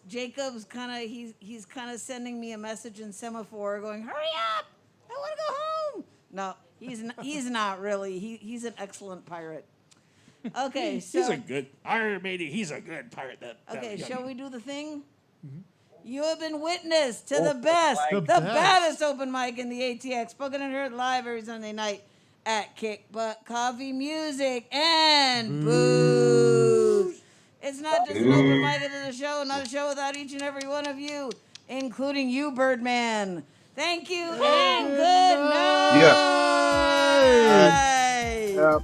Jacob's kind of he's kind of sending me a message in semaphore going, "Hurry up! I want to go home." No, he's not really. He's an excellent pirate. Okay, so He's a good Iron Maiden. He's a good pirate. okay, that shall young- we do the thing? You have been witness to the best, The the best. baddest open mic in the ATX, spoken and heard live every Sunday night at Kickbutt Coffee Music and Booze. It's not just an open mic, it is a show, not a show without each and every one of you, including you, Birdman. Thank you and good night. Yeah. Yep.